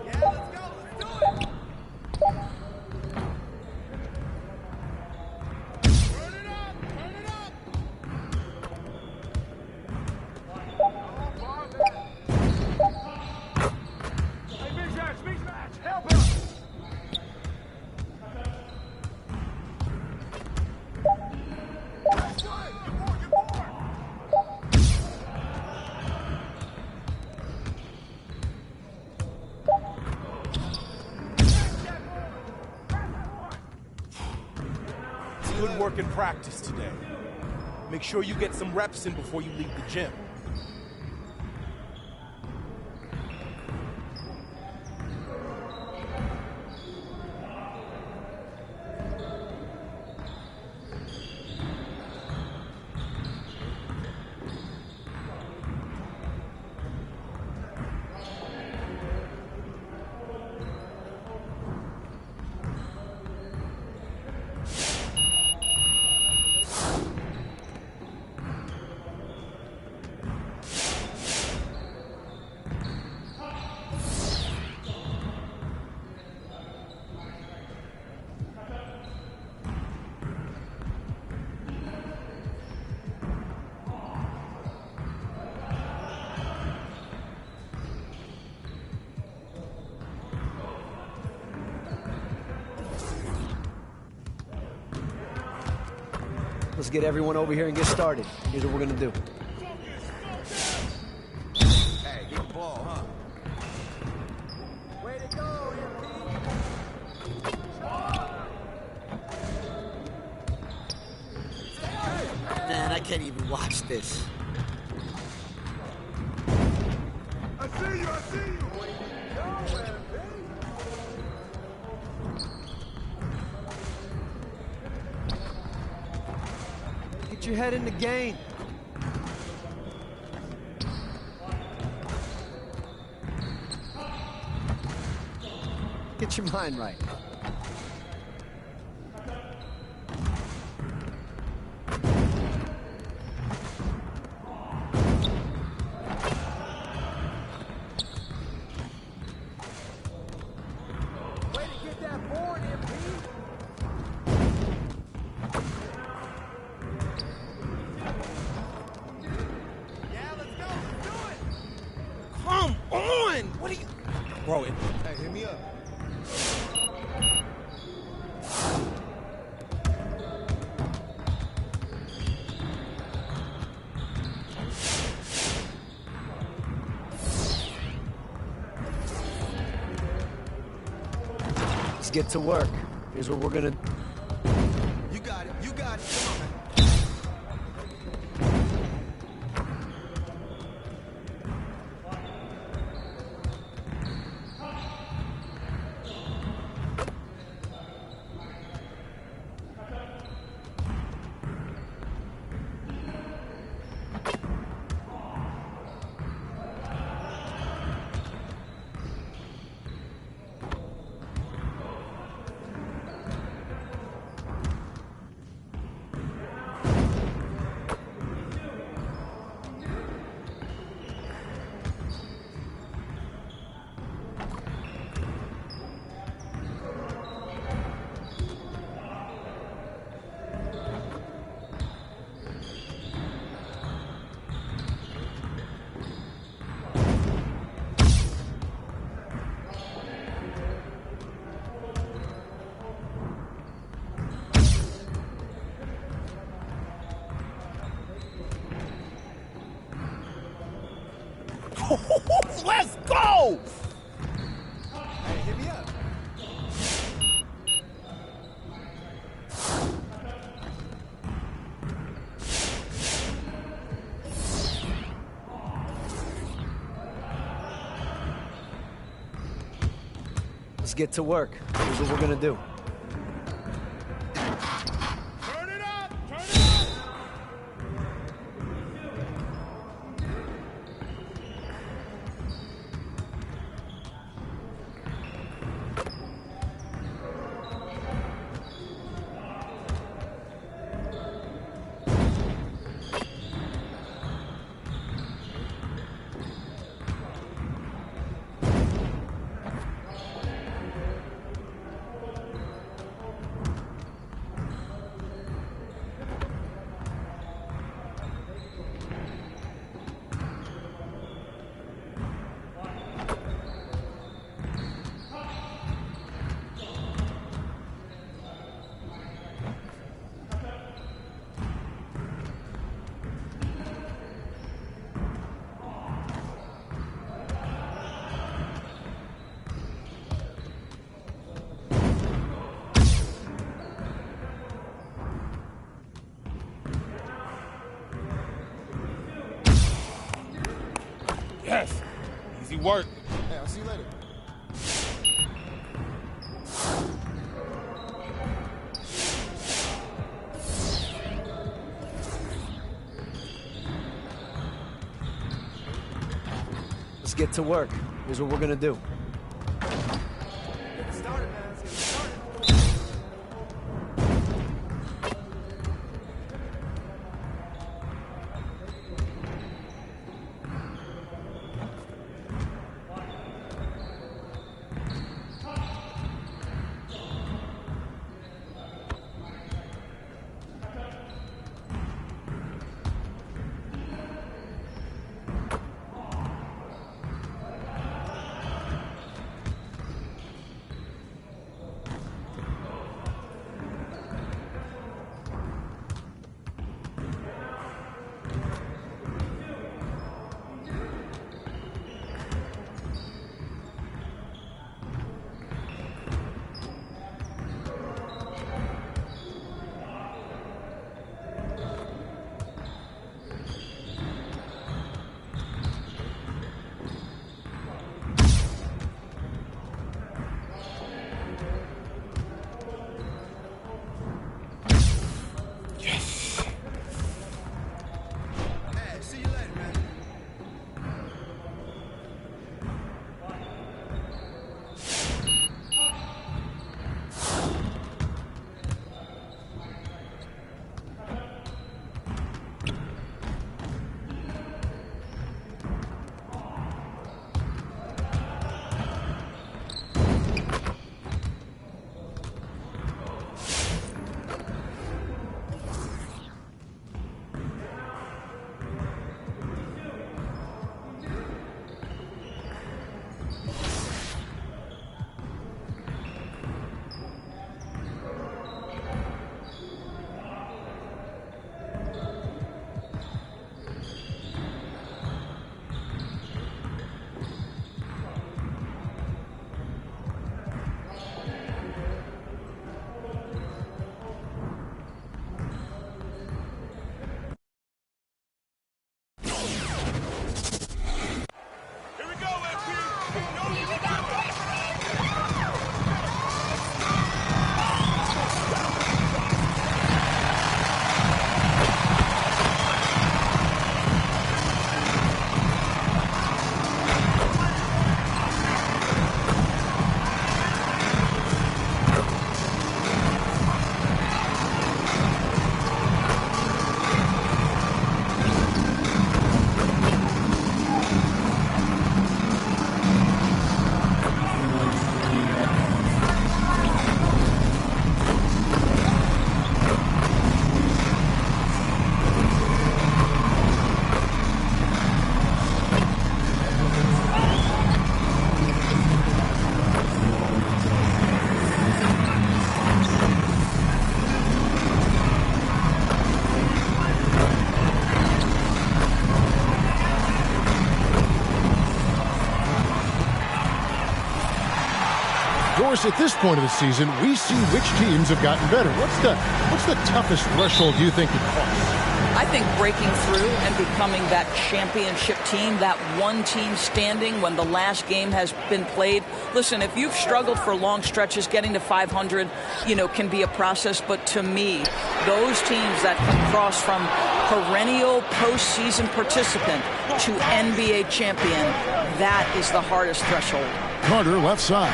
Yeah, let's go. Let's do it. Turn it up. Turn it up. Hey, Big Match, help him. That's right. Get more, get more. It's good work in practice today. Make sure you get some reps in before you leave the gym. Let's get everyone over here and get started. Here's what we're gonna do. Hey, get the ball, huh? Way to go, Man, I can't even watch this. I see you, I see you. Get your head in the game. Get your mind right. Way to get that board, MP. Yeah, let's go. Let's do it. Come on! What are you... Bro, Hey, hit me up. Let's get to work. Here's what we're gonna... You got it. You got it. Come on, man. Let's go! Hey, hit me up. Let's get to work. Here's what we're gonna do. Yes. Easy work. Hey, I'll see you later. Let's get to work. Here's what we're gonna do. Get started, man. Let's get started. Ross, at this point of the season, we see which teams have gotten better. What's the toughest threshold you think it costs? I think breaking through and becoming that championship team, that one team standing when the last game has been played. Listen, if you've struggled for long stretches, getting to 500, can be a process. But to me, those teams that can cross from perennial postseason participant to NBA champion, that is the hardest threshold. Carter left side.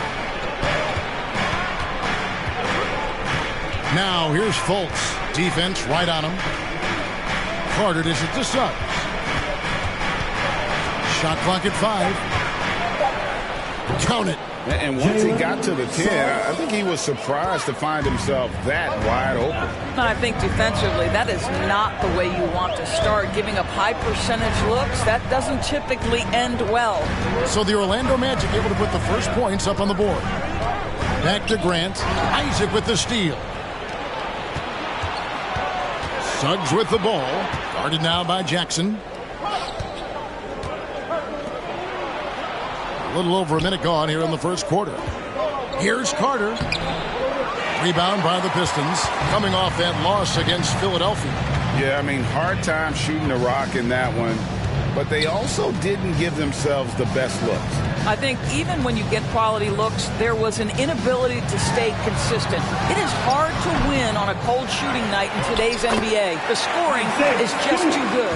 Now here's Fultz. Defense right on him. Carter dishes to Suggs. Shot clock at 5. Count it. And once he got to the 10, I think he was surprised to find himself that wide open. I think defensively, that is not the way you want to start. Giving up high percentage looks, that doesn't typically end well. So the Orlando Magic able to put the first points up on the board. Back to Grant. Isaac with the steal. Suggs with the ball. Guarded now by Jackson. A little over a minute gone here in the first quarter. Here's Carter. Rebound by the Pistons. Coming off that loss against Philadelphia. Yeah, hard time shooting the rock in that one. But they also didn't give themselves the best looks. I think even when you get quality looks, there was an inability to stay consistent. It is hard to win on a cold shooting night in today's NBA. The scoring is just too good.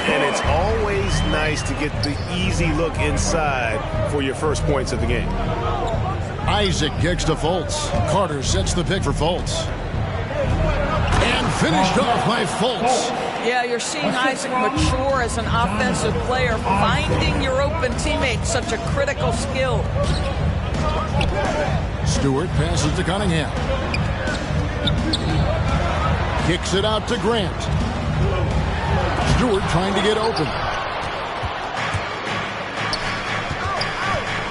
And it's always nice to get the easy look inside for your first points of the game. Isaac kicks to Fultz. Carter sets the pick for Fultz. And finished off by Fultz. Yeah, you're seeing Isaac mature as an offensive player. Finding your open teammate, such a critical skill. Stewart passes to Cunningham. Kicks it out to Grant. Stewart trying to get open.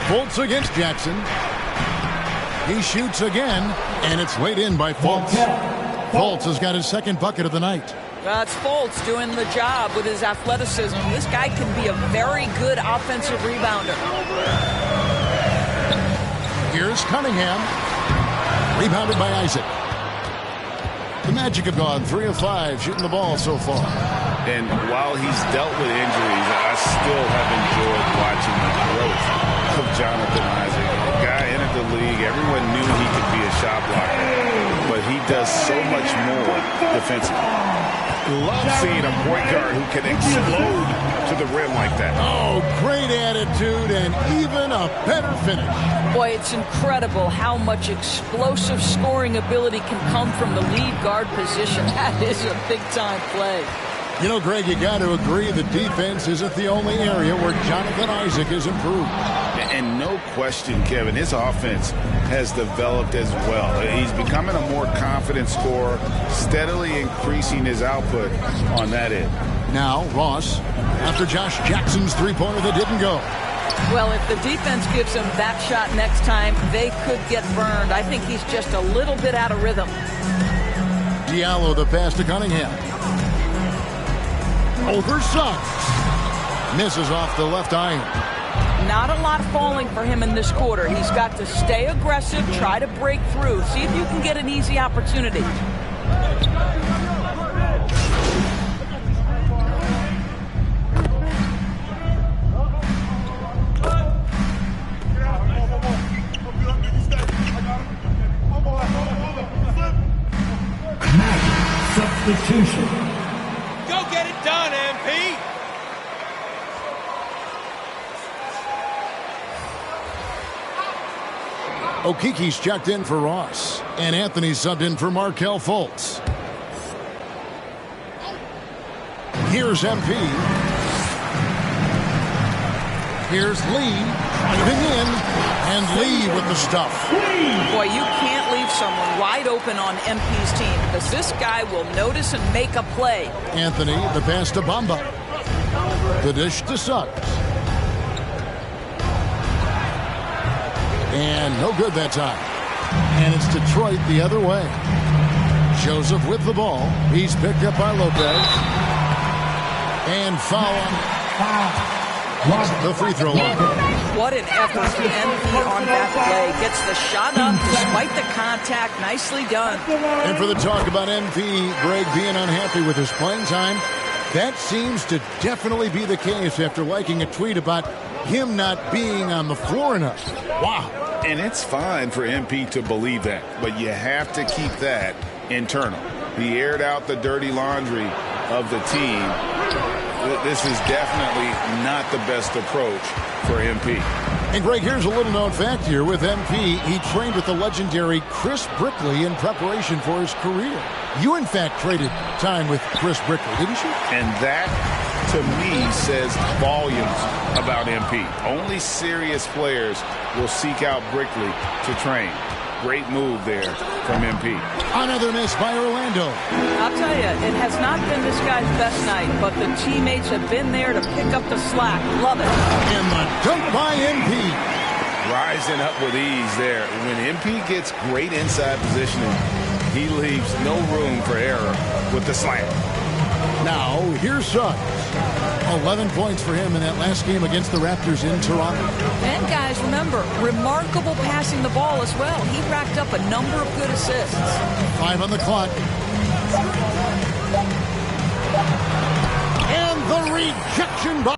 Fultz against Jackson. He shoots again, and it's laid in by Fultz. Fultz has got his second bucket of the night. It's Fultz doing the job with his athleticism. This guy can be a very good offensive rebounder. Here's Cunningham. Rebounded by Isaac. The Magic have gone 3 of 5 shooting the ball so far. And while he's dealt with injuries, I still have enjoyed watching the growth of Jonathan Isaac. A guy entered the league, everyone knew he could be a shot blocker, but he does so much more defensively. Love seeing a point guard who can explode to the rim like that. Oh, great attitude and even a better finish. Boy, it's incredible how much explosive scoring ability can come from the lead guard position. That is a big-time play. You know, Greg, you got to agree the defense isn't the only area where Jonathan Isaac has improved. And no question, Kevin, his offense has developed as well. He's becoming a more confident scorer, steadily increasing his output on that end. Now, Ross, after Josh Jackson's three-pointer that didn't go. Well, if the defense gives him that shot next time, they could get burned. I think he's just a little bit out of rhythm. Diallo, the pass to Cunningham. Over Suggs. Misses off the left iron. Not a lot falling for him in this quarter. He's got to stay aggressive, try to break through, see if you can get an easy opportunity. Substitution. Go get it done, MP. Okiki's checked in for Ross, and Anthony's subbed in for Markelle Fultz. Here's MP. Here's Lee, driving in, and Lee with the stuff. Boy, you can't leave someone wide open on MP's team because this guy will notice and make a play. Anthony, the pass to Bamba. The dish to Suggs. And no good that time. And it's Detroit the other way. Joseph with the ball. He's picked up by Lopez. And foul on the free throw line. What an effort from MP on that play. Gets the shot up despite the contact. Nicely done. And for the talk about MP, Greg being unhappy with his playing time, that seems to definitely be the case after liking a tweet about him not being on the floor enough. Wow. And it's fine for MP to believe that, but you have to keep that internal. He aired out the dirty laundry of the team. This is definitely not the best approach for MP. And Greg, here's a little known fact here with MP. He trained with the legendary Chris Brickley in preparation for his career. You, in fact, traded time with Chris Brickley, didn't you? And that, to me, says volumes about MP. Only serious players will seek out Brickley to train. Great move there from MP. Another miss by Orlando. I'll tell you, it has not been this guy's best night, but the teammates have been there to pick up the slack. Love it. And the dunk by MP. Rising up with ease there. When MP gets great inside positioning, he leaves no room for error with the slam. Now, here's Suggs. 11 points for him in that last game against the Raptors in Toronto. And guys, remember, remarkable passing the ball as well. He racked up a number of good assists. 5 on the clock. And the rejection by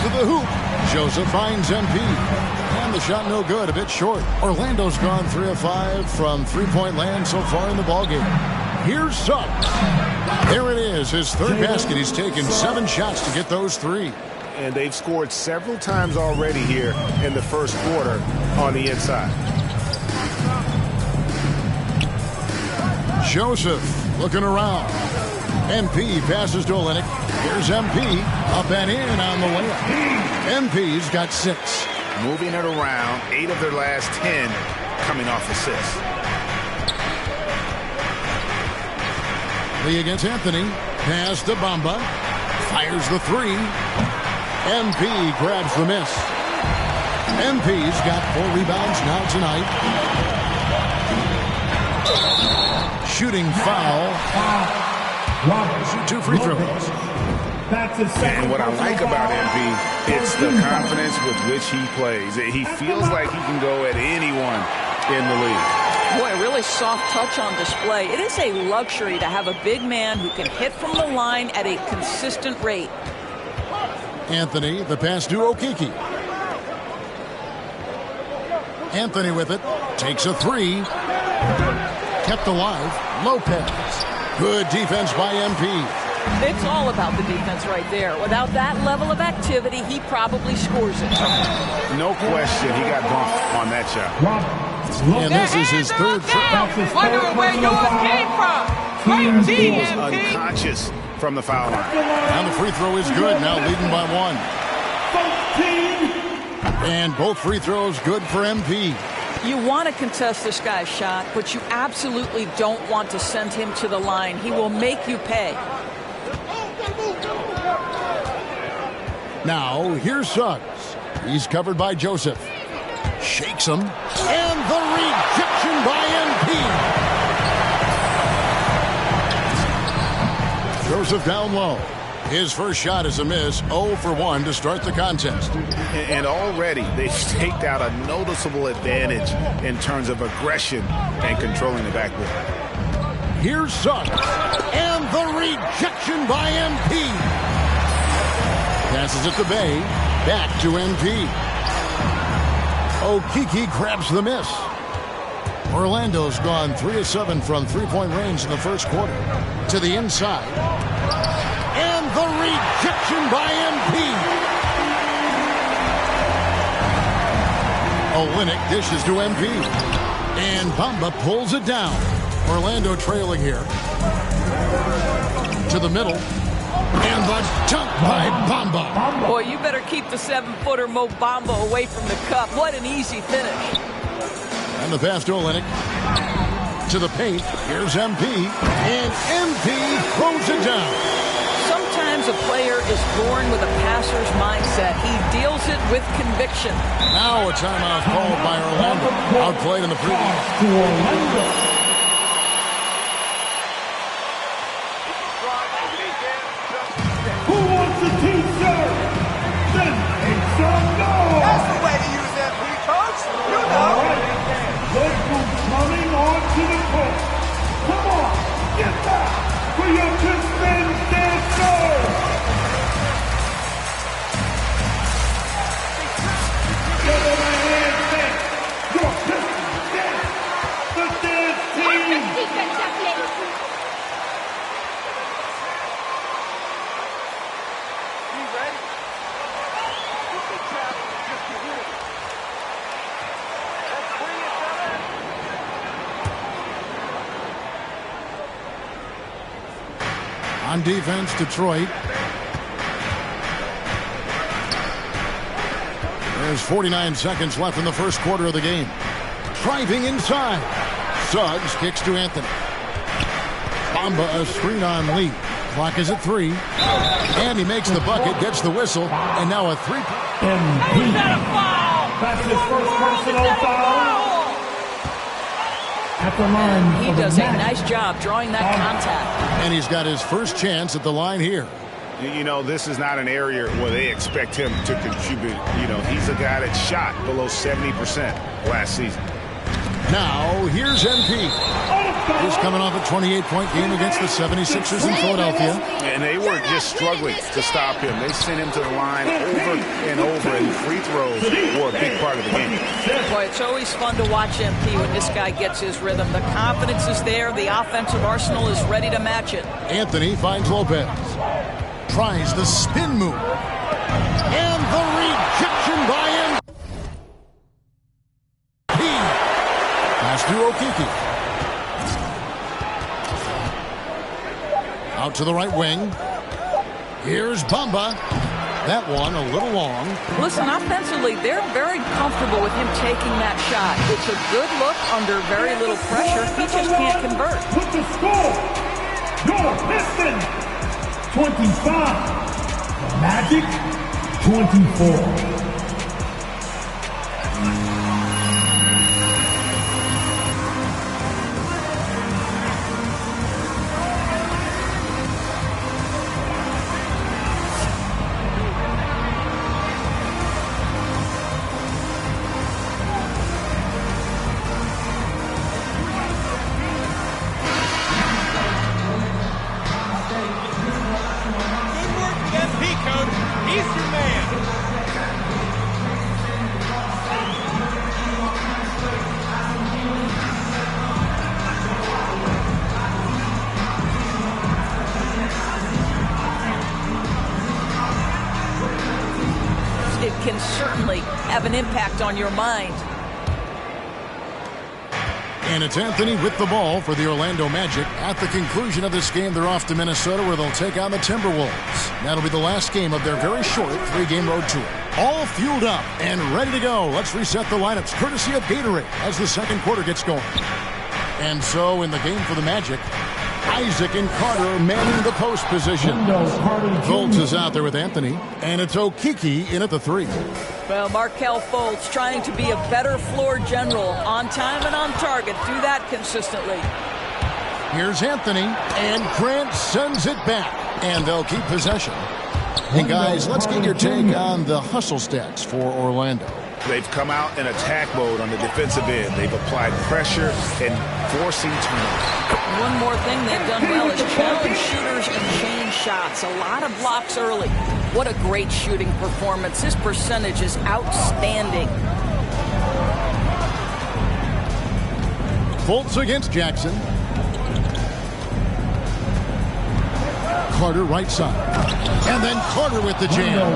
to the hoop. Joseph finds MP. And the shot no good, a bit short. Orlando's gone 3 of 5 from three-point land so far in the ballgame. Here's Suggs. There it is, his third basket. He's taken 7 shots to get those 3. And they've scored several times already here in the first quarter on the inside. Joseph looking around. MP passes to Olynyk. Here's MP up and in on the layup. MP's got 6. Moving it around, 8 of their last 10 coming off assists. Lee against Anthony. Pass to Bamba. Fires the 3. MP grabs the miss. MP's got 4 rebounds now tonight. Shooting foul. Shoot 2 free throws. And what I like about MP, it's the confidence with which he plays. He feels like he can go at anyone in the league. Boy, really soft touch on display. It is a luxury to have a big man who can hit from the line at a consistent rate. Anthony, the pass to Okiki. Anthony with it. Takes a 3. Kept alive. Lopez. Good defense by MP. It's all about the defense right there. Without that level of activity, he probably scores it. No question, he got bumped on that shot. And this is his third foul. Wondering where yours came from. Great He team, was MP. unconscious from the foul line. And the free throw is good, now leading by 1. And both free throws good for MP. You want to contest this guy's shot, but you absolutely don't want to send him to the line. He will make you pay. Now, here's Suggs. He's covered by Joseph. Shakes him. And the rejection by MP. Joseph down low. His first shot is a miss. 0 for 1 to start the contest. And already they've staked out a noticeable advantage in terms of aggression and controlling the backboard. Here's Suggs. And the rejection by MP. Passes it to Bay. Back to MP. Okiki grabs the miss. Orlando's gone 3 of 7 from three-point range in the first quarter. To the inside. And the rejection by MP. Olynyk dishes to MP. And Bamba pulls it down. Orlando trailing here. To the middle. And the dunk by Bamba. Boy, you better keep the 7-footer Mo Bamba away from the cup. What an easy finish. And the pass to Olynyk. To the paint. Here's MP. And MP throws it down. Sometimes a player is born with a passer's mindset. He deals it with conviction. Now a timeout called by Orlando. Outplayed in the previous. Who wants a t-shirt? Then make some noise! That's the way to use MP, coach. You know. Let's go coming onto the court. Come on, get back for your Pistons dancer! Give them a hand back. Your Pistons dance. The dance team. On defense, Detroit. There's 49 seconds left in the first quarter of the game. Driving inside. Suggs kicks to Anthony. Bamba a screen on Lee. Clock is at 3. And he makes the bucket, gets the whistle, and now a 3. That's his first personal foul. At the line He does a nice job drawing that contact. And he's got his first chance at the line here. You know, this is not an area where they expect him to contribute. You know, he's a guy that shot below 70% last season. Now, here's MP. He's coming off a 28-point game against the 76ers in Philadelphia. And they were just struggling to stop him. They sent him to the line over and over, and free throws were a big part of the game. Boy, it's always fun to watch MP when this guy gets his rhythm. The confidence is there. The offensive arsenal is ready to match it. Anthony finds Lopez. Tries the spin move. And the rejection by him. Pass through Okiki. Out to the right wing. Here's Bamba. That one a little long. Listen, offensively, they're very comfortable with him taking that shot. It's a good look under very little pressure. He just can't convert. With the score, your Pistons 25, Magic 24. Can certainly have an impact on your mind. And it's Anthony with the ball for the Orlando Magic. At the conclusion of this game, they're off to Minnesota, where they'll take on the Timberwolves. That'll be the last game of their very short 3-game road tour. All fueled up and ready to go. Let's reset the lineups, courtesy of Gatorade, as the second quarter gets going. And so in the game for the Magic, Isaac and Carter manning the post position. Fultz is out there with Anthony, and it's Okiki in at the 3. Well, Markelle Fultz trying to be a better floor general, on time and on target. Do that consistently. Here's Anthony, and Grant sends it back, and they'll keep possession. Hey guys, let's get your take on the hustle stats for Orlando. They've come out in attack mode on the defensive end. They've applied pressure and forcing turnovers. One more thing they've done well is challenge shooters and change shots. A lot of blocks early. What a great shooting performance. His percentage is outstanding. Fultz against Jackson. Carter right side. And then Carter with the jam.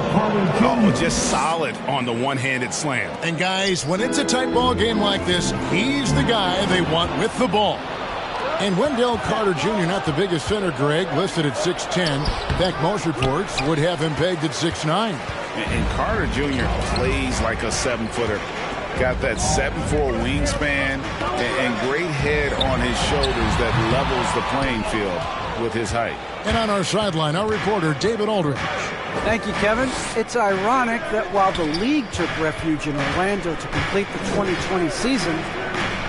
Oh, just solid on the one-handed slam. And guys, when it's a tight ball game like this, he's the guy they want with the ball. And Wendell Carter Jr., not the biggest center, Greg, listed at 6'10". In fact, most reports would have him pegged at 6'9". And Carter Jr. plays like a 7-footer. Got that 7'4" wingspan and great head on his shoulders that levels the playing field with his height. And on our sideline, our reporter, David Aldridge. Thank you, Kevin. It's ironic that while the league took refuge in Orlando to complete the 2020 season,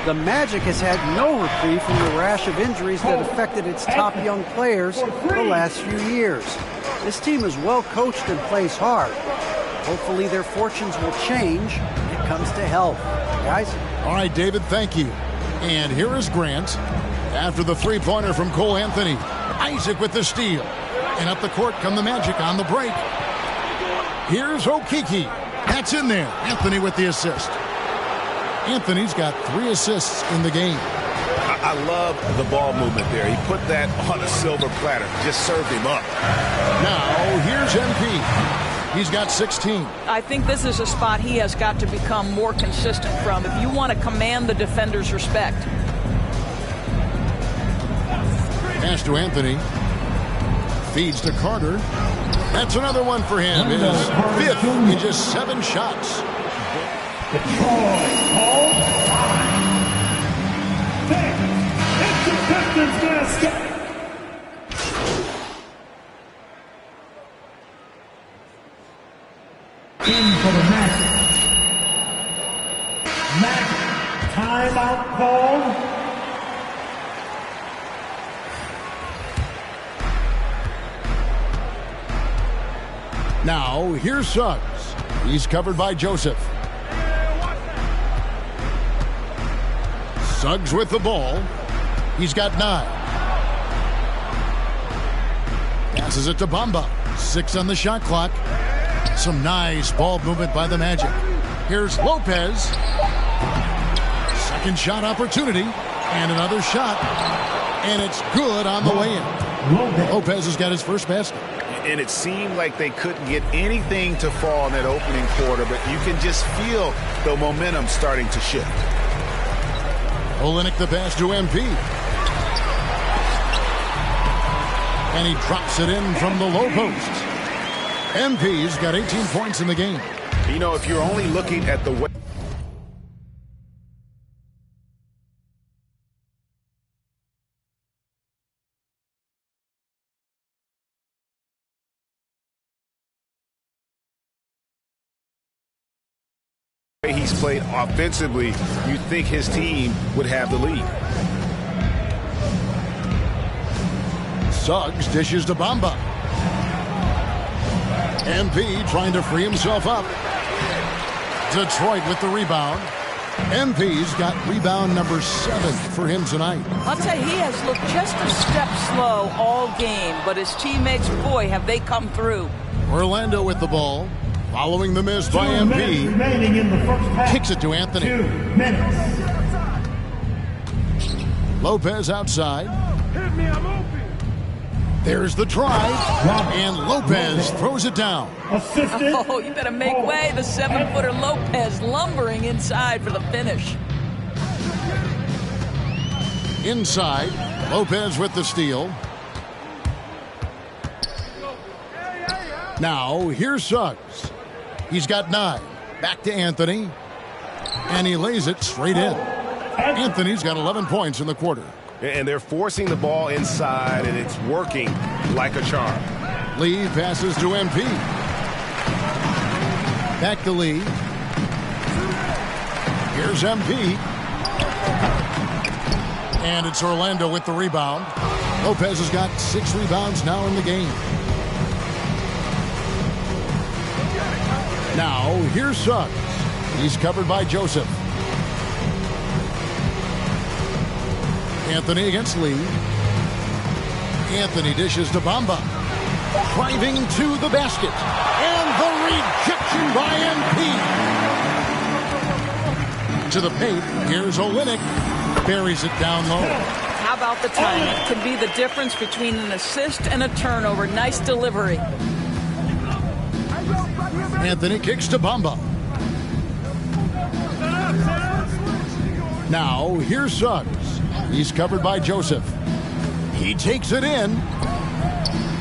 the Magic has had no reprieve from the rash of injuries that affected its top young players the last few years. This team is well coached and plays hard. Hopefully their fortunes will change when it comes to health. Guys? All right, David, thank you. And here is Grant. After the three-pointer from Cole Anthony, Isaac with the steal. And up the court come the Magic on the break. Here's Okiki. That's in there. Anthony with the assist. Anthony's got 3 assists in the game. I love the ball movement there. He put that on a silver platter. Just served him up. Now, here's MP. He's got 16. I think this is a spot he has got to become more consistent from if you want to command the defender's respect. Pass to Anthony. Feeds to Carter. That's another one for him. His 5th in just 7 shots. Detroit calls time. It's the Pistons basket. In for the Magic. Magic timeout called. Now, here's Suggs. He's covered by Joseph. Suggs with the ball. He's got 9. Passes it to Bamba. 6 on the shot clock. Some nice ball movement by the Magic. Here's Lopez. Second shot opportunity. And another shot. And it's good on the way in. Lopez has got his first basket. And it seemed like they couldn't get anything to fall in that opening quarter, but you can just feel the momentum starting to shift. Olynyk the pass to MP. And he drops it in from the low post. MP's got 18 points in the game. You know, if you're only looking at the way he's played offensively, you think his team would have the lead. Suggs dishes to Bamba. MP trying to free himself up. Detroit with the rebound. MP's got rebound number 7 for him tonight. I'll tell you, he has looked just a step slow all game, but his teammates, boy, have they come through. Orlando with the ball. Following the miss by MP. Remaining in the first half. Kicks it to Anthony. 2 minutes. Lopez outside. Hit me, I'm open. There's the drive. And Lopez throws it down. Oh, you better make way. The 7-footer Lopez lumbering inside for the finish. Inside. Lopez with the steal. Now, here's Suggs. He's got 9. Back to Anthony. And he lays it straight in. Anthony's got 11 points in the quarter. And they're forcing the ball inside, and it's working like a charm. Lee passes to MP. Back to Lee. Here's MP. And it's Orlando with the rebound. Lopez has got 6 rebounds now in the game. Now, here's Suggs. He's covered by Joseph. Anthony against Lee. Anthony dishes to Bamba. Driving to the basket. And the rejection by MP. To the paint. Here's Olynyk. Buries it down low. How about the timing? It can be the difference between an assist and a turnover. Nice delivery. Anthony kicks to Bamba. Now, here's Suggs. He's covered by Joseph. He takes it in.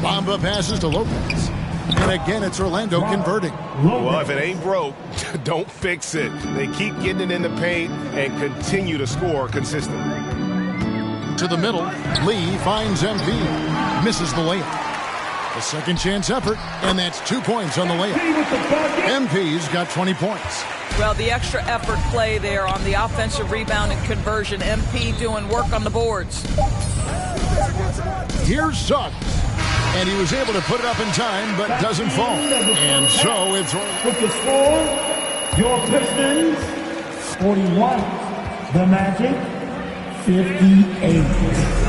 Bamba passes to Lopez. And again, it's Orlando converting. Well, if it ain't broke, don't fix it. They keep getting it in the paint and continue to score consistently. To the middle, Lee finds MP. Misses the layup. A second chance effort, and that's 2 points on the layup. MP's got 20 points. Well, the extra effort play there on the offensive rebound and conversion. MP doing work on the boards. Here's Suggs. And he was able to put it up in time, but doesn't fall. And so it's... With the score, your Pistons, 41. The Magic, 58.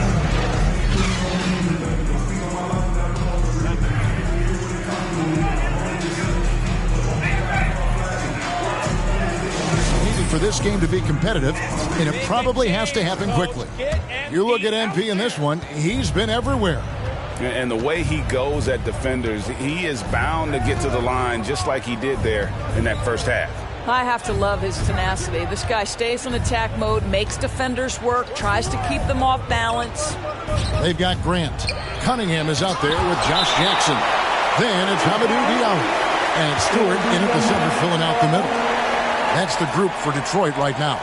For this game to be competitive, and it probably has to happen quickly. You look at MP in this one, he's been everywhere. And the way he goes at defenders, he is bound to get to the line just like he did there in that first half. I have to love his tenacity. This guy stays in attack mode, makes defenders work, tries to keep them off balance. They've got Grant. Cunningham is out there with Josh Jackson. Then it's Hamidou Diallo. And it's Stewart in at the center, filling out the middle. That's the group for Detroit right now.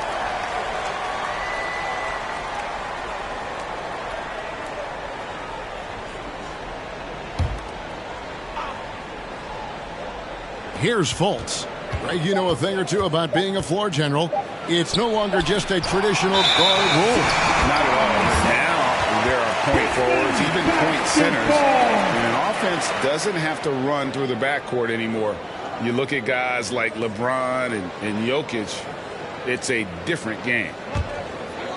Here's Fultz. Greg, you know a thing or two about being a floor general. It's no longer just a traditional guard role. Not at all. Now there are point forwards, even point centers. And an offense doesn't have to run through the backcourt anymore. You look at guys like LeBron and Jokic, it's a different game.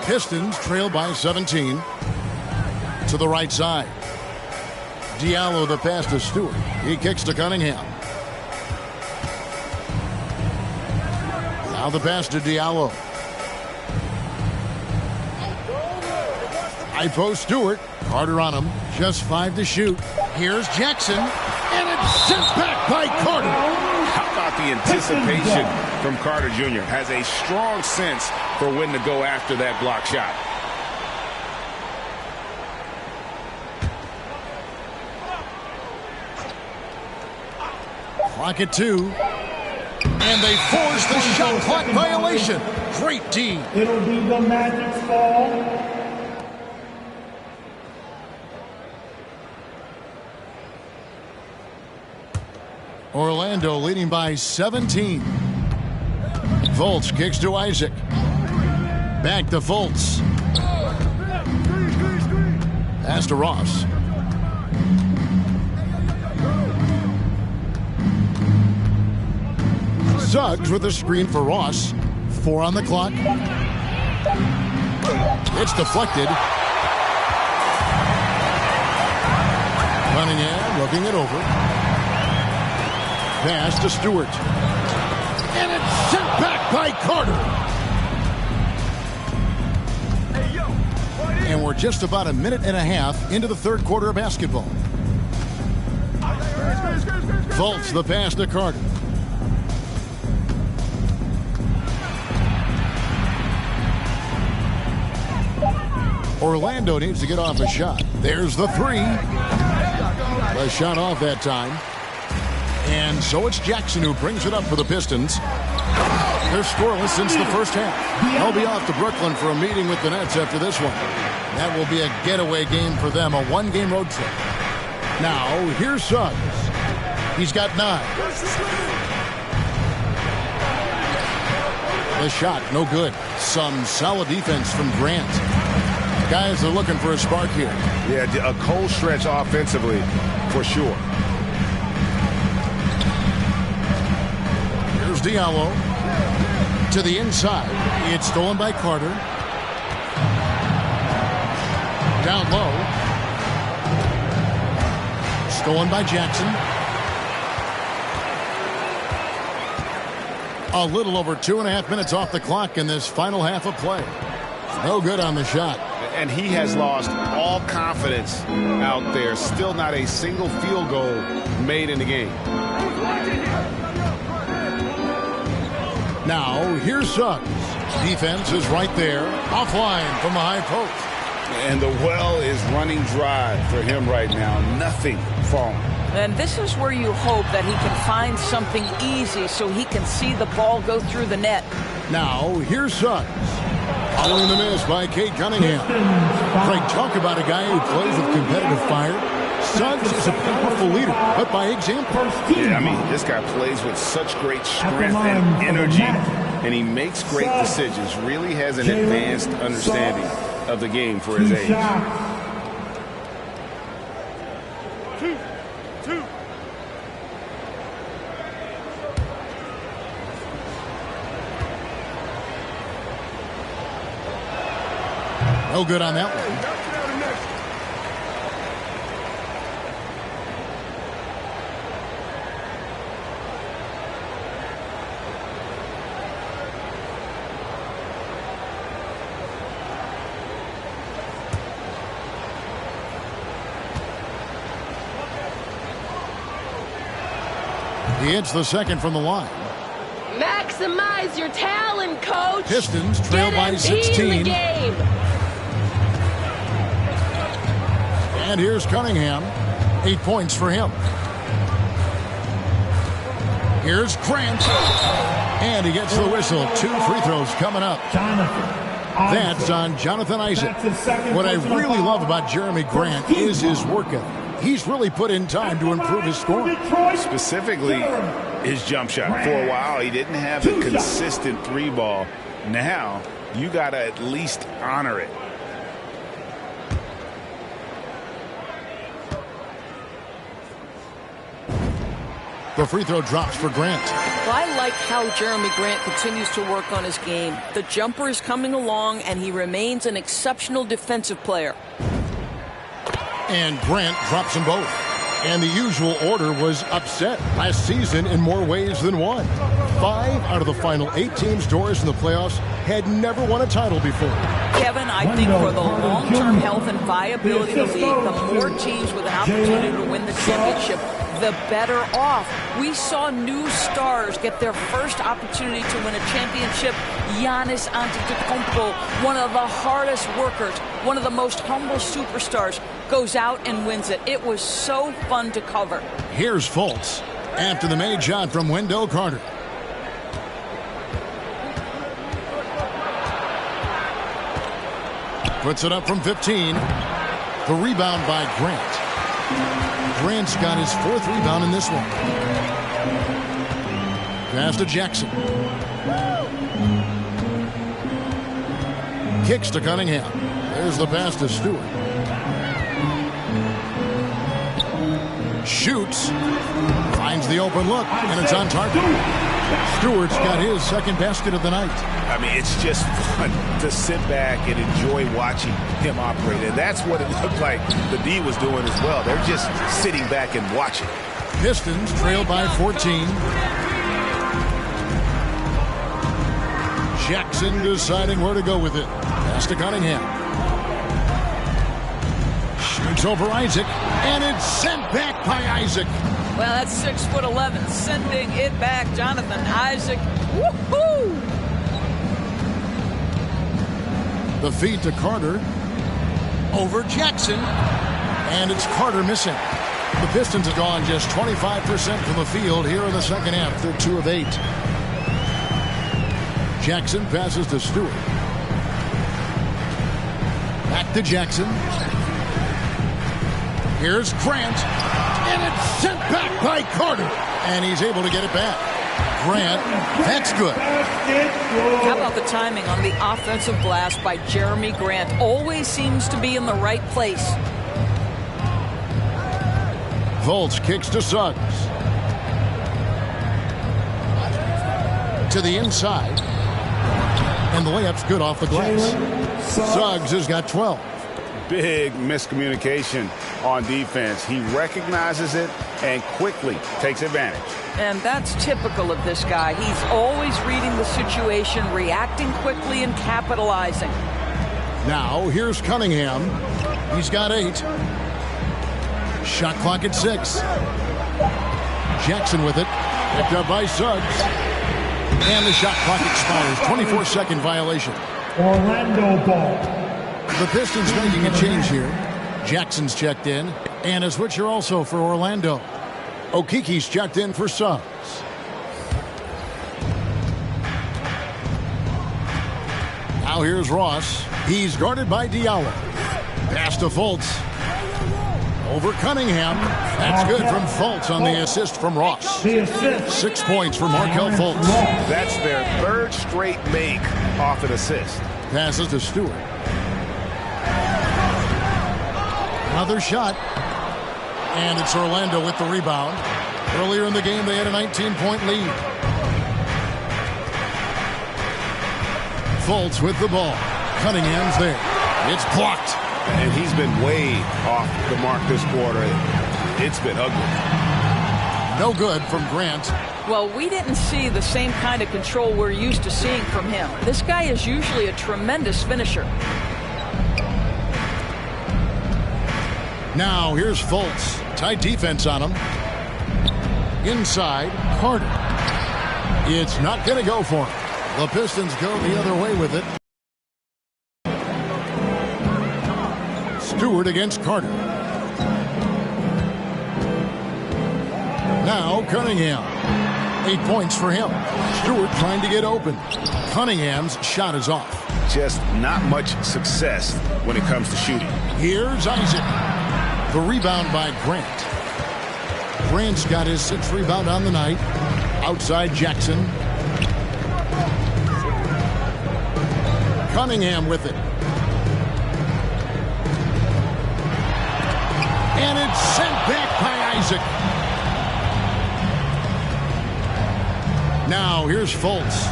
Pistons trail by 17. To the right side. Diallo the pass to Stewart. He kicks to Cunningham. Now the pass to Diallo. High post Stewart. Carter on him. Just 5 to shoot. Here's Jackson. And it's sent back by Carter. How about the anticipation from Carter Jr.? Has a strong sense for when to go after that block shot. Clock at 2. And they force the shot clock violation. Great D. It'll be the Magic's ball. Orlando leading by 17. Fultz kicks to Isaac. Back to Fultz. Pass to Ross. Suggs with a screen for Ross. 4 on the clock. It's deflected. Cunningham looking it over. Pass to Stewart. And it's sent back by Carter. And we're just about a minute and a half into the third quarter of basketball. Fultz the pass to Carter. Orlando needs to get off a shot. There's the 3. The shot off that time. And so it's Jackson who brings it up for the Pistons. They're scoreless since the first half. They'll be off to Brooklyn for a meeting with the Nets after this one. That will be a getaway game for them, a 1-game road trip. Now, here's Suggs. He's got 9. The shot, no good. Some solid defense from Grant. Guys are looking for a spark here. Yeah, a cold stretch offensively, for sure. Here's Diallo. To the inside. It's stolen by Carter. Down low. Stolen by Jackson. A little over 2.5 minutes off the clock in this final half of play. No good on the shot. And he has lost all confidence out there. Still not a single field goal made in the game. Now, here's Suggs. Defense is right there. Offline from the high post. And the well is running dry for him right now. Nothing falling. And this is where you hope that he can find something easy so he can see the ball go through the net. Now, here's Suggs. Following the miss by Kate Cunningham. Craig, talk about a guy who plays with competitive fire. Suggs is a powerful leader, but by example. Yeah, I mean, this guy plays with such great strength and energy, and he makes great decisions. Really has an advanced understanding of the game for his age. No good on that one. He hits the second from the line. Maximize your talent, coach. Pistons trail by 16. And here's Cunningham. 8 points for him. Here's Grant. And he gets the whistle. 2 free throws coming up. That's on Jonathan Isaac. What I really love about Jeremy Grant is his work ethic. He's really put in time to improve his scoring. Specifically, his jump shot. For a while, he didn't have a consistent 3-ball. Now, you got to at least honor it. The free throw drops for Grant. Well, I like how Jeremy Grant continues to work on his game. The jumper is coming along, and he remains an exceptional defensive player. And Grant drops them both. And the usual order was upset last season in more ways than one. 5 out of the final 8 teams Doris in the playoffs had never won a title before. Kevin, I think for the long-term health and viability of the league, the more teams with an opportunity to win the championship, the better off. We saw new stars get their first opportunity to win a championship. Giannis Antetokounmpo, one of the hardest workers, one of the most humble superstars, goes out and wins it. It was so fun to cover. Here's Fultz after the made shot from Wendell Carter. Puts it up from 15. The rebound by Grant. Grant's got his 4th rebound in this one. Pass to Jackson. Kicks to Cunningham. There's the pass to Stewart. Shoots. Finds the open look, and it's on target. Stewart's got his 2nd basket of the night. I mean, it's just fun to sit back and enjoy watching him operate. And that's what it looked like the D was doing as well. They're just sitting back and watching. Pistons trail by 14. Jackson deciding where to go with it. Pass to Cunningham. Shoots over Isaac, and it's sent back by Isaac. Well, that's 6'11", sending it back. Jonathan Isaac. Woohoo! The feed to Carter. Over Jackson. And it's Carter missing. The Pistons have gone just 25% from the field here in the second half. They're 2 of 8. Jackson passes to Stewart. Back to Jackson. Here's Grant. And it's sent back by Carter. And he's able to get it back. Grant, that's good. How about the timing on the offensive glass by Jeremy Grant? Always seems to be in the right place. Fultz kicks to Suggs. To the inside. And the layup's good off the glass. Suggs has got 12. Big miscommunication on defense. He recognizes it and quickly takes advantage. And that's typical of this guy. He's always reading the situation, reacting quickly, and capitalizing. Now, here's Cunningham. He's got 8. Shot clock at 6. Jackson with it. Picked up by Suggs. And the shot clock expires. 24-second violation. Orlando ball. The Pistons making a change here. Jackson's checked in. And a switcher also for Orlando. Okiki's checked in for Suggs. Now here's Ross. He's guarded by Diallo. Pass to Fultz. Over Cunningham. That's good from Fultz on the assist from Ross. 6 points for Markelle Fultz. That's their 3rd straight make off an assist. Passes to Stewart. Another shot. And it's Orlando with the rebound. Earlier in the game, they had a 19-point lead. Fultz with the ball. Cunningham's there. It's blocked. And he's been way off the mark this quarter. It's been ugly. No good from Grant. Well, we didn't see the same kind of control we're used to seeing from him. This guy is usually a tremendous finisher. Now here's Fultz. Tight defense on him. Inside, Carter. It's not going to go for him. The Pistons go the other way with it. Stewart against Carter. Now Cunningham. 8 points for him. Stewart trying to get open. Cunningham's shot is off. Just not much success when it comes to shooting. Here's Isaac. The rebound by Grant. Grant's got his 6th rebound on the night. Outside Jackson. Cunningham with it. And it's sent back by Isaac. Now here's Fultz.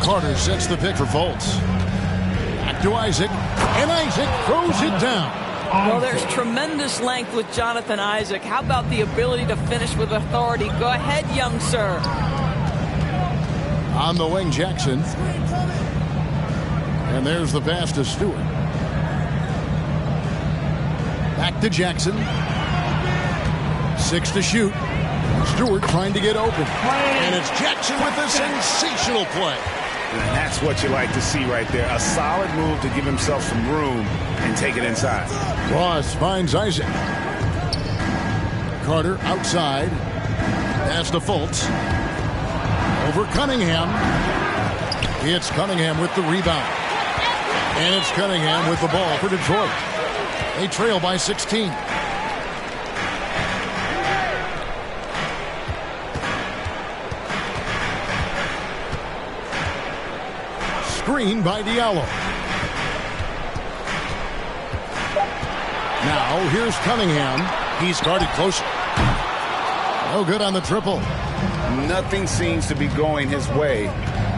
Carter sets the pick for Fultz. Back to Isaac, and Isaac throws it down. Well, there's tremendous length with Jonathan Isaac. How about the ability to finish with authority? Go ahead, young sir. On the wing, Jackson. And there's the pass to Stewart. Back to Jackson. 6 to shoot. Stewart trying to get open. And it's Jackson with a sensational play. And that's what you like to see right there. A solid move to give himself some room and take it inside. Ross finds Isaac. Carter outside. Pass to Fultz. Over Cunningham. It's Cunningham with the rebound. And it's Cunningham with the ball for Detroit. They trail by 16. Screen by Diallo. Now here's Cunningham. He's guarded closer. No good on the triple. Nothing seems to be going his way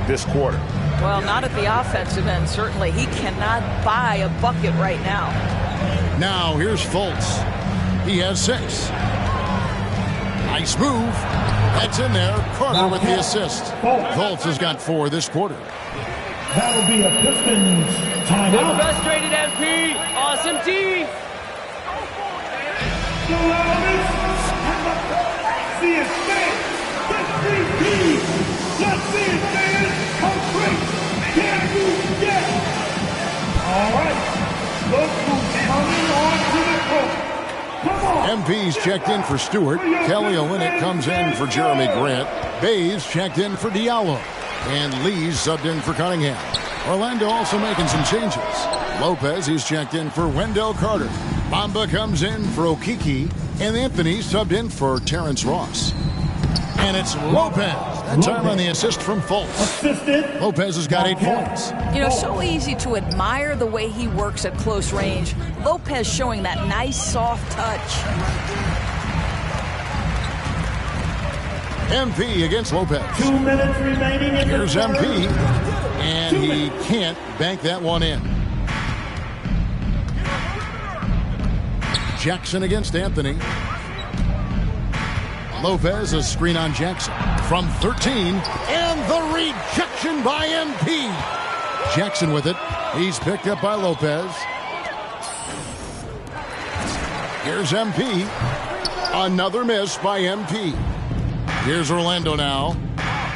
this quarter. Well, not at the offensive end, certainly. He cannot buy a bucket right now. Now here's Fultz. He has 6. Nice move. That's in there. Carter with the assist. Fultz has got 4 this quarter. That'll be a Pistons timeout. Frustrated MP. Awesome team. The loudest and the craziest thing. The 3Ks. Let's see it, man. How great can you get? All right. Look who's coming on to the court. Come on. MP's checked in for Stewart. Kelly Olynyk comes in for Jeremy Grant. Bays checked in for Diallo. And Lee's subbed in for Cunningham. Orlando also making some changes. Lopez, he's checked in for Wendell Carter. Bamba comes in for Okiki. And Anthony subbed in for Terrence Ross. And it's Lopez. That time on the assist from Fultz. Lopez has got 8 points. You know, so easy to admire the way he works at close range. Lopez showing that nice, soft touch. MP against Lopez. 2 minutes remaining in Here's the MP. And he can't bank that one in. Jackson against Anthony. Lopez, a screen on Jackson. From 13. And the rejection by MP. Jackson with it. He's picked up by Lopez. Here's MP. Another miss by MP. Here's Orlando now.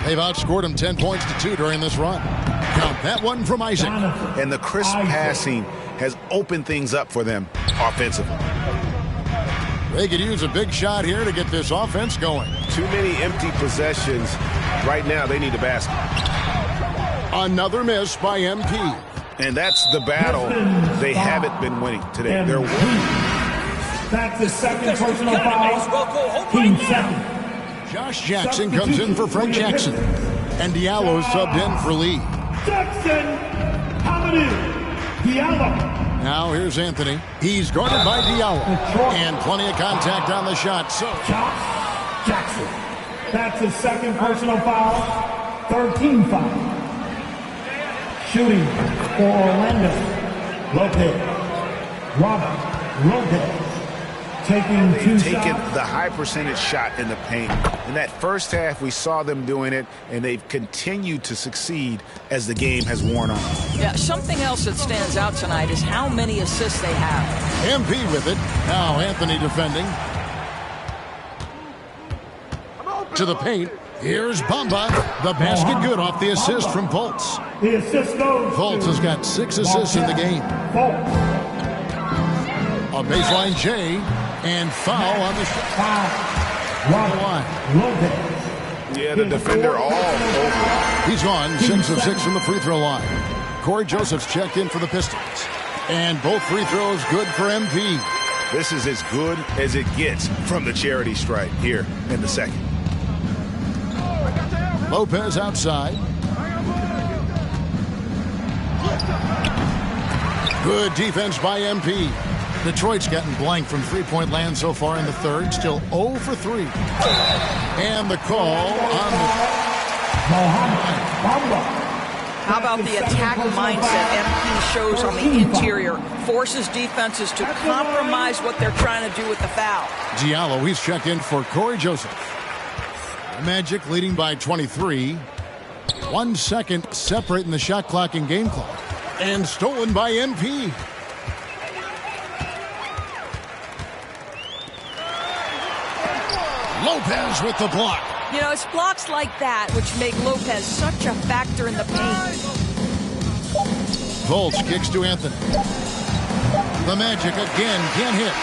They've outscored him 10 points to 2 during this run. Count that one from Isaac. And the crisp passing has opened things up for them offensively. They could use a big shot here to get this offense going. Too many empty possessions. Right now, they need a basket. Another miss by MP. And that's the battle they haven't been winning today. They're winning. That's the second personal foul. Team second. Josh Jackson comes in for Frank Jackson. And Diallo subbed in for Lee. Jackson, coming in. Diallo. Now here's Anthony. He's guarded by Diallo. And plenty of contact on the shot. So Josh Jackson. That's his second personal foul. 13 foul. Shooting for Orlando. Lopez. Robert Lopez. Taking 2 shots. The high percentage shot in the paint. In that first half, we saw them doing it, and they've continued to succeed as the game has worn on. Yeah, something else that stands out tonight is how many assists they have. MP with it. Now Anthony defending. To the paint. Here's Bamba. The basket good off the assist from Fultz. The assist goes. Fultz has got 6 assists in the game. A baseline J. And foul on the shot. Yeah, the defender all over. He's gone 6 of 6 from the free throw line. Corey Joseph's checked in for the Pistons. And both free throws good for MP. This is as good as it gets from the charity stripe here in the second. Lopez outside. Good defense by MP. Detroit's gotten blanked from three-point land so far in the third. Still 0 for 3. And the call on How about the attack mindset MP shows on the interior? Forces defenses to compromise what they're trying to do with the foul. Diallo, he's checked in for Corey Joseph. Magic leading by 23. 1 second separating the shot clock and game clock. And stolen by MP. Lopez with the block. You know, it's blocks like that which make Lopez such a factor in the paint. Fultz kicks to Anthony. The Magic again can't hit.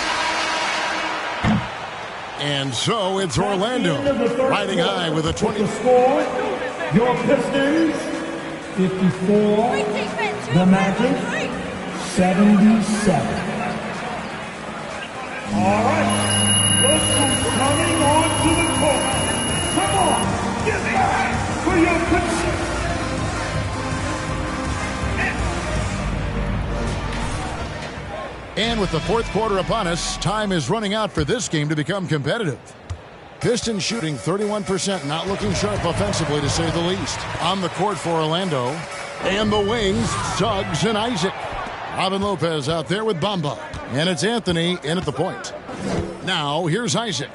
And so it's Orlando riding high with a 20. Score, your Pistons, 54. The Magic, 77. All right, look who's coming onto the court. Come on, get back for your Pistons. And with the fourth quarter upon us, time is running out for this game to become competitive. Pistons shooting 31%, not looking sharp offensively to say the least. On the court for Orlando. And the wings, Suggs and Isaac. Robin Lopez out there with Bamba. And it's Anthony in at the point. Now, here's Isaac.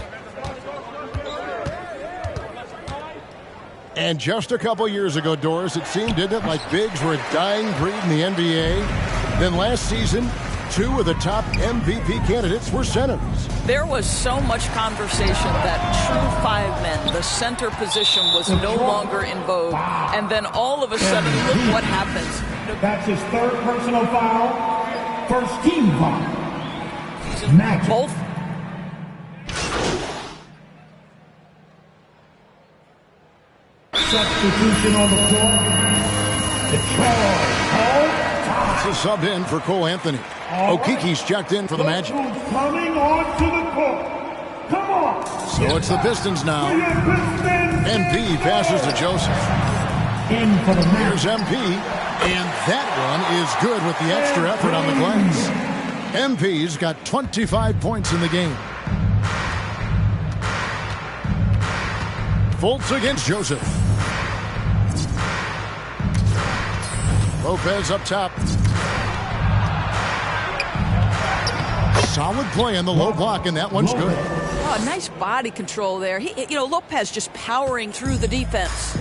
And just a couple years ago, Doris, it seemed, didn't it, like bigs were a dying breed in the NBA? Then last season, 2 of the top MVP candidates were centers. There was so much conversation that true 5 men, the center position, was no longer in vogue. And then all of a sudden, look what happens. That's his 3rd personal foul, 1st team foul. Magic. Both. Substitution on the court. Detroit. It's a sub in for Cole Anthony. Okiki's checked in for the Magic. Coming onto the court. Come on. So it's the Pistons now. MP passes to Joseph. In for the Magic. Here's MP. And that one is good with the extra effort on the glass. MP's got 25 points in the game. Fultz against Joseph. Lopez up top. Solid play in the low block, and that one's good. Oh, nice body control there. Lopez just powering through the defense.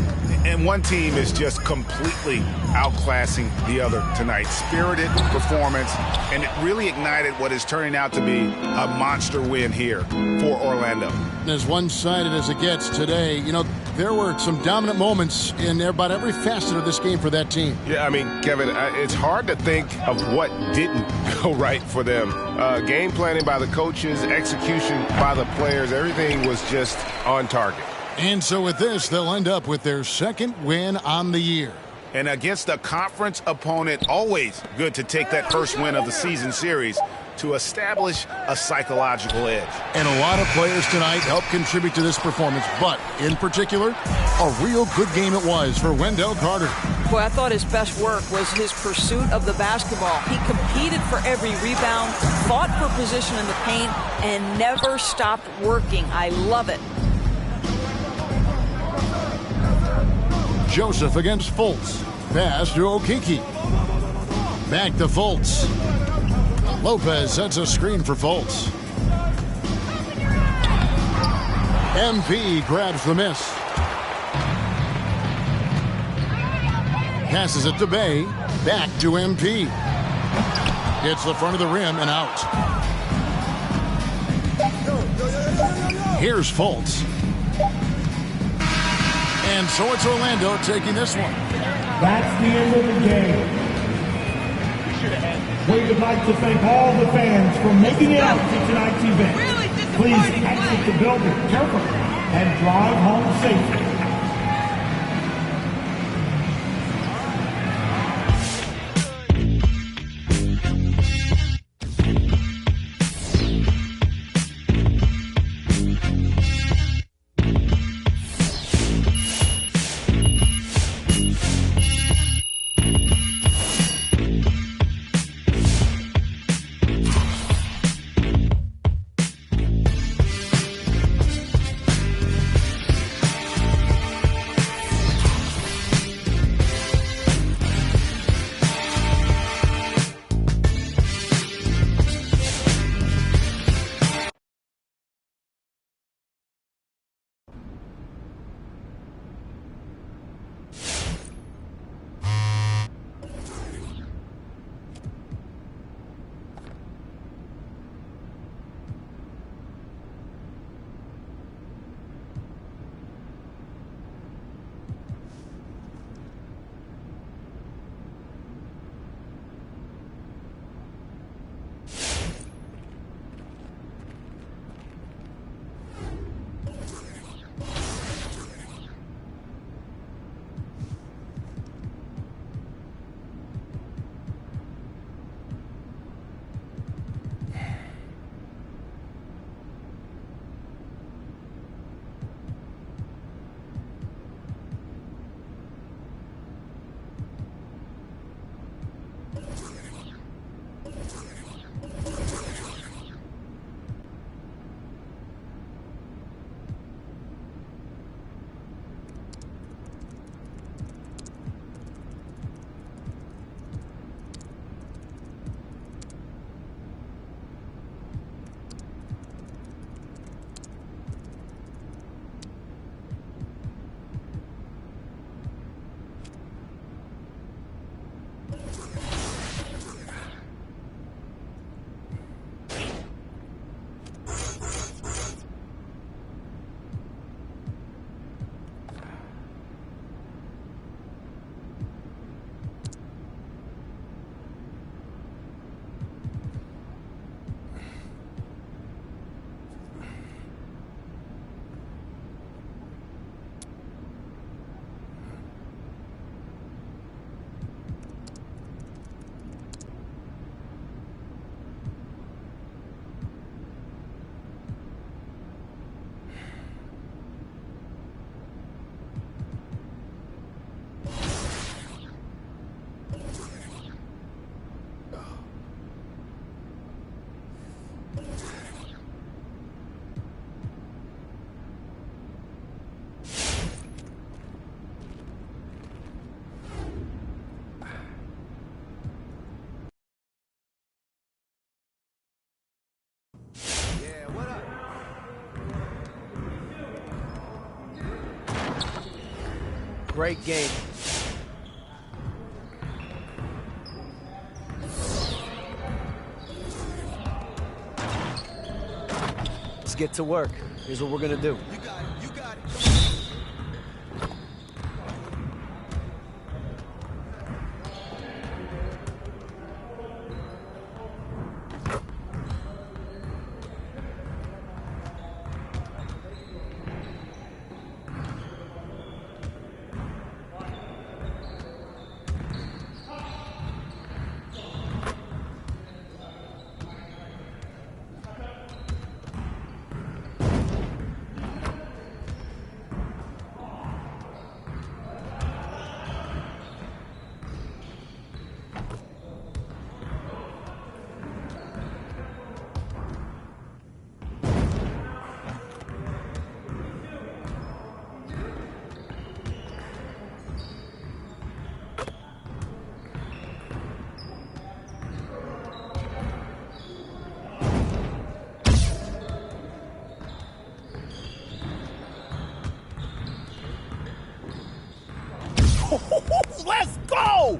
And one team is just completely outclassing the other tonight. Spirited performance, and it really ignited what is turning out to be a monster win here for Orlando. As one-sided as it gets today, there were some dominant moments in about every facet of this game for that team. Yeah, I mean, Kevin, it's hard to think of what didn't go right for them. Game planning by the coaches, execution by the players, everything was just on target. And so with this, they'll end up with their 2nd win on the year. And against a conference opponent, always good to take that first win of the season series to establish a psychological edge. And a lot of players tonight helped contribute to this performance, but in particular, a real good game it was for Wendell Carter. Boy, I thought his best work was his pursuit of the basketball. He competed for every rebound, fought for position in the paint, and never stopped working. I love it. Joseph against Fultz. Pass to Okiki. Back to Fultz. Lopez sets a screen for Fultz. MP grabs the miss. Passes it to Bay. Back to MP. Hits the front of the rim and out. Here's Fultz. And so it's Orlando taking this one. That's the end of the game. We would like to thank all the fans for making it out to tonight's event. Please exit the building carefully and drive home safely. Great game. Let's get to work. Here's what we're gonna do. You got it. You got it. Let's go!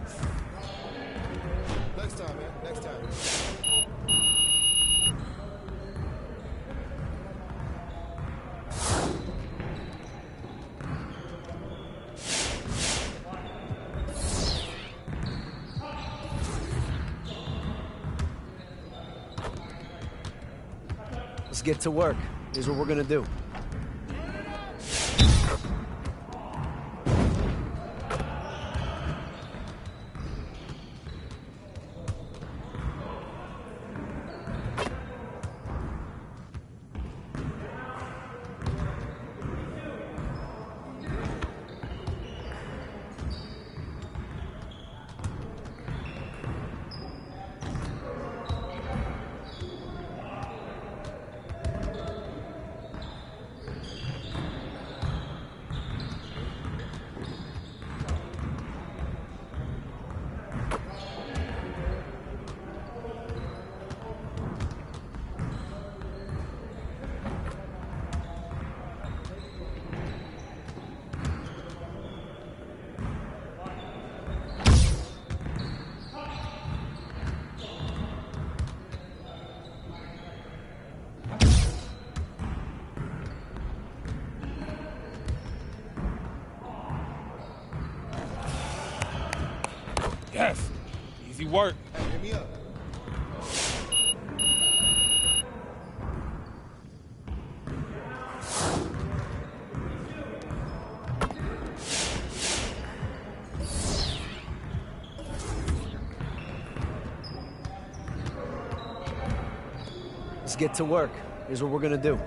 Next time, man. Next time. Let's get to work. Here's what we're gonna do. Yes. Easy work. Hey, hit me up. Let's get to work. Here's what we're gonna do.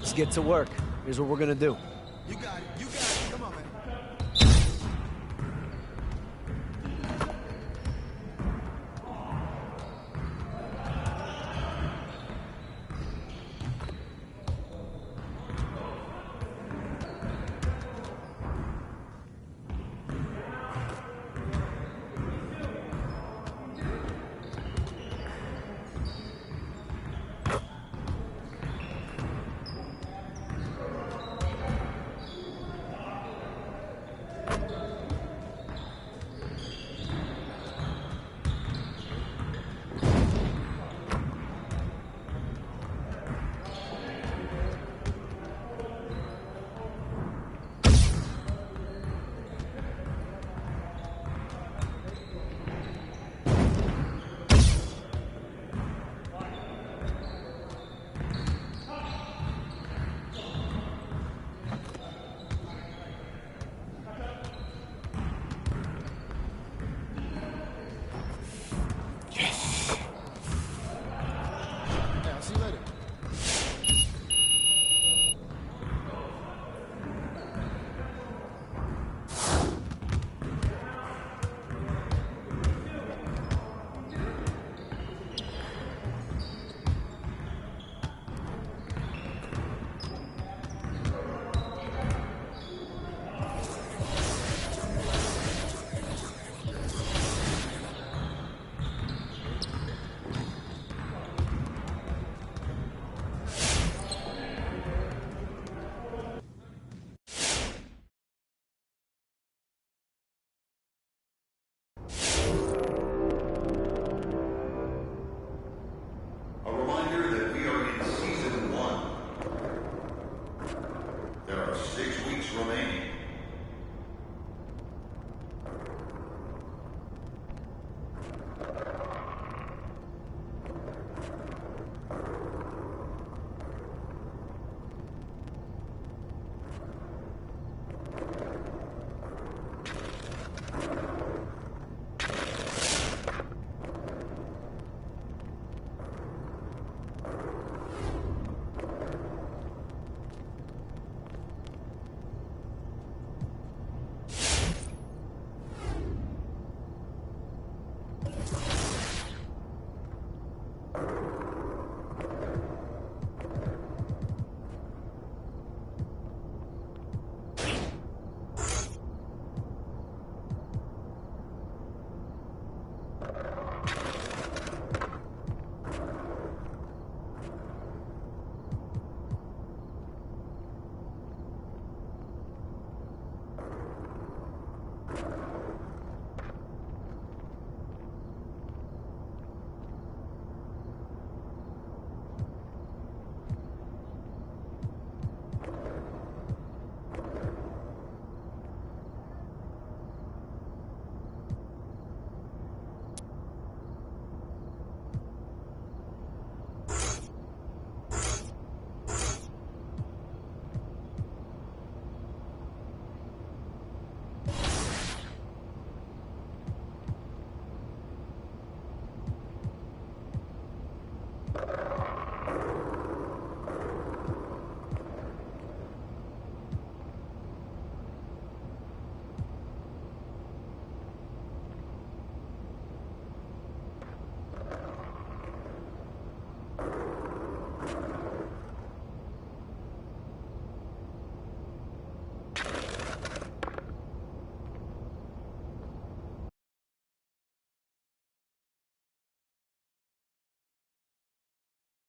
Let's get to work. Here's what we're gonna do.